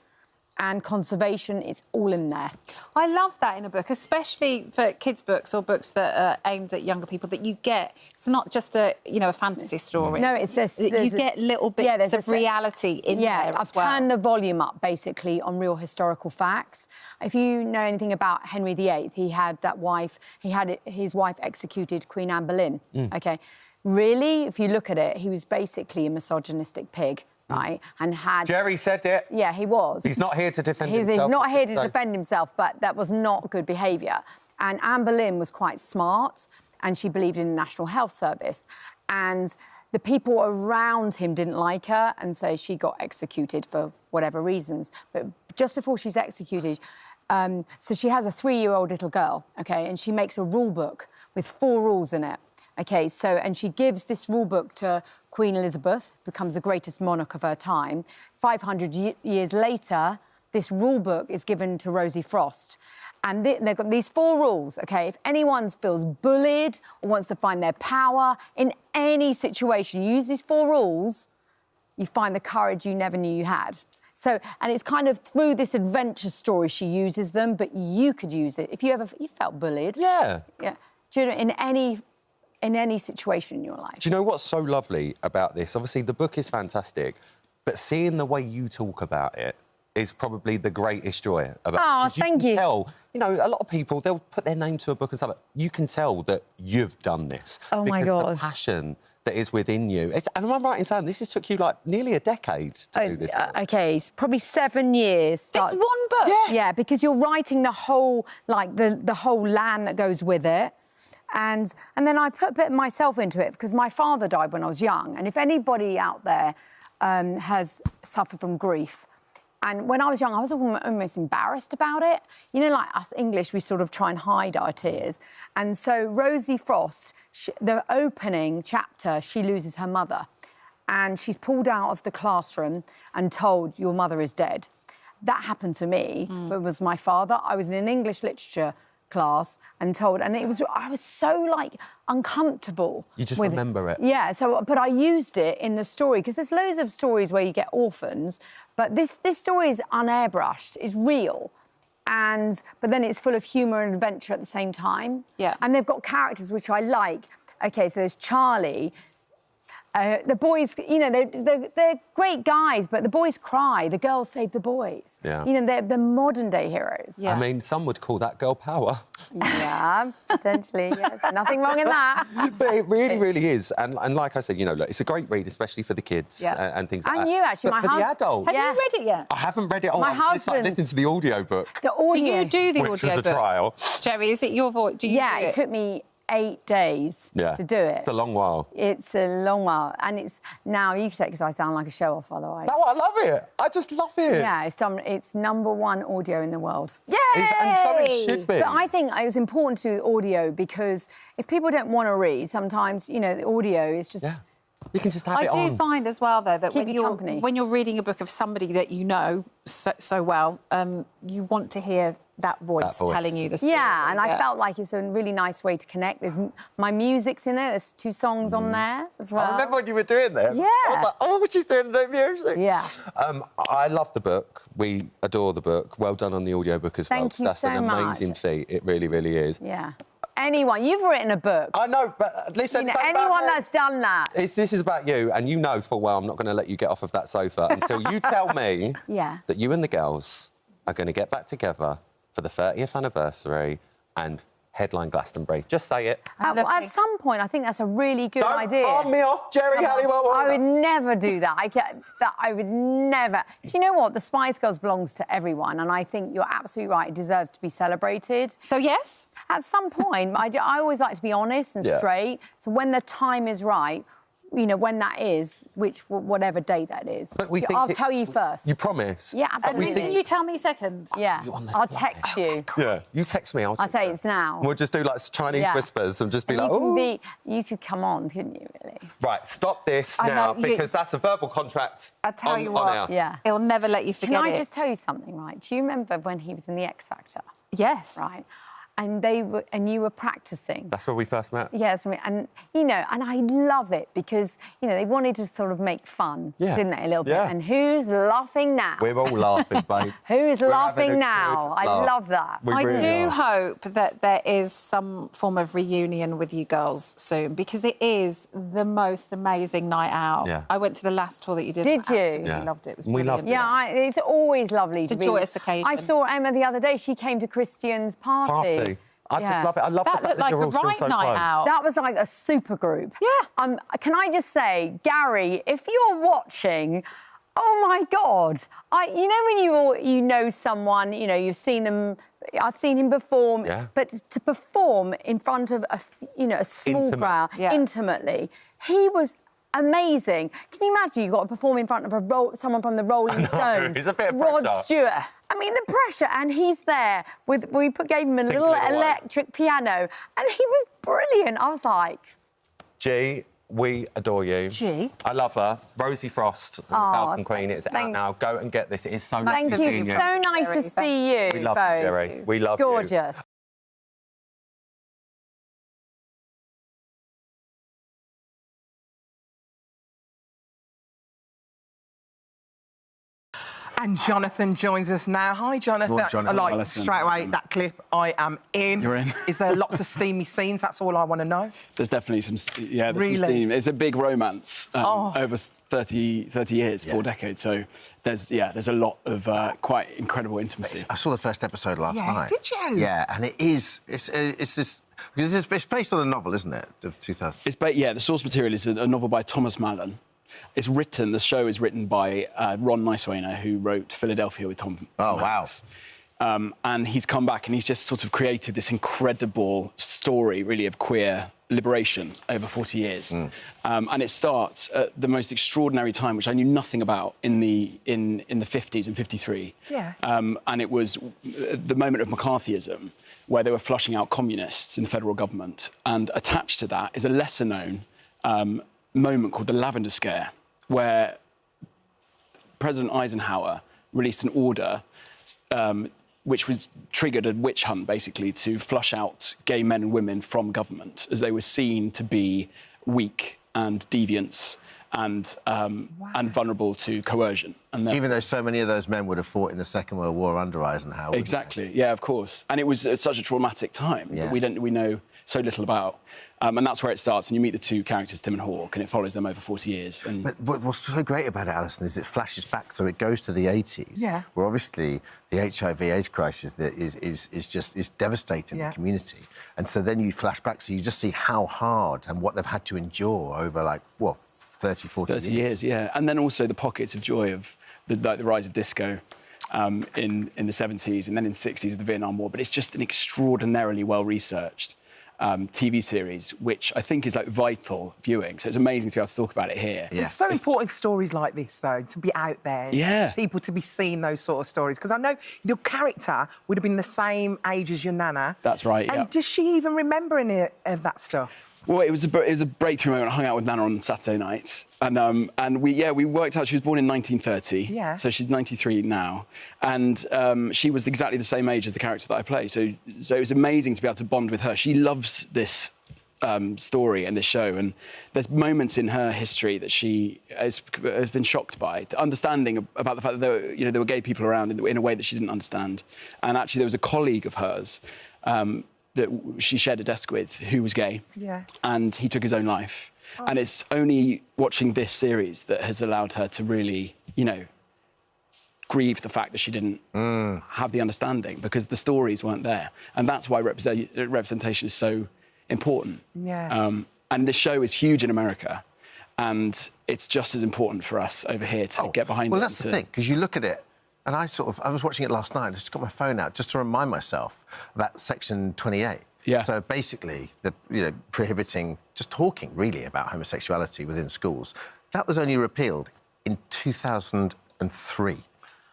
and conservation, it's all in there. I love that in a book, especially for kids' books or books that are aimed at younger people, that you get... It's not just a, you know, a fantasy story. No, it's this... You get little bits of reality in there as well. I've turned the volume up, basically, on real historical facts. If you know anything about Henry VIII, he had that wife... his wife executed Queen Anne Boleyn, OK? Really, if you look at it, he was basically a misogynistic pig. Right, and had... Jerry said it. Yeah, he was. He's not here to defend himself. He's not here to defend himself, but that was not good behaviour. And Anne Boleyn was quite smart, and she believed in the National Health Service. And the people around him didn't like her, and so she got executed for whatever reasons. But just before she's executed, so she has a 3-year-old little girl, OK, and she makes a rule book with 4 rules in it. OK, so, and she gives this rule book to Queen Elizabeth, becomes the greatest monarch of her time. 500 years later, this rule book is given to Rosie Frost. And they've got these 4 rules, OK? If anyone feels bullied or wants to find their power in any situation, use these 4 rules, you find the courage you never knew you had. So, and it's kind of through this adventure story she uses them, but you could use it. If you felt bullied. Yeah. Yeah. Do you know, in any situation in your life. Do you know what's so lovely about this? Obviously, the book is fantastic, but seeing the way you talk about it is probably the greatest joy about it. Oh, thank you. Tell, you know, a lot of people, they'll put their name to a book and stuff. You can tell that you've done this. Oh, my God. Because the passion that is within you. And am I right in saying this has took you, like, nearly a decade to do this? OK, it's probably 7 years. It's one book? Yeah, because you're writing the whole, like, the whole land that goes with it. And then I put a bit of myself into it because my father died when I was young. And if anybody out there has suffered from grief, and when I was young, I was almost embarrassed about it. You know, like us English, we sort of try and hide our tears. And so Rosie Frost, the opening chapter, she loses her mother. And she's pulled out of the classroom and told, your mother is dead. That happened to me. It was my father. I was in an English literature class and told, and I was so, like, uncomfortable. You just with remember it. Yeah, so, but I used it in the story, because there's loads of stories where you get orphans, but this story is unairbrushed, is real, but then it's full of humour and adventure at the same time. Yeah. And they've got characters which I like. OK, so there's Charlie. The boys, you know, they're great guys, but the boys cry. The girls save the boys. Yeah. You know, they're the modern-day heroes. I mean, some would call that girl power. Yeah, potentially, yes. Nothing wrong in that. But it really, really is. And like I said, you know, look, it's a great read, especially for the kids and things like that. And you, actually. But for the adult. Have you read it yet? I haven't read it. Oh, My I'm husband... listening to the audiobook. The audio... Do you do the audiobook? Which was a trial. Jerry, is it your voice? Do you do it took me 8 days to do it. It's a long while. It's a long while. And it's... Now, you can say it because I sound like a show-off, otherwise. No, I love it. I just love it. Yeah, it's #1 audio in the world. Yay! And so it should be. But I think it was important to do audio because if people don't want to read, sometimes, you know, the audio is just... Yeah. You can just have it on. I do find as well, though, that Keep you company. when you're reading a book of somebody that you know so well, you want to hear that voice telling you the story. Yeah, and I felt like it's a really nice way to connect. There's my music's in there. There's 2 songs on there as well. I remember when you were doing them. Yeah. I was like, oh, she's doing no music. Yeah. I love the book. We adore the book. Well done on the audiobook as well. Thank you That's so an amazing much. feat. It really, really is. Yeah. Anyone, you've written a book. I know, but listen... You know, anyone that's done that. This is about you, and you know full well I'm not going to let you get off of that sofa until you tell me that you and the girls are going to get back together for the 30th anniversary and headline Glastonbury. Just say it. At some point, I think that's a really good idea. Don't arm me off, Jerry Halliwell. I would never do that. I would never. Do you know what? The Spice Girls belongs to everyone, and I think you're absolutely right. It deserves to be celebrated. So yes, at some point, I always like to be honest and straight. So when the time is right, you know, when that is, whatever day that is, I'll tell you first. You promise? Yeah, absolutely. Can you tell me second? Yeah, I'll text you. Yeah, you text me. I'll say it's now. We'll just do like Chinese whispers and just be like, oh. You could come on, couldn't you, really? Right, stop this now, because that's a verbal contract. I tell you what, he'll never let you forget it. Can I just tell you something, right? Do you remember when he was in the X Factor? Yes. Right. And you were practicing. That's where we first met. Yes, and you know, and I love it because you know they wanted to sort of make fun, didn't they, a little bit? And who's laughing now? We're all laughing, babe. Who's laughing now? I love that. I do hope that there is some form of reunion with you girls soon, because it is the most amazing night out. Yeah. I went to the last tour that you did. Did you? Absolutely loved it. It was we loved it. Yeah, it's always lovely to be. It's a joyous occasion. I saw Emma the other day. She came to Christian's party. I just love it. I love that. Looked like a right night out. That was like a super group. Yeah. Can I just say, Gary, if you're watching, oh my God, you know when you know someone, you know you've seen them. I've seen him perform, but to perform in front of a small crowd intimately, he was amazing. Can you imagine you got to perform in front of someone from the Rolling Stones? It's a bit of Rod pressure. Stewart. I mean, the pressure, and he's there gave him a little electric piano, and he was brilliant. I was like, G, we adore you. G. I love her. Rosie Frost from the Falcon Queen. It's out now. Go and get this. It is so nice to see you. Thank you. So nice to see you. We love you, Jerry. We love you. Gorgeous. And Jonathan joins us now. Hi, Jonathan. Well, Jonathan. I like straight away that clip. I am in. You're in. Is there lots of steamy scenes? That's all I want to know. There's definitely some, there's Really? some steam. It's a big romance over 30 years, 4 decades. So there's a lot of quite incredible intimacy. I saw the first episode last night. Did you? Yeah, and it's this. Because it's based on a novel, isn't it? Of 2000. The source material is a novel by Thomas Mallon. The show is written by Ron Nicewainer, who wrote Philadelphia with Tom Hanks. And he's come back and he's just sort of created this incredible story, really, of queer liberation over 40 years. And it starts at the most extraordinary time, which I knew nothing about, in the 50s and 53. Yeah. And it was the moment of McCarthyism, where they were flushing out communists in the federal government. And attached to that is a lesser-known moment called the Lavender Scare, where President Eisenhower released an order which was triggered a witch hunt, basically, to flush out gay men and women from government, as they were seen to be weak and deviants and vulnerable to coercion. And even though so many of those men would have fought in the Second World War under Eisenhower. Exactly, yeah, of course. And it was such a traumatic time that we know so little about. And that's where it starts, and you meet the two characters, Tim and Hawke, and it follows them over 40 years. And But what's so great about it, Alison, is it flashes back, so it goes to the 80s, where obviously the HIV/AIDS crisis is devastating the community. And so then you flash back, so you just see how hard and what they've had to endure over, like, 30, 40 years, yeah. And then also the pockets of joy of the rise of disco in the 70s, and then in the 60s, the Vietnam War. But it's just an extraordinarily well-researched TV series, which I think is like vital viewing. So it's amazing to be able to talk about it here. It's so important stories like this, though, to be out there. People to be seeing those sort of stories. Because I know your character would have been the same age as your nana. That's right, And does she even remember any of that stuff? Well, it was a breakthrough moment. I hung out with Nana on Saturday night, and we worked out she was born in 1930. Yeah. So she's 93 now, and she was exactly the same age as the character that I play. So it was amazing to be able to bond with her. She loves this story and this show, and there's moments in her history that she has been shocked by, understanding about the fact that there were gay people around in a way that she didn't understand. And actually, there was a colleague of hers that she shared a desk with who was gay, and he took his own life. And it's only watching this series that has allowed her to really, grieve the fact that she didn't have the understanding because the stories weren't there. And that's why representation is so important. Yeah. And the show is huge in America, and it's just as important for us over here to get behind it. Well, that's the thing, because you look at it, and I was watching it last night, I just got my phone out just to remind myself about Section 28. Yeah. So basically, prohibiting just talking, really, about homosexuality within schools, that was only repealed in 2003.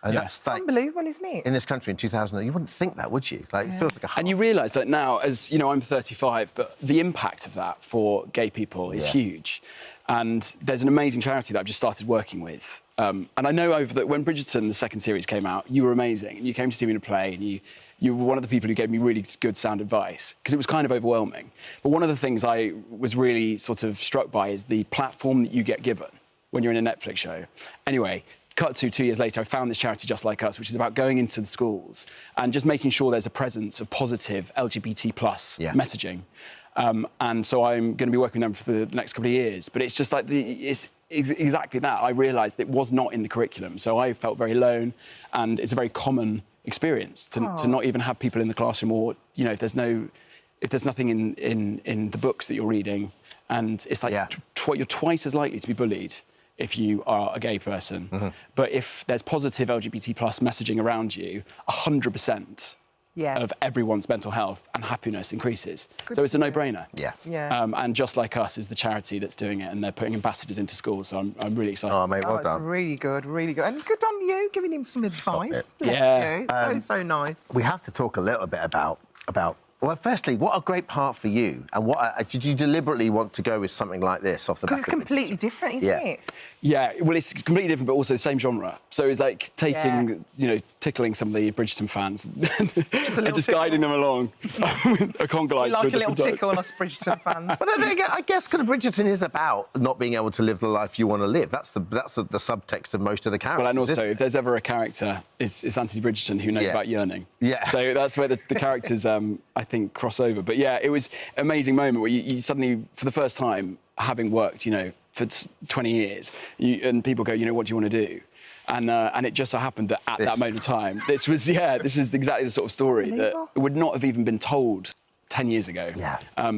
And that's like, unbelievable, isn't it? in this country in 2000, you wouldn't think that, would you? Like, it feels like a... And you realise that now, as you know, I'm 35, but the impact of that for gay people is huge. And there's an amazing charity that I've just started working with. And I know when Bridgerton, the second series, came out, you were amazing. And you came to see me in a play, and you were one of the people who gave me really good sound advice, because it was kind of overwhelming. But one of the things I was really sort of struck by is the platform that you get given when you're in a Netflix show. Anyway, cut to 2 years later, I found this charity Just Like Us, which is about going into the schools and just making sure there's a presence of positive LGBT+ messaging. And so I'm going to be working with them for the next couple of years. But it's just like, it's exactly that. I realised it was not in the curriculum. So I felt very alone, and it's a very common experience to not even have people in the classroom, or, you know, if there's nothing in the books that you're reading, and it's like you're twice as likely to be bullied if you are a gay person. But if there's positive LGBT+ messaging around you, 100% of everyone's mental health and happiness increases. So it's a no-brainer. And Just Like Us is the charity that's doing it, and they're putting ambassadors into schools, so I'm really excited. Oh, mate, well done. It's really good, really good. And good on you, giving him some advice. Yeah. So nice. We have to talk a little bit about... Well, firstly, what a great part for you. And what did you deliberately want to go with something like this off the back of it? Because it's completely different, isn't it? Yeah, well, it's completely different, but also the same genre. So it's like taking, you know, tickling some of the Bridgerton fans and just guiding them along. I can't go like a little tickle on us Bridgerton fans. But I guess kind of Bridgerton is about not being able to live the life you want to live. That's the subtext of most of the characters. Well, and also, if there's ever a character, it's Anthony Bridgerton who knows about yearning. Yeah. So that's where the characters, I think, cross over. But yeah, it was an amazing moment where you suddenly, for the first time, having worked, you know, for 20 years, and people go, you know, what do you want to do? And it just so happened that at that moment in time, this is exactly the sort of story that would not have even been told 10 years ago.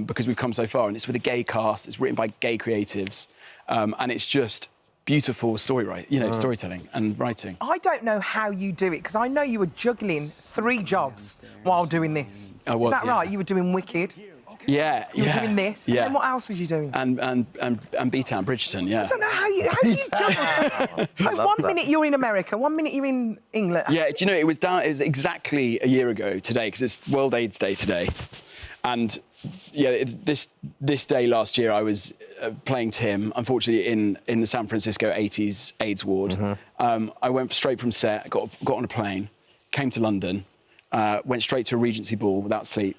Because we've come so far, and it's with a gay cast, it's written by gay creatives, and it's just beautiful storytelling and writing. I don't know how you do it, because I know you were juggling 3 jobs while doing this. I was, Is that right? You were doing Wicked. Yeah, you were doing this. Yeah. And then what else was you doing? And B-Town, Bridgerton, yeah. I don't know how you juggle. So 1 minute you're in America, 1 minute you're in England. Yeah, do you know, it was exactly a year ago today, because it's World AIDS Day today. And yeah, this day last year, I was playing Tim, unfortunately, in the San Francisco 80s AIDS ward. I went straight from set, got on a plane, came to London, went straight to a Regency ball without sleep,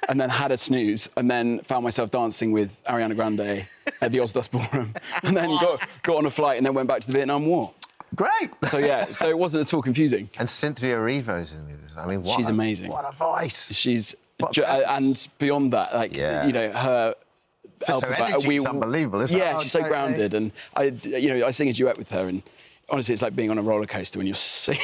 and then had a snooze, and then found myself dancing with Ariana Grande at the Osdos Ballroom, and then got on a flight, and then went back to the Vietnam War. Great! So yeah, so it wasn't at all confusing. And Cynthia Erivo's in with us. I mean, she's amazing. What a voice! She's and beyond that, like you know, her energy is unbelievable, isn't it? Yeah, she's so grounded, and I sing a duet with her, and honestly, it's like being on a roller coaster when you're singing.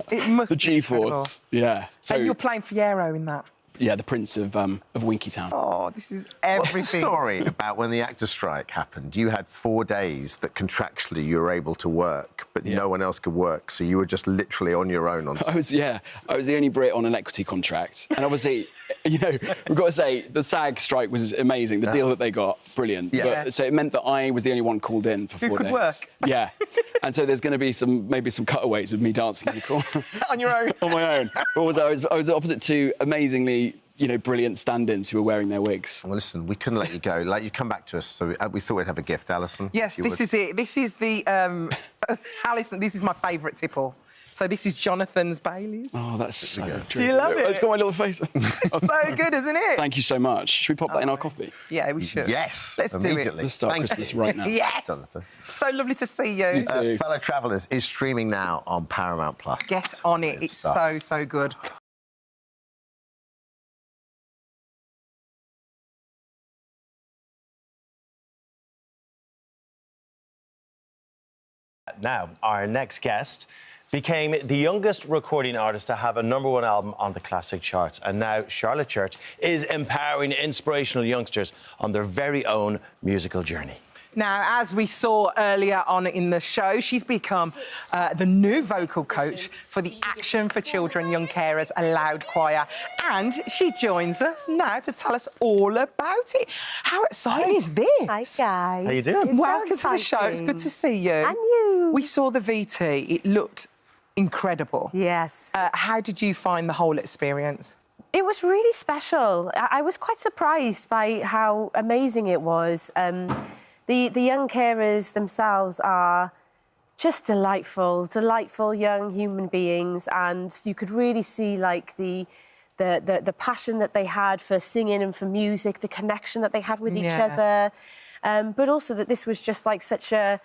It must the be G-force. Yeah. So, and you're playing Fiyero in that. Yeah, the Prince of Winky Town. Oh, this is everything. What's the story about when the actors' strike happened? You had 4 days that contractually you were able to work, but no one else could work, so you were just literally on your own. I was the only Brit on an equity contract, and obviously, you know, we've got to say the SAG strike was amazing. The deal that they got, brilliant. Yeah. But, so it meant that I was the only one called in for 4 days. Who could work? Yeah. And so there's going to be maybe some cutaways with me dancing in the corner. On your own. On my own. I was opposite 2 amazingly, you know, brilliant stand-ins who were wearing their wigs. Well, listen, we couldn't let you go. Like, you come back to us, so we thought we'd have a gift, Alison. Yes, this is it. This is the Alison. This is my favourite tipple. So this is Jonathan's Baileys. Oh, that's so good. Do you love it? It's got my little face. It's so good, isn't it? Thank you so much. Should we pop that in our coffee? Yeah, we should. Yes, let's do it. Let's start Christmas right now. Yes. Jonathan. So lovely to see you. You too. Fellow Travellers is streaming now on Paramount+. Get on it. It's so good. Now, our next guest became the youngest recording artist to have a #1 album on the classic charts. And now Charlotte Church is empowering inspirational youngsters on their very own musical journey. Now, as we saw earlier on in the show, she's become the new vocal coach for the Action for Children Young Carers Aloud Choir. And she joins us now to tell us all about it. How exciting is this? Hi, guys. How you doing? Welcome to the show. It's good to see you. And you. We saw the VT. It looked incredible. Yes. How did you find the whole experience? It was really special. I was quite surprised by how amazing it was. The young carers themselves are just delightful young human beings, and you could really see like the passion that they had for singing and for music, the connection that they had with each other, but also that this was just like such an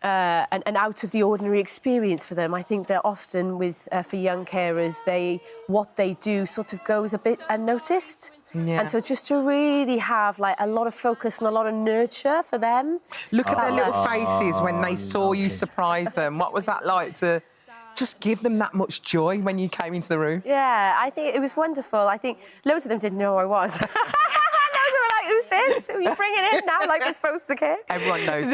out of the ordinary experience for them. I think that often with for young carers, what they do sort of goes a bit unnoticed. Yeah. And so just to really have like a lot of focus and a lot of nurture for them. Look at their little faces when they saw you surprise them. What was that like to just give them that much joy when you came into the room? Yeah, I think it was wonderful. I think loads of them didn't know who I was. Loads were like, who's this? Who are you bringing in now like we're supposed to care? Everyone knows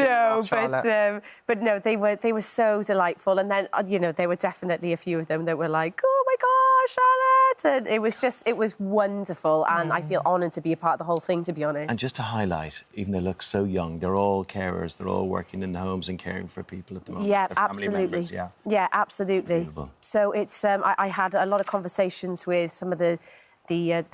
but no, they were so delightful. And then, you know, there were definitely a few of them that were like, oh my gosh, Charlotte. And it was wonderful. And I feel honoured to be a part of the whole thing, to be honest. And just to highlight, even they look so young, they're all carers, they're all working in the homes and caring for people at the moment. Yeah, Their family absolutely. members, yeah. Yeah, absolutely. Beautiful. So it's I had a lot of conversations with some of the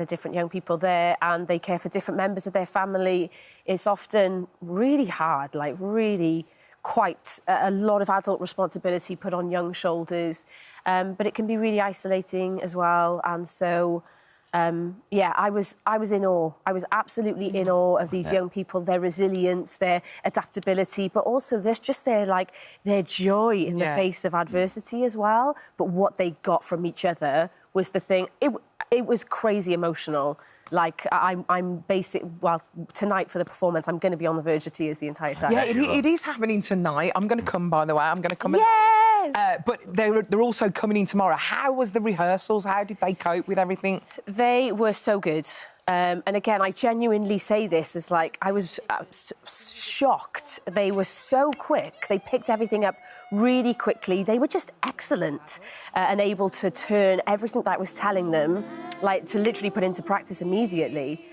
different young people there, and they care for different members of their family. It's often really hard, like really quite a lot of adult responsibility put on young shoulders, but it can be really isolating as well. And so, yeah, I was in awe. I was absolutely in awe of these young people, their resilience, their adaptability, but also there's just their joy in the face of adversity as well. But what they got from each other was the thing. It was crazy emotional. Like, I'm basic. Well, tonight for the performance, I'm going to be on the verge of tears the entire time. Yeah, it is happening tonight. I'm going to come, by the way. I'm going to come. Yes! But they're also coming in tomorrow. How was the rehearsals? How did they cope with everything? They were so good. And again, I genuinely say this as like, I was shocked. They were so quick. They picked everything up really quickly. They were just excellent and able to turn everything that I was telling them, like to literally put into practice immediately.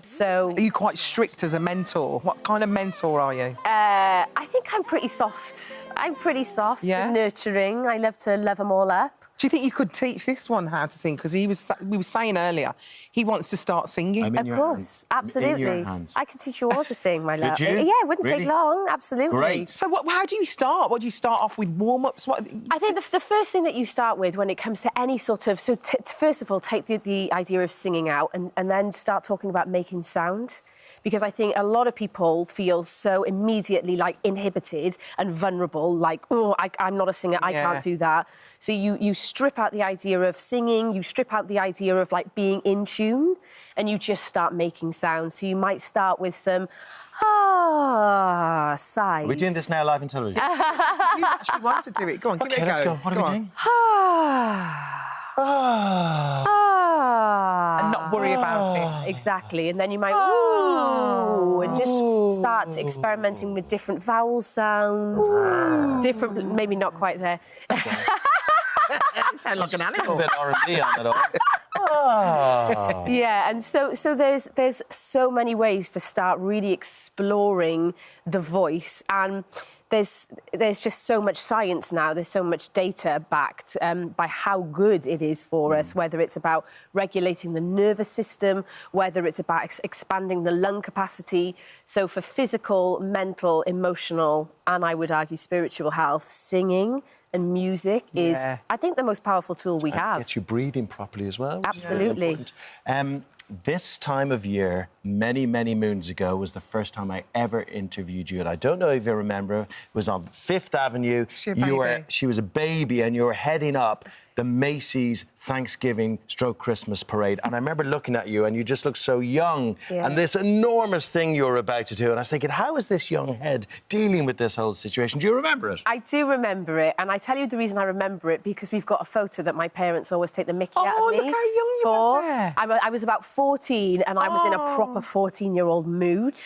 So... Are you quite strict as a mentor? What kind of mentor are you? I think I'm pretty soft. I'm pretty soft and nurturing. I love to love them all up. Do you think you could teach this one how to sing? Because we were saying earlier, he wants to start singing. Of course, absolutely. I can teach you all to sing, my love. Could you? Yeah, it wouldn't take long, absolutely. Great. So how do you start? What do you start off with? Warm-ups? I think the first thing that you start with when it comes to any sort of... So first of all, take the idea of singing out and then start talking about making sound. Because I think a lot of people feel so immediately, like, inhibited and vulnerable, like, oh, I'm not a singer, I can't do that. So you strip out the idea of singing, you strip out the idea of, like, being in tune, and you just start making sounds. So you might start with some, sighs. Are we doing this now live on television? You actually want to do it. Go on, give it a go. Let's go. What are we doing? And not worry about it. Exactly. And then you might, ooh, and just start experimenting with different vowel sounds. Different, maybe not quite there. You sound like an animal. A bit R&B on it all. Yeah, and so there's so many ways to start really exploring the voice, and there's just so much science now, there's so much data backed by how good it is for us, whether it's about regulating the nervous system, whether it's about expanding the lung capacity. So for physical, mental, emotional, and I would argue spiritual health, singing and music is, I think, the most powerful tool we have. Gets you breathing properly as well. Absolutely. This time of year, many, many moons ago, was the first time I ever interviewed you. And I don't know if you remember, it was on Fifth Avenue. She was a baby, and you were heading up the Macy's Thanksgiving/Christmas parade. And I remember looking at you, and you just looked so young, and this enormous thing you were about to do. And I was thinking, how is this young head dealing with this whole situation? Do you remember it? I do remember it, and I tell you the reason I remember it, because we've got a photo that my parents always take the mickey out of me. Oh, look how young you was there. I was about 14, and I was in a proper 14-year-old mood.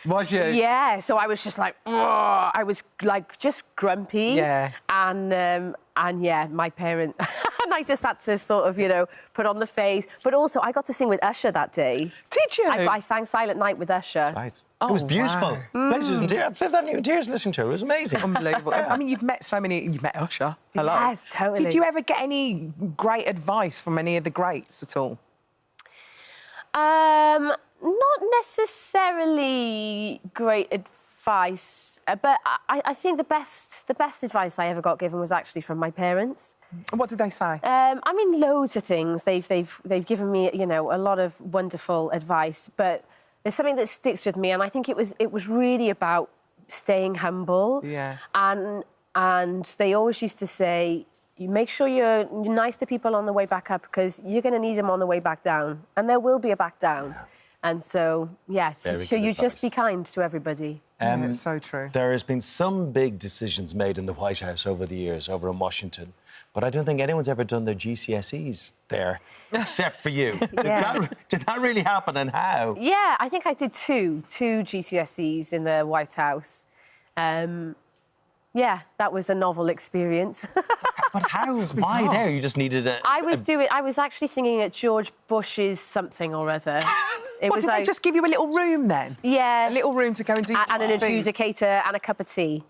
Was you? Yeah, so I was just like, ugh. I was like just grumpy. Yeah. And yeah, my parent, and I just had to sort of, you know, put on the face. But also, I got to sing with Usher that day. Did you? I sang Silent Night with Usher. Right. It was beautiful. Places in tears. Fifth Avenue tears listening to it. It was amazing. Unbelievable. I mean, you've met so many. You've met Usher. Hello. Yes, totally. Did you ever get any great advice from any of the greats at all? Not necessarily great advice, but I think the best advice I ever got given was actually from my parents. What did they say? I mean, loads of things. They've given me, you know, a lot of wonderful advice, but there's something that sticks with me, and I think it was really about staying humble. Yeah. And they always used to say, you make sure you're nice to people on the way back up, because you're going to need them on the way back down, and there will be a back down. Yeah. And so, yeah, so you just be kind to everybody. Yeah, it's so true. There has been some big decisions made in the White House over the years, over in Washington, but I don't think anyone's ever done their GCSEs there, except for you. Yeah. Did that really happen, and how? Yeah, I think I did two GCSEs in the White House. Yeah, that was a novel experience. But how? Why there? You just needed a... I was actually singing at George Bush's something or other. Did they just give you a little room then? Yeah. A little room to go and do and an adjudicator and a cup of tea.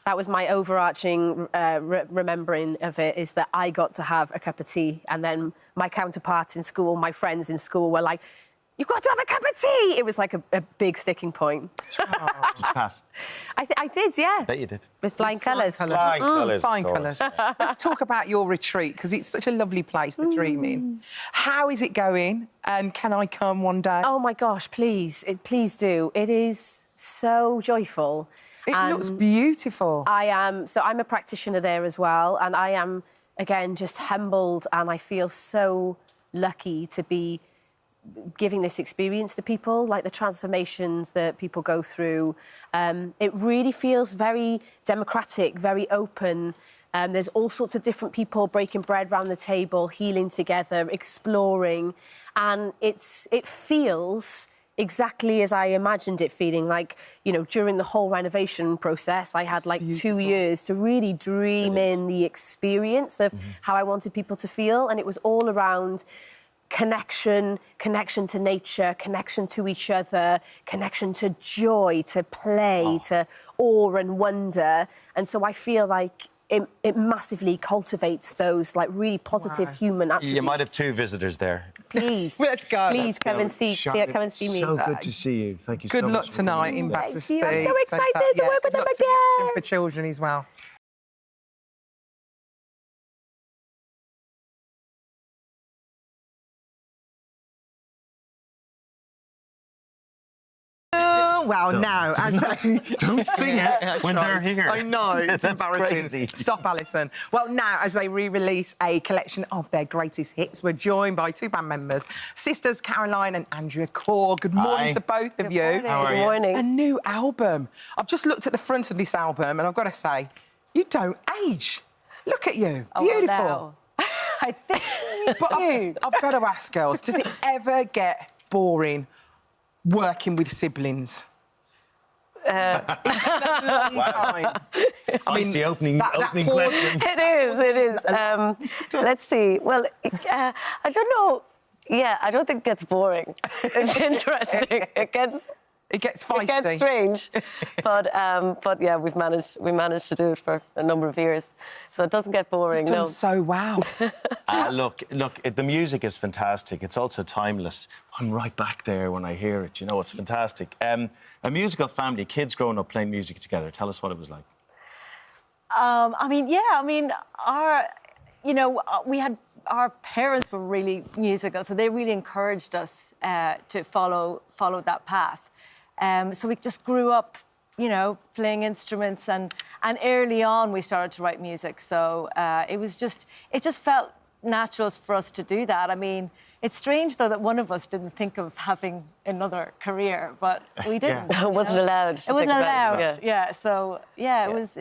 That was my overarching remembering of it, is that I got to have a cup of tea, and then my counterparts in school, my friends in school were like, you've got to have a cup of tea! It was like a big sticking point. Did you pass? I did, yeah. I bet you did. With flying colours. Flying colours. Flying colours. Let's talk about your retreat, because it's such a lovely place, the Dream Inn. How is it going, and can I come one day? Oh, my gosh, please. Please do. It is so joyful. It looks beautiful. I'm a practitioner there as well, and I am, again, just humbled, and I feel so lucky to be giving this experience to people, like the transformations that people go through. It really feels very democratic, very open. There's all sorts of different people breaking bread around the table, healing together, exploring, and it feels exactly as I imagined it feeling. Like, you know, during the whole renovation process, I had like 2 years to really dream in the experience of how I wanted people to feel, and it was all around connection to nature, connection to each other, connection to joy, to play, to awe and wonder. And so I feel like it massively cultivates those like really positive human attributes. You might have 2 visitors there. Please, let's go. Please come and see me. So good to see you. Thank you so much. Good luck tonight in Back to Sea. I'm so excited to work with them again. For children as well. Well, now, as don't sing it when they're here. I know, it's That's embarrassing. crazy. Stop, Alison. Well, now, as they re-release a collection of their greatest hits, we're joined by 2 band members, sisters Caroline and Andrea Core. Good morning to both of you. Morning. How are you? Good morning. A new album. I've just looked at the front of this album, and I've got to say, you don't age. Look at you, beautiful. Well, no. I think But I've got to ask, girls, does it ever get boring working with siblings? Wow. Feisty opening question. It is. Let's see. Well, I don't know. Yeah, I don't think it gets boring. It's interesting. It gets feisty. It gets strange. but yeah, we managed to do it for a number of years, so it doesn't get boring. You've done so well. Look, the music is fantastic. It's also timeless. I'm right back there when I hear it. You know, it's fantastic. A musical family, kids growing up playing music together. Tell us what it was like. Our parents were really musical, so they really encouraged us to follow that path. So we just grew up you know, playing instruments, and early on we started to write music. So it just felt natural for us to do that. I mean, it's strange though that one of us didn't think of having another career, but we didn't. Yeah. It wasn't allowed. It wasn't allowed. Yeah. So yeah, it was.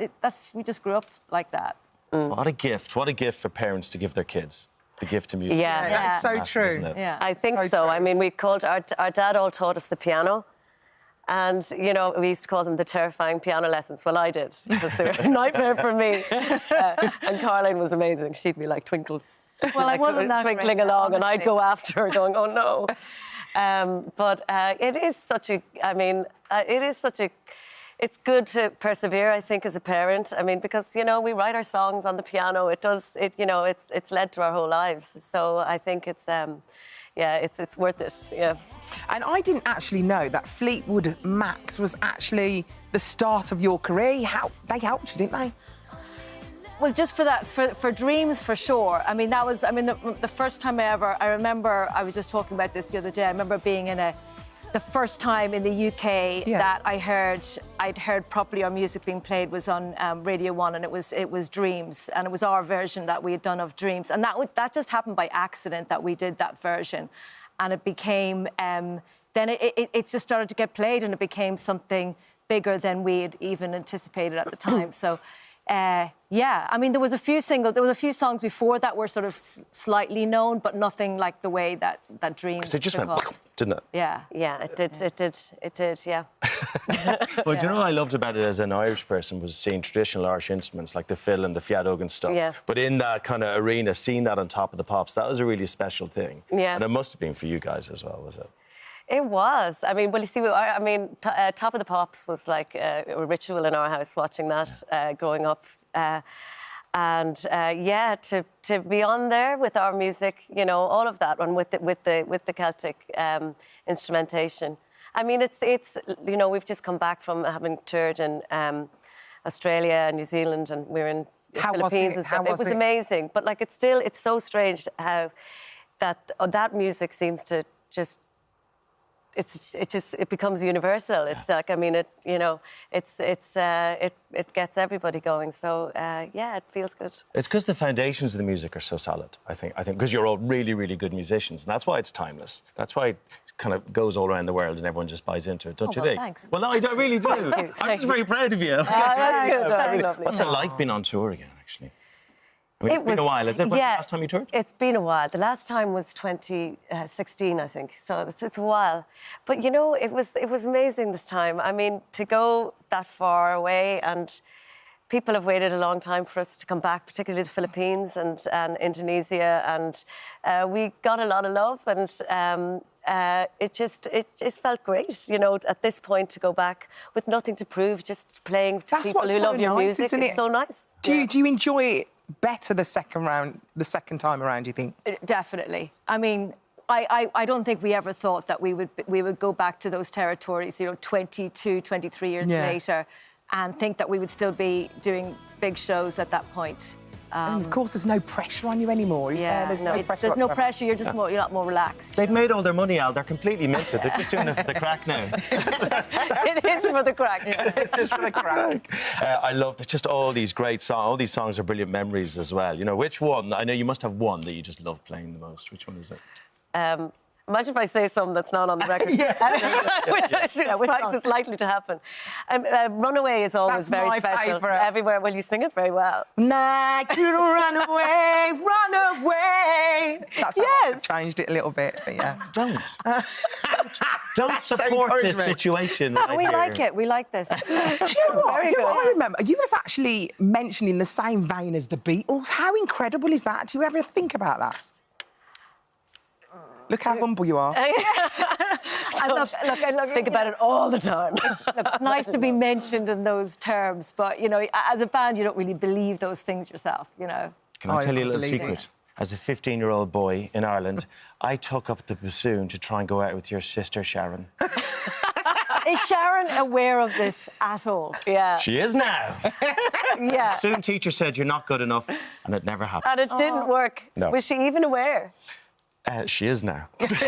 We just grew up like that. What a gift! What a gift for parents to give their kids. The gift of music. Yeah, that's so Massive, true. isn't it? Yeah, I think so. I mean, we called our dad all taught us the piano. And, you know, we used to call them the terrifying piano lessons. Well, I did, because they were a nightmare for me. And Caroline was amazing. She'd be like twinkling along, and I'd go after her going, oh, no. But it is such a, I mean, it's good to persevere, I think, as a parent. I mean, because, you know, we write our songs on the piano. You know, it's led to our whole lives. So I think it's worth it, yeah. And I didn't actually know that Fleetwood Macs was actually the start of your career. They helped you, didn't they? Well, just for that, for Dreams, for sure. I mean, that was, the first time I remember, I was just talking about this the other day, I remember being in the first time in the UK that I'd heard properly our music being played was on Radio 1, and it was Dreams, and it was our version that we had done of Dreams, and that just happened by accident that we did that version, and it became then it just started to get played, and it became something bigger than we had even anticipated at the time. So. Yeah, I mean, there was a few songs before that were sort of slightly known, but nothing like the way that Dreams. Because it just went, didn't it? Yeah. Yeah, it did, yeah. Well, do you know what I loved about it as an Irish person was seeing traditional Irish instruments like the fiddle and the fiadog and stuff. Yeah. But in that kind of arena, seeing that on Top of the Pops, that was a really special thing. Yeah. And it must have been for you guys as well, was it? It was. I mean, well, you see, Top of the Pops was like a ritual in our house, watching that growing up. Yeah, to be on there with our music, you know, all of that, and with the Celtic instrumentation. I mean, it's you know, we've just come back from having toured in Australia and New Zealand, and we're in the Philippines and stuff. It was amazing, but like it's so strange how that music seems to just. It becomes universal. It's like, I mean, it gets everybody going. So yeah, it feels good. It's because the foundations of the music are so solid. I think because you're all really, really good musicians, and that's why it's timeless. That's why it kind of goes all around the world, and everyone just buys into it, don't you think? Thanks. Well, no, I really do. I'm just very proud of you. That's good. That's lovely. What's it like being on tour again, actually? I mean, it's been a while. Is it? When's the last time you toured? It's been a while. The last time was 2016, I think. So it's a while. But, you know, it was amazing this time. I mean, to go that far away, and people have waited a long time for us to come back, particularly the Philippines and Indonesia, and we got a lot of love, and it just felt great, you know, at this point to go back with nothing to prove, just playing to people who love your music. Isn't it? It's so nice. Do you enjoy it better the second time around, do you think? Definitely. I mean, I don't think we ever thought that we would go back to those territories, you know, 22, 23 years later, and think that we would still be doing big shows at that point. And of course, there's no pressure on you anymore, is there? There's no pressure. There's no pressure. You're just you're not more relaxed. They've made all their money, Al. They're completely minted. They're just doing it for the crack now. It is for the crack. Just for the crack. I love just all these great songs. All these songs are brilliant memories as well. You know, which one? I know you must have one that you just love playing the most. Which one is it? Imagine if I say something that's not on the record, which is likely to happen. Runaway is always very special. Favourite. Everywhere. Well, you sing it very well. Like you run away, run away. That's how I changed it a little bit, but yeah. Don't support this situation. Right we here. like it. We like this. Do you know what? I remember you was actually mentioning the same vein as the Beatles. How incredible is that? Do you ever think about that? Look how humble you are. Look, think about it all the time. It's nice to be mentioned in those terms, but, you know, as a band, you don't really believe those things yourself, you know. Can I tell you a little secret? As a 15-year-old boy in Ireland, I took up the bassoon to try and go out with your sister, Sharon. Is Sharon aware of this at all? Yeah. She is now. Yeah. The bassoon teacher said you're not good enough, and it never happened. And it didn't work. No. Was she even aware? She is now. She is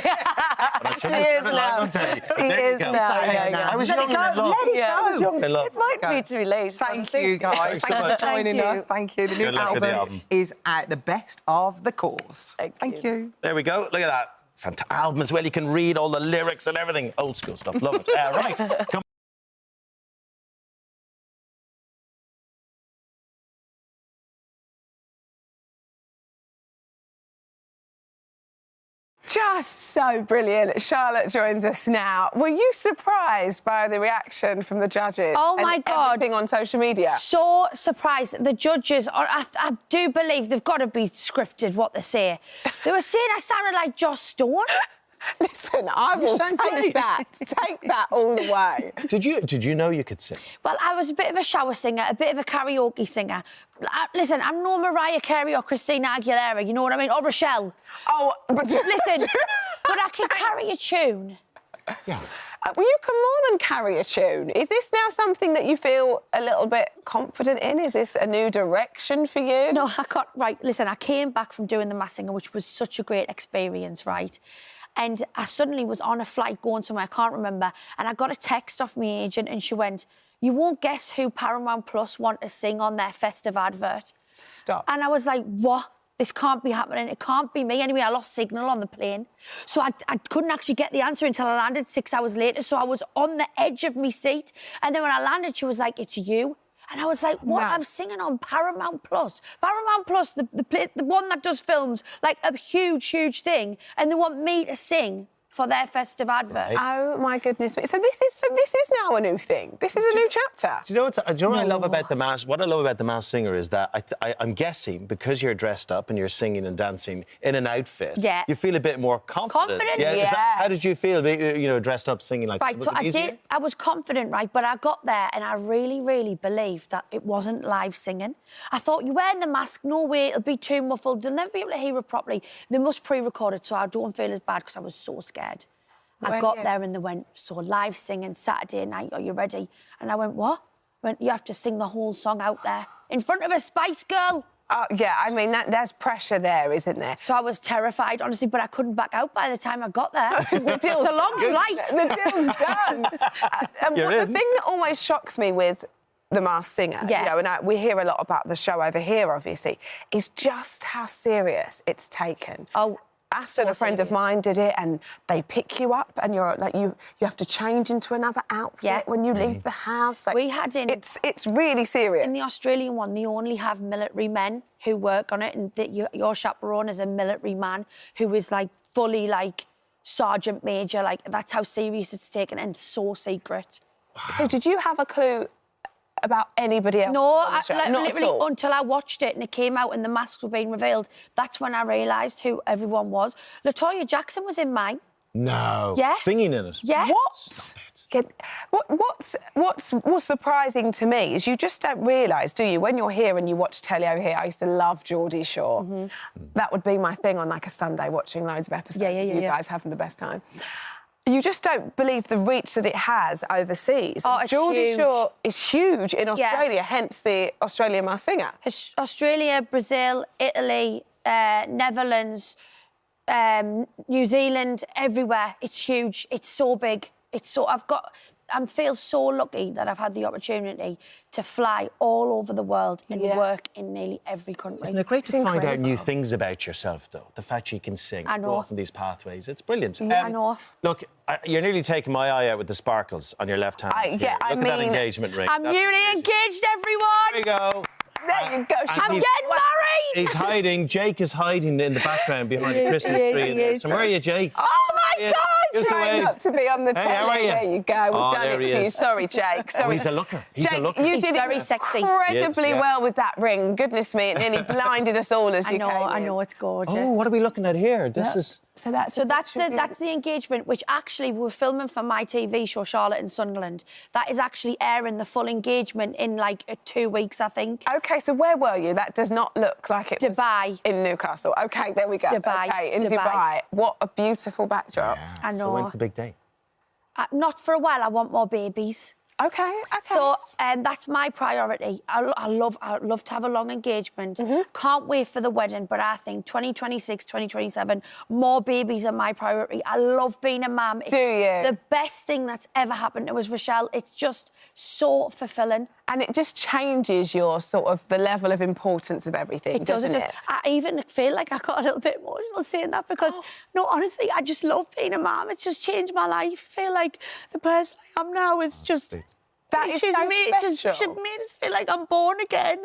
now. She is now. I was young and in love. I was young and in love. It might be too late. Thank you, guys. Thank you for joining us. Thank you. The new album is out. The best of the cause. Thank you. There we go. Look at that. Fantastic album as well. You can read all the lyrics and everything. Old school stuff. Love it. Right. Come Just so brilliant. Charlotte joins us now. Were you surprised by the reaction from the judges? Oh, my God. Everything on social media? So surprised. The judges, I do believe they've got to be scripted, what they say. They were saying I sounded like Joss Stone. Listen, I will take that all the way. Did you know you could sing? Well, I was a bit of a shower singer, a bit of a karaoke singer. Listen, I'm no Mariah Carey or Christina Aguilera, you know what I mean? Or Rochelle. Oh, but... Listen, but I can carry a tune. Yeah. Well, you can more than carry a tune. Is this now something that you feel a little bit confident in? Is this a new direction for you? No, I can't. Right, listen, I came back from doing the Masked Singer, which was such a great experience, right? And I suddenly was on a flight going somewhere, I can't remember, and I got a text off my agent and she went, "You won't guess who Paramount Plus want to sing on their festive advert." Stop. And I was like, what? This can't be happening. It can't be me. Anyway, I lost signal on the plane. So I couldn't actually get the answer until I landed 6 hours later. So I was on the edge of my seat. And then when I landed, she was like, "It's you." And I was like, what? No. I'm singing on Paramount Plus. Paramount Plus, the one that does films, like a huge, huge thing. And they want me to sing for their festive advert. Right. Oh, my goodness. So this is now a new thing. This is a new chapter. Do you know what I love about the Masked? What I love about the Masked Singer is that I'm guessing because you're dressed up and you're singing and dancing in an outfit, you feel a bit more confident. Yeah. How did you feel, you know, dressed up singing like that? Right, so I was confident, right, but I got there and I really, really believed that it wasn't live singing. I thought, you're wearing the mask, no way, it'll be too muffled, they'll never be able to hear it properly. They must pre-record it so I don't feel as bad because I was so scared. I got there and they went, "So live singing Saturday night, are you ready?" And I went, "What?" They went, "You have to sing the whole song out there in front of a Spice Girl." Oh, yeah, I mean, there's pressure there, isn't there? So I was terrified, honestly, but I couldn't back out by the time I got there. It's a long flight. The deal's done. The thing that always shocks me with The Masked Singer, you know, and we hear a lot about the show over here, obviously, is just how serious it's taken. Oh, Aston, a friend of mine, did it, and they pick you up, and you're like you have to change into another outfit when you leave the house. Like, we had it's really serious. In the Australian one, they only have military men who work on it, and your chaperone is a military man who is like fully like sergeant major. Like that's how serious it's taken, and so secret. Wow. So did you have a clue about anybody else? No, Not literally until I watched it and it came out and the masks were being revealed. That's when I realised who everyone was. LaToya Jackson was in mine. No. Yeah. Singing in it. Yeah. What's surprising to me is you just don't realise, do you? When you're here and you watch telly over here, I used to love Geordie Shore. Mm-hmm. That would be my thing on like a Sunday, watching loads of episodes of you guys having the best time. You just don't believe the reach that it has overseas. Oh, it's Geordie huge. Shore is huge in Australia, hence the Australian Masked Singer. Australia, Brazil, Italy, Netherlands, New Zealand, everywhere. It's huge. It's so big. I feel so lucky that I've had the opportunity to fly all over the world and work in nearly every country. Isn't it great to find out new things about yourself, though? The fact you can sing, I know. go off in these pathways. It's brilliant. Yeah, I know. Look, you're nearly taking my eye out with the sparkles on your left hand. Look at that engagement ring. I'm newly engaged, everyone! There we go. There you go. I'm getting married! He's hiding. Jake is hiding in the background behind the Christmas tree. So where are you, Jake? Oh, my God! Trying not to be on the telly. How are you? There you go. We've done it to you. Sorry, Jake. Sorry. Oh, he's a looker. He's a looker. You did very it sexy. incredibly well with that ring. Goodness me, it nearly blinded us all as you came in. I know, it's gorgeous. Oh, what are we looking at here? This is... So that's the engagement, which actually we're filming for my TV show, Charlotte in Sunderland. That is actually airing the full engagement in like 2 weeks, I think. OK, so where were you? That does not look like it Dubai. Was in Newcastle. OK, there we go. Dubai. OK, in Dubai. What a beautiful backdrop. Yeah. I know. So when's the big day? Not for a while. I want more babies. Okay. So that's my priority. I love to have a long engagement. Can't wait for the wedding, but I think 2026, 2027, more babies are my priority. I love being a mum. Do you? The best thing that's ever happened to us, Rochelle. It's just so fulfilling. And it just changes your sort of the level of importance of everything, It does. doesn't it? I even feel like I got a little bit emotional saying that because, no, honestly, I just love being a mum. It's just changed my life. I feel like the person I am now is just... That is so special. She's made us feel like I'm born again.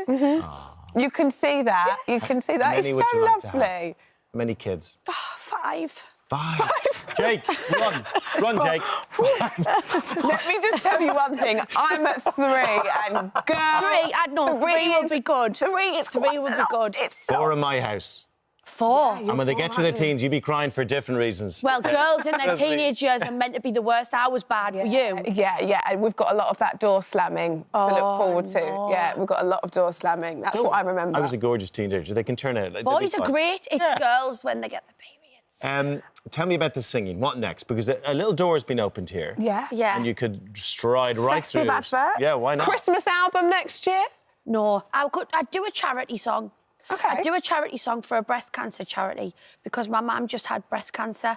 You can see that. You can see that. How It's many so would you like to have? lovely. How many kids? 5. 5. Jake, run. Run, Jake. Let me just tell you one thing. I'm at 3 and girl... 3? I know, 3 would be good. 3 would be good. 4 in my house. 4? And when they get to their teens, you'd be crying for different reasons. Well, girls in their teenage years are meant to be the worst. I was bad for you. Yeah, and we've got a lot of that door slamming to look forward to. Yeah, we've got a lot of door slamming. That's what I remember. I was a gorgeous teenager. They can turn out. Boys are great. It's girls when they get the periods. Tell me about the singing. What next? Because a little door has been opened here. Yeah. And you could stride right Festive through it. advert. Yeah, why not? Christmas album next year? No, I'd do a charity song. Okay. I'd do a charity song for a breast cancer charity because my mum just had breast cancer.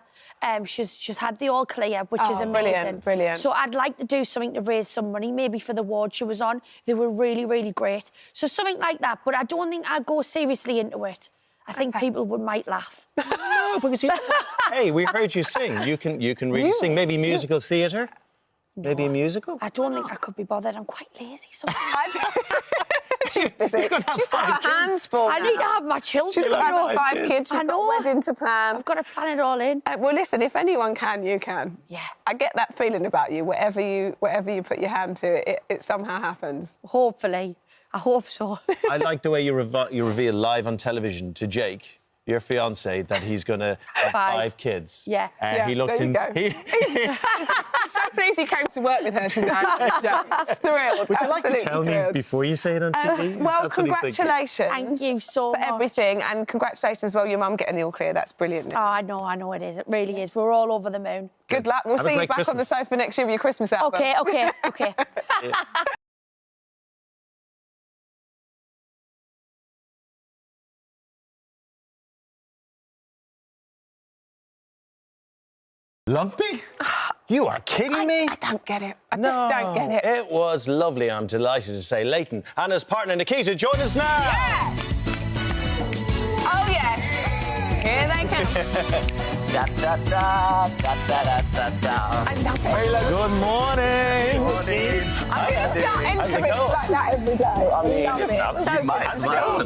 She's had the all clear, which is amazing. Brilliant. So I'd like to do something to raise some money, maybe for the ward she was on. They were really, really great. So something like that, but I don't think I'd go seriously into it. I think people might laugh. No, because hey, we heard you sing. You can really sing. Maybe musical theatre? Maybe a musical? I don't think I could be bothered. I'm quite lazy sometimes. She's busy. You're gonna have She's got 5 her kids. hands full I need to have my children. She's got you know. 5 kids. She's got a wedding to plan. I've got to plan it all in. Well, listen, if anyone can, you can. Yeah. I get that feeling about you. Whatever you put your hand to, it somehow happens. Hopefully. I hope so. I like the way you reveal live on television to Jake, your fiancé, that he's going to have 5 kids. Yeah. He looked there you in... go. He's so pleased he came to work with her today. Thrilled. Would you like to tell me before you say it on TV? Well, That's what he's thinking. congratulations. Thank you so for much. everything, and congratulations as well, your mum getting the all clear. That's brilliant news. Oh, I know it is. It really is. We're all over the moon. Good luck. We'll Have a see you great back on the Christmas. sofa next year with your Christmas album. Okay. Lumpy? You are kidding me? I don't get it. I just don't get it. It was lovely. I'm delighted to say Leighton and his partner Nikita join us now. Yes! Oh, yes. Here they come. Da, da, da, da, da, da, da. I love it. Good morning. I'm going to start entering like that every day. I love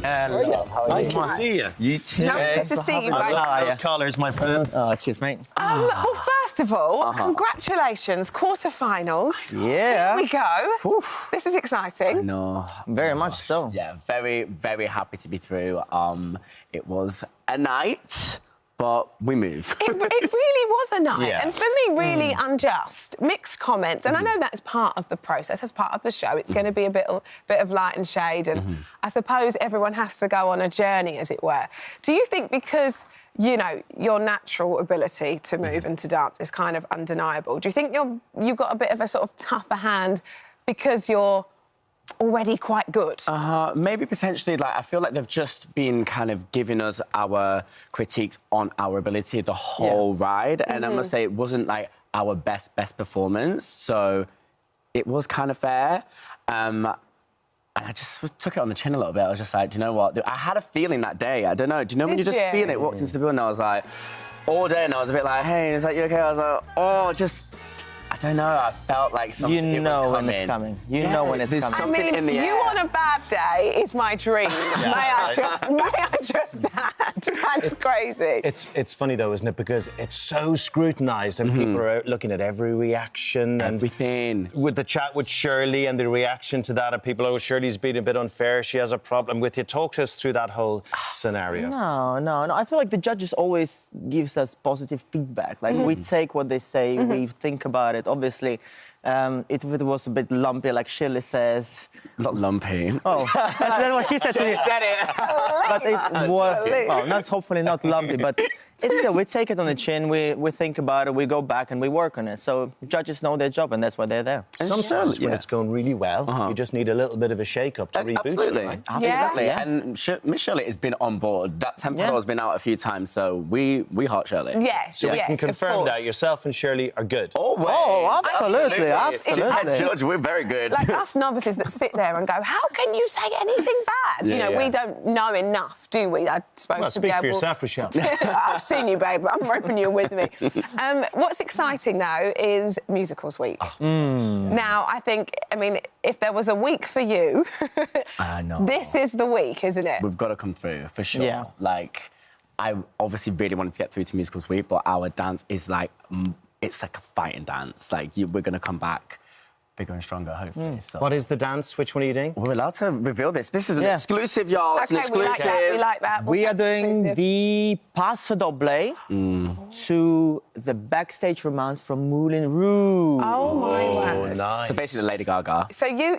it. Nice to see you. You too. Good to see you, I mate. love those colours, my friend. Oh, cheers, mate. Well, first of all, congratulations, quarterfinals. Yeah. Here we go. Oof. This is exciting. No, very much so. Yeah, very, very happy to be through. It was a night, but we move. It really was a night. Yeah. And for me, really unjust. Mixed comments. And I know that's part of the process, as part of the show. It's going to be a bit of light and shade. And I suppose everyone has to go on a journey, as it were. Do you think because, you know, your natural ability to move and to dance is kind of undeniable, do you think you've got a bit of a sort of tougher hand because you're already quite good? Maybe potentially, like, I feel like they've just been kind of giving us our critiques on our ability the whole ride. And I must say, it wasn't, like, our best performance. So it was kind of fair. And I just took it on the chin a little bit. I was just like, do you know what? I had a feeling that day. I don't know. Do you know when you just feel it? Walked into the building, I was like, all day, and I was a bit like, hey, is that you okay? I was like, oh, just... I don't know, I felt like something You know when it's coming. You know when it's coming. I mean, you on a bad day is my dream. May I just add? That's crazy. It's funny though, isn't it? Because it's so scrutinised and people are out looking at every reaction and everything. With the chat with Shirley and the reaction to that, and people, oh, Shirley's being a bit unfair. She has a problem with you. Talk to us through that whole scenario. No. I feel like the judges always gives us positive feedback. Like we take what they say, we think about it. Obviously, if it was a bit lumpy, like Shirley says. Not lumpy. Oh, that's what he said to me. He said it. But it was, well, that's hopefully not lumpy, but It's still, we take it on the chin, we think about it, we go back and we work on it. So judges know their job and that's why they're there. Sometimes when it's going really well, you just need a little bit of a shake-up to reboot. Absolutely. Right? Exactly. And Miss Shirley has been on board. That temporada has been out a few times, so we heart Shirley. Yes, So we can confirm that yourself and Shirley are good. Always. Oh, absolutely, She's head judge, we're very good. Like us novices that sit there and go, how can you say anything bad? You know, we don't know enough, do we? I'm supposed to be able... Speak for yourself, Rochelle. I've seen you, babe. I'm hoping you're with me. What's exciting, though, is Musicals Week. Now, I mean, if there was a week for you, I know. This is the week, isn't it? We've got to come through, for sure. Yeah. Like, I obviously really wanted to get through to Musicals Week, but our dance is like, it's like a fighting dance. Like, we're going to come back bigger and stronger, hopefully. So. What is the dance? Which one are you doing? We're allowed to reveal this. This is an exclusive, y'all. It's an exclusive. We like that. We are doing the Paso Doble to the backstage romance from Moulin Rouge. Oh, my word. Nice. So basically the Lady Gaga. So you...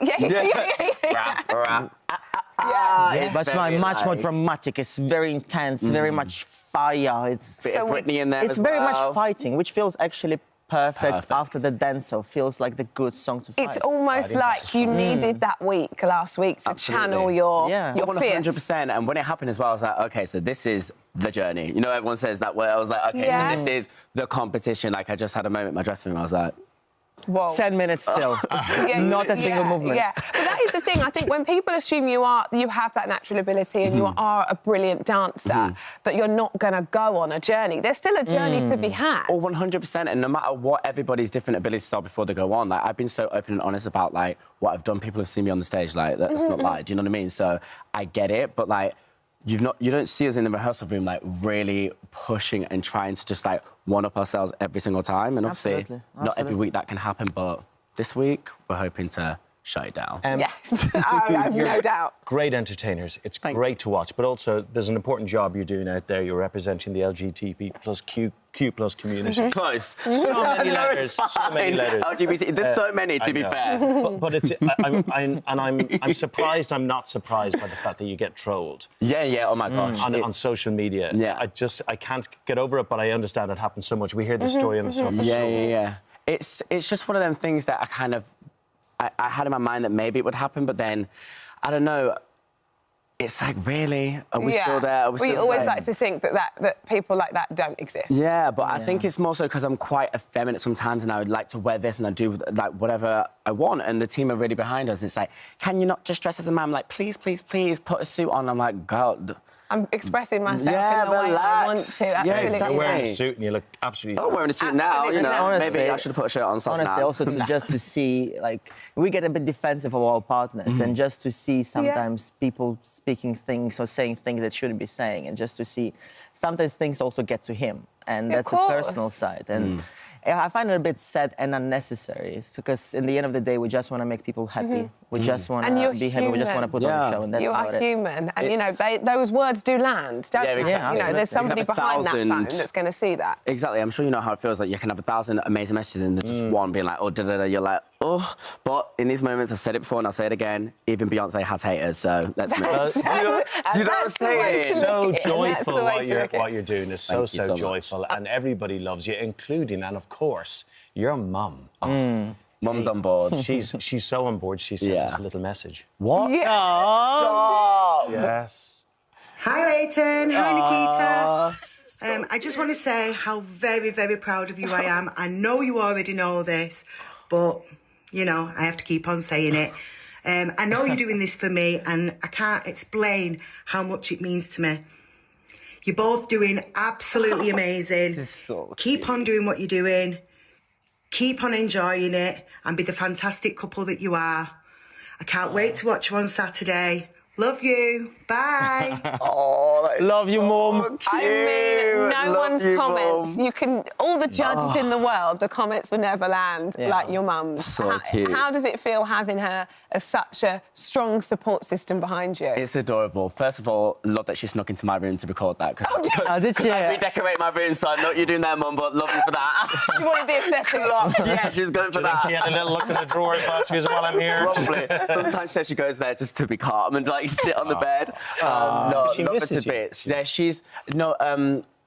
But much more dramatic. It's very intense, very much fire. It's Bit of Britney in there It's as very well. much fighting, which feels actually perfect after the dance. So feels like the good song to fight. It's almost like you needed that week last week to channel your fierce. 100%. And when it happened as well, I was like, OK, so this is the journey. You know, everyone says that word. I was like, OK, so this is the competition. Like, I just had a moment in my dressing room. I was like... Whoa. 10 minutes still. Not a single movement. Yeah, but that is the thing. I think when people assume you have that natural ability and you are a brilliant dancer, that you're not going to go on a journey. There's still a journey to be had. Oh, 100%. And no matter what everybody's different abilities are before they go on, like, I've been so open and honest about, like, what I've done. People have seen me on the stage, like, that's not lie. Do you know what I mean? So I get it, but, like, you don't see us in the rehearsal room, like, really pushing and trying to just, like, one-up ourselves every single time. And obviously, not every week that can happen, but this week, we're hoping to shut it down. Yes, I have no doubt. Great entertainers. It's great to watch, but also there's an important job you're doing out there. You're representing the LGBT plus Q plus community. Close. So many letters. So many letters. LGBT. There's so many, to be fair. But it's I'm surprised. I'm not surprised by the fact that you get trolled. Yeah. Oh my gosh. On social media. Yeah. I can't get over it, but I understand it happens so much. We hear the story on the surface. Yeah. It's just one of them things that I kind of. I had in my mind that maybe it would happen, but then, I don't know, it's like, really? Are we still there? We always like to think that people like that don't exist. Yeah, but I think it's more so because I'm quite effeminate sometimes and I would like to wear this and I do, like, whatever I want, and the team are really behind us. It's like, can you not just dress as a man? I'm like, please, please, please, put a suit on. I'm like, God... I'm expressing myself in the way I want to. Absolutely. You're wearing a suit and you look absolutely... I'm wearing a suit now, you know. Honestly, maybe I should have put a shirt on. Honestly, also just to see, like, we get a bit defensive of our partners, and just to see sometimes people speaking things or saying things that shouldn't be saying, and just to see sometimes things also get to him, and that's a personal side. And I find it a bit sad and unnecessary, because in the end of the day, we just want to make people happy. We just want to be happy. We just want to put on a show, and that's about it. You are human, and you know those words do land, don't they? Yeah, you know, there's somebody behind that phone that's going to see that. Exactly. I'm sure you know how it feels. Like, you can have 1,000 amazing messages and there's just one being like, oh, da-da-da. You're like, oh. But in these moments, I've said it before and I'll say it again, even Beyonce has haters, so let's make it. You know what I'm saying? So joyful what you're doing is so joyful, and everybody loves you, including, and of course, your mum. Mum's on board. She's so on board. She sent us a little message. What? Yes. Stop. Yes. Hi, Leighton. Hi, Nikita. I just want to say how very, very proud of you I am. I know you already know this, but, you know, I have to keep on saying it. I know you're doing this for me, and I can't explain how much it means to me. You're both doing absolutely amazing. Keep on doing what you're doing. Keep on enjoying it and be the fantastic couple that you are. I can't wait to watch you on Saturday. Love you. Bye. Love you, Mum. I mean, no one's comments. You can, all the judges in the world, the comments will never land like your mum's. So cute. How does it feel having her as such a strong support system behind you? It's adorable. First of all, love that she snuck into my room to record that. Did she? I redecorate my room, so I know what you're doing there, Mum, but love you for that. She wanted the aesthetic look. Yeah, she's going for that. She had a little look in the drawers while I'm here. Probably. Sometimes she says she goes there just to be calm and, like, sit on the bed. No, she love her misses to you. bits. Yeah, she's... No,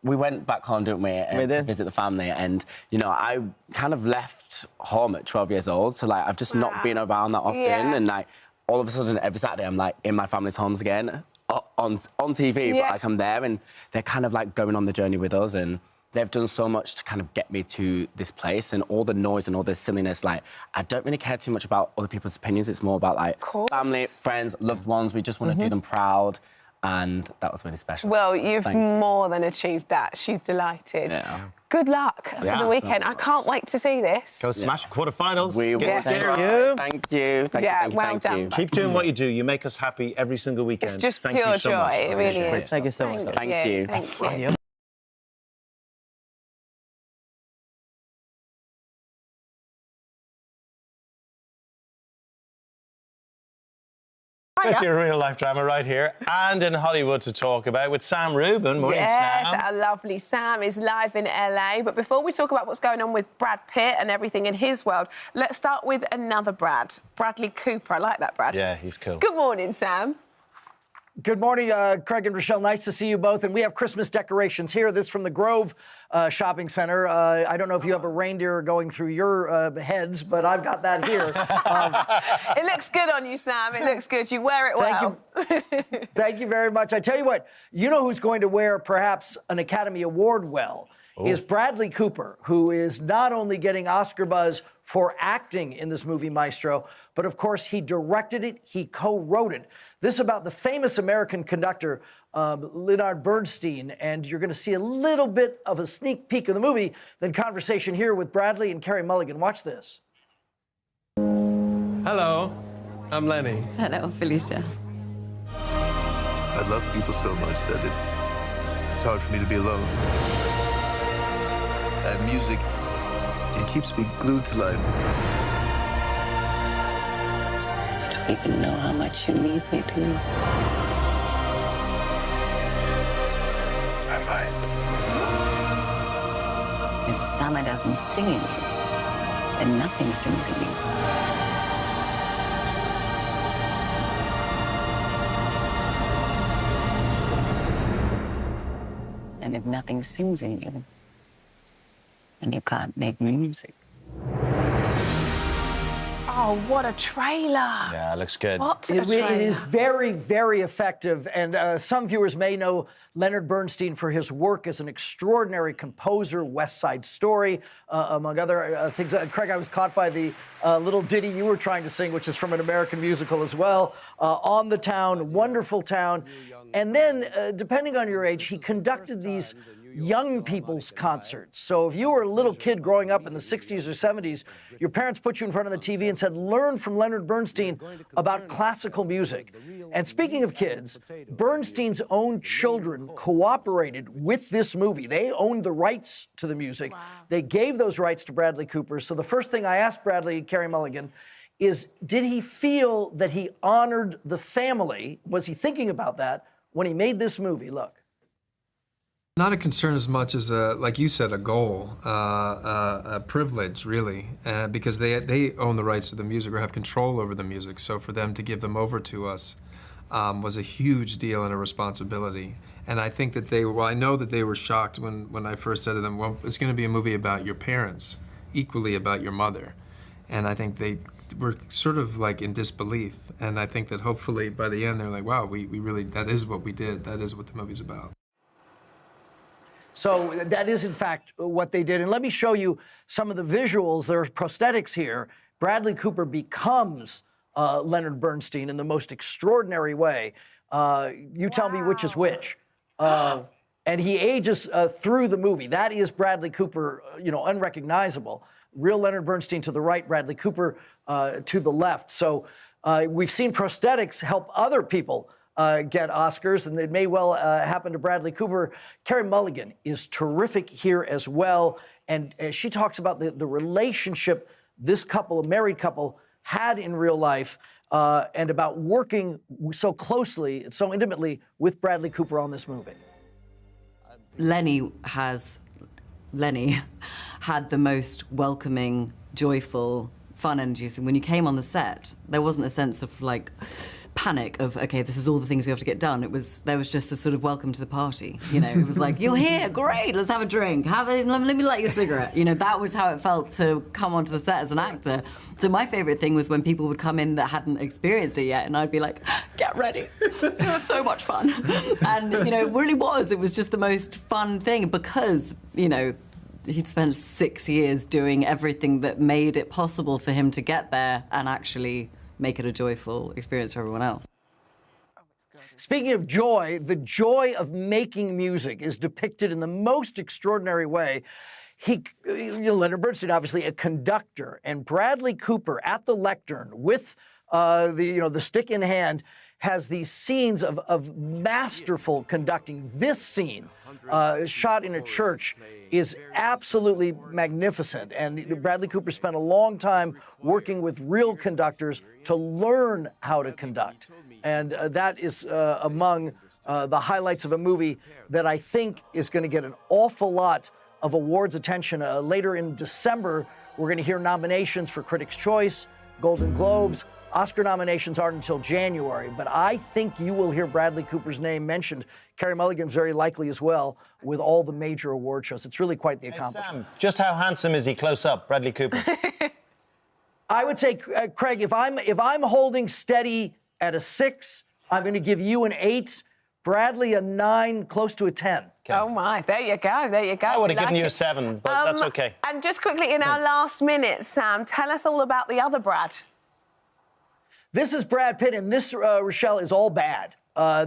we went back home, didn't we, to visit the family, and, you know, I kind of left home at 12 years old, so, like, I've just not been around that often, and, like, all of a sudden, every Saturday, I'm, like, in my family's homes again, on TV, but, like, I'm there, and they're kind of, like, going on the journey with us, and they've done so much to kind of get me to this place, and all the noise and all the silliness, like, I don't really care too much about other people's opinions. It's more about, like, family, friends, loved ones. We just want to do them proud, and that was really special. Well, you've more than achieved that. She's delighted. Good luck for the weekend. I can't wait to see this. Go smash quarterfinals. We will. Thank you. Well done. Keep doing what you do. You make us happy every single weekend. It's just Thank pure you so joy. much. It really is. Thank you so much. Thank you. Thank you. It's your real-life drama right here and in Hollywood to talk about with Sam Rubin. Morning, yes, Sam. our lovely Sam is live in LA. But before we talk about what's going on with Brad Pitt and everything in his world, let's start with another Brad, Bradley Cooper. I like that, Brad. Yeah, he's cool. Good morning, Sam. Good morning, Craig and Rochelle. Nice to see you both. And we have Christmas decorations here. This from the Grove Shopping Center. I don't know if you have a reindeer going through your heads, but I've got that here. It looks good on you, Sam. It looks good. You wear it well. Thank you very much. I tell you what, you know who's going to wear perhaps an Academy Award well is Bradley Cooper, who is not only getting Oscar buzz for acting in this movie, Maestro, but of course he directed it, he co-wrote it. This is about the famous American conductor, Leonard Bernstein, and you're going to see a little bit of a sneak peek of the movie, then conversation here with Bradley and Carey Mulligan. Watch this. Hello, I'm Lenny. Hello, Felicia. I love people so much that it's hard for me to be alone. That music, it keeps me glued to life. I don't even know how much you need me to. I might. If summer doesn't sing in you, then nothing sings in you. And if nothing sings in you, then you can't make music. Oh, what a trailer. Yeah, it looks good. What a trailer. It is very, very effective. And some viewers may know Leonard Bernstein for his work as an extraordinary composer, West Side Story, among other things. Craig, I was caught by the little ditty you were trying to sing, which is from an American musical as well. On the Town, wonderful town. And then, depending on your age, he conducted these young people's concerts. So if you were a little kid growing up in the 60s or 70s, your parents put you in front of the TV and said, learn from Leonard Bernstein about classical music. And speaking of kids, Bernstein's own children cooperated with this movie. They owned the rights to the music. Wow. They gave those rights to Bradley Cooper. So the first thing I asked Bradley, Carey Mulligan, is did he feel that he honored the family? Was he thinking about that when he made this movie? Look. Not a concern as much as, like you said, a goal, a privilege, really, because they own the rights to the music or have control over the music. So for them to give them over to us was a huge deal and a responsibility. And I think that I know that they were shocked when I first said to them, well, it's going to be a movie about your parents, equally about your mother. And I think they were sort of like in disbelief. And I think that hopefully by the end, they're like, wow, we really, that is what we did. That is what the movie's about. So that is, in fact, what they did. And let me show you some of the visuals. There are prosthetics here. Bradley Cooper becomes Leonard Bernstein in the most extraordinary way. You tell me which is which. And he ages through the movie. That is Bradley Cooper, you know, unrecognizable. Real Leonard Bernstein to the right, Bradley Cooper to the left. So we've seen prosthetics help other people get Oscars, and it may well happen to Bradley Cooper. Carey Mulligan is terrific here as well, and she talks about the relationship this couple, a married couple, had in real life, and about working so closely, so intimately with Bradley Cooper on this movie. Lenny had the most welcoming, joyful, fun energies, and when you came on the set, there wasn't a sense of like panic of, OK, this is all the things we have to get done. There was just a sort of welcome to the party, you know. It was like, you're here, great, let's have a drink. Let me light you a cigarette. You know, that was how it felt to come onto the set as an actor. So my favourite thing was when people would come in that hadn't experienced it yet, and I'd be like, get ready. It's so much fun. And, you know, it really was. It was just the most fun thing because, you know, he'd spent 6 years doing everything that made it possible for him to get there and actually make it a joyful experience for everyone else. Speaking of joy, the joy of making music is depicted in the most extraordinary way. Leonard Bernstein, obviously a conductor, and Bradley Cooper at the lectern with the stick in hand has these scenes of masterful conducting. This scene, shot in a church, is absolutely magnificent. And Bradley Cooper spent a long time working with real conductors to learn how to conduct. And that is among the highlights of a movie that I think is going to get an awful lot of awards attention. Later in December, we're going to hear nominations for Critics' Choice, Golden Globes. Oscar nominations aren't until January, but I think you will hear Bradley Cooper's name mentioned. Carey Mulligan's very likely as well, with all the major award shows. It's really quite the accomplishment. Sam, just how handsome is he close up, Bradley Cooper? I would say, Craig, if I'm holding steady at a 6, I'm going to give you an 8, Bradley a 9, close to a 10. Okay. Oh my, there you go, there you go. I would have given you a 7, but that's okay. And just quickly, in our last minute, Sam, tell us all about the other Brad. This is Brad Pitt, and this, Rochelle, is all bad.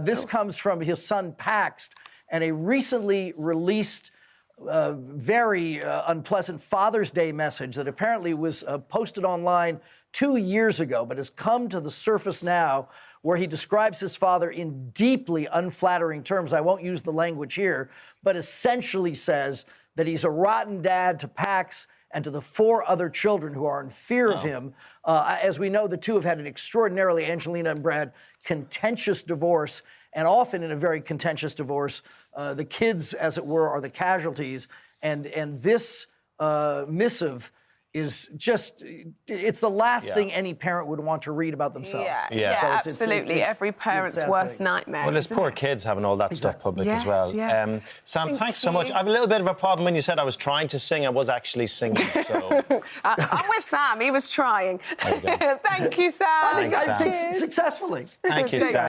This comes from his son, Paxton, and a recently released, very unpleasant Father's Day message that apparently was posted online 2 years ago, but has come to the surface now, where he describes his father in deeply unflattering terms. I won't use the language here, but essentially says that he's a rotten dad to Pax and to the 4 other children who are in fear of him. As we know, the two have had an extraordinarily, Angelina and Brad, contentious divorce, and often in a very contentious divorce, the kids, as it were, are the casualties, and this missive is just, it's the last thing any parent would want to read about themselves. Yeah, so absolutely. Every parent's worst nightmare. Well, there's poor kids having all that stuff public as well. Sam, thanks so much. I have a little bit of a problem when you said I was trying to sing. I was actually singing, so... I'm with Sam. He was trying. Thank you, Sam. I think successfully. Thank you, Sam.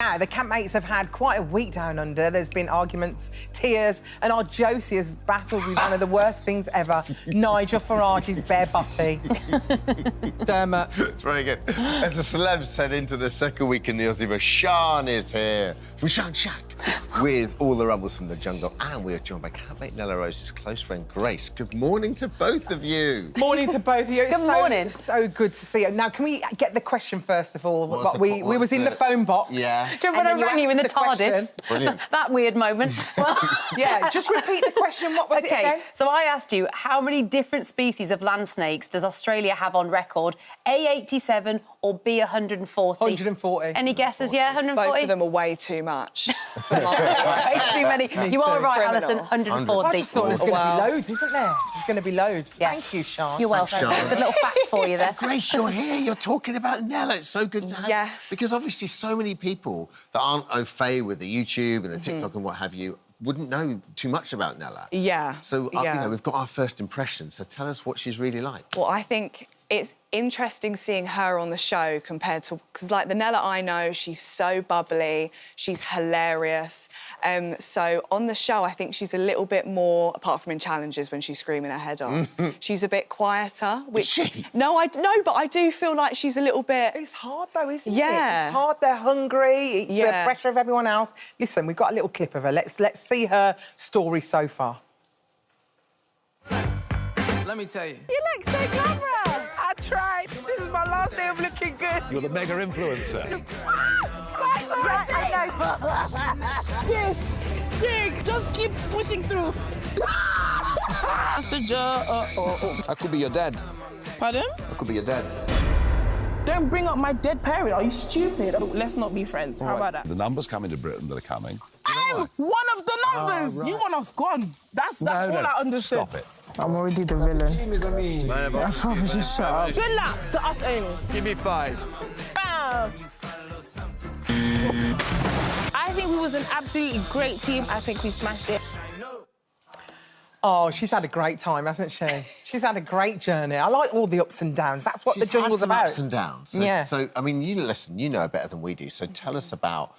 Now, the campmates have had quite a week down under. There's been arguments, tears, and our Josie has battled with one of the worst things ever, Nigel Farage's bare butty. Dermot. It's very good. As the celebs head into the second week in the Aussie, Sean is here from Sean Shack with all the rebels from the jungle, and we are joined by campmate Nella Rose's close friend Grace. Good morning to both of you. Morning to both of you. Good morning. So good to see you. Now, can we get the question first of all? We was in the phone box. Yeah. Do you remember when I rang you in the TARDIS? Brilliant. That weird moment. Yeah, just repeat the question. What was it again? So I asked you, how many different species of land snakes does Australia have on record? A, 87 or B, 140? 140. Any guesses? Yeah, 140? Both of them are way too much. Way too many. You are right, Alison, 140. I just thought there was going to be loads, isn't there? There's going to be loads. Yeah. Thank you, Sean. You're welcome. Sean. Good little fact for you there. Grace, you're here. You're talking about Nella. It's so good to have you. Because obviously so many people that aren't au fait with the YouTube and the TikTok and what have you wouldn't know too much about Nella. Yeah. So, you know, we've got our first impression. So tell us what she's really like. Well, I think it's interesting seeing her on the show compared to... Because, like, the Nella I know, she's so bubbly, she's hilarious. So on the show, I think she's a little bit more, apart from in challenges when she's screaming her head off, she's a bit quieter. Which, is she? No, but I do feel like she's a little bit... It's hard, though, isn't it? Yeah. It's hard, they're hungry, it's the pressure of everyone else. Listen, we've got a little clip of her. Let's see her story so far. Let me tell you. You look so glamorous. I tried. This is my last day of looking good. You're the mega influencer. Yes, Jake, just keep pushing through. Mr. Joe, I could be your dad. Pardon? I could be your dad. Don't bring up my dead parent. Are you stupid? Let's not be friends. How about that? The numbers coming to Britain that are coming. I'm one of the numbers. right. You want us gone. That's all I understood. Stop it. I'm already the villain. I probably just shut up. Good luck to us, Amy. Give me 5. Bam! I think we was an absolutely great team. I think we smashed it. Oh, she's had a great time, hasn't she? She's had a great journey. I like all the ups and downs. That's what the jungle's about. Ups and downs. So, yeah. So, I mean, you listen, you know her better than we do. So tell us about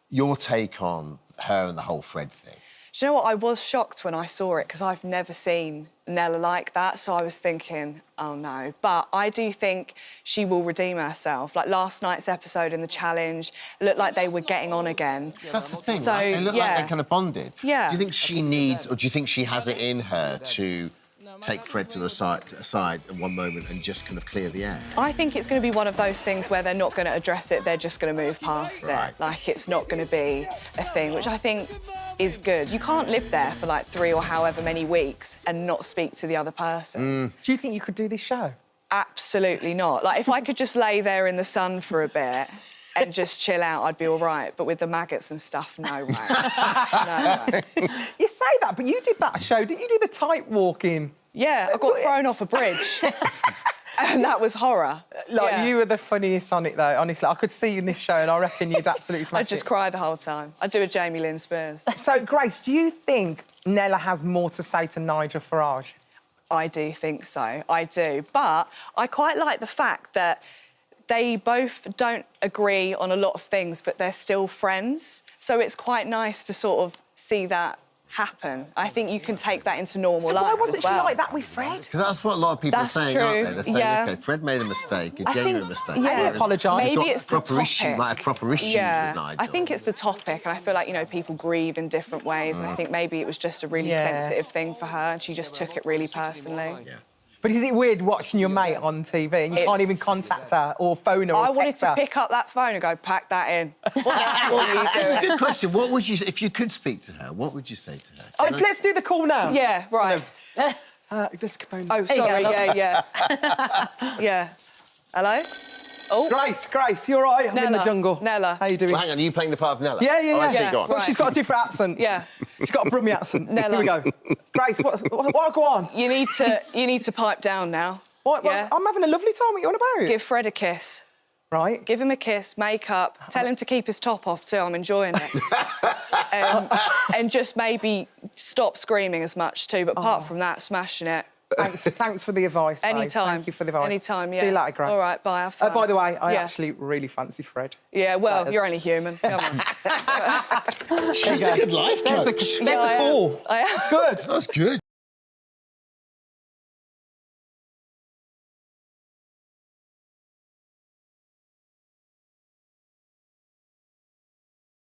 your take on her and the whole Fred thing. Do you know what? I was shocked when I saw it because I've never seen Nella like that. So I was thinking, oh no. But I do think she will redeem herself. Like last night's episode in the challenge, it looked like they were getting on again. That's the thing. So, Right? They look like they're kind of bonded. Yeah. Do you think she needs, or do you think she has it in her to take Fred to the side at one moment and just kind of clear the air? I think it's going to be one of those things where they're not going to address it, they're just going to move past it. Like, it's not going to be a thing, which I think is good. You can't live there for, like, 3 or however many weeks and not speak to the other person. Do you think you could do this show? Absolutely not. Like, if I could just lay there in the sun for a bit and just chill out, I'd be all right. But with the maggots and stuff, no way. No way. You say that, but you did that show. Didn't you do the tight walking? Yeah, I got thrown off a bridge. And that was horror. Like, you were the funniest on it, though, honestly. I could see you in this show and I reckon you'd absolutely smash it. I'd just cry the whole time. I'd do a Jamie Lynn Spears. So, Grace, do you think Nella has more to say to Nigel Farage? I do think so, I do. But I quite like the fact that they both don't agree on a lot of things, but they're still friends. So it's quite nice to sort of see that happen. I think you can take that into normal life. Why wasn't as well. she like that with Fred? Because that's what a lot of people That's are saying, true. aren't they? They're saying, Yeah. OK, Fred made a mistake, a I genuine think- mistake. yeah. Whereas apologise. Maybe you've got it's the proper issues, topic. like proper issues with Nigel. I think it's the topic, and I feel like, you know, people grieve in different ways, and I think maybe it was just a really sensitive thing for her, and she just took it really personally. Yeah. But is it weird watching your mate on TV and you can't even contact her or phone her or I wanted text to her? pick up that phone and go, pack that in. Well, that's a good question. What would you, if you could speak to her, what would you say to her? Oh, let's do the call now. Yeah, right. This phone. Oh, sorry, yeah. Yeah. Hello? Oh. Grace, you all right? I'm in the Nella, jungle. Nella. How you doing? Well, hang on, are you playing the part of Nella? Yeah. Oh, I see, go on. Well, she's got a different accent. Yeah. She's got a Brummy accent. Nella. Here we go. Grace, what go on? You need to pipe down now. What? Yeah. I'm having a lovely time. What are you on about? Give Fred a kiss. Right. Give him a kiss, make up, tell him to keep his top off too, I'm enjoying it. And just maybe stop screaming as much too, but apart from that, smashing it. Thanks for the advice, babe. Anytime. Thank you for the advice. Anytime, yeah. See you later, Grace. All right, bye, have fun. By the way, I Yeah. actually really fancy Fred. Yeah, well, you're only human. Come on. She's a good life coach. There's the call. I am. Good. That's good.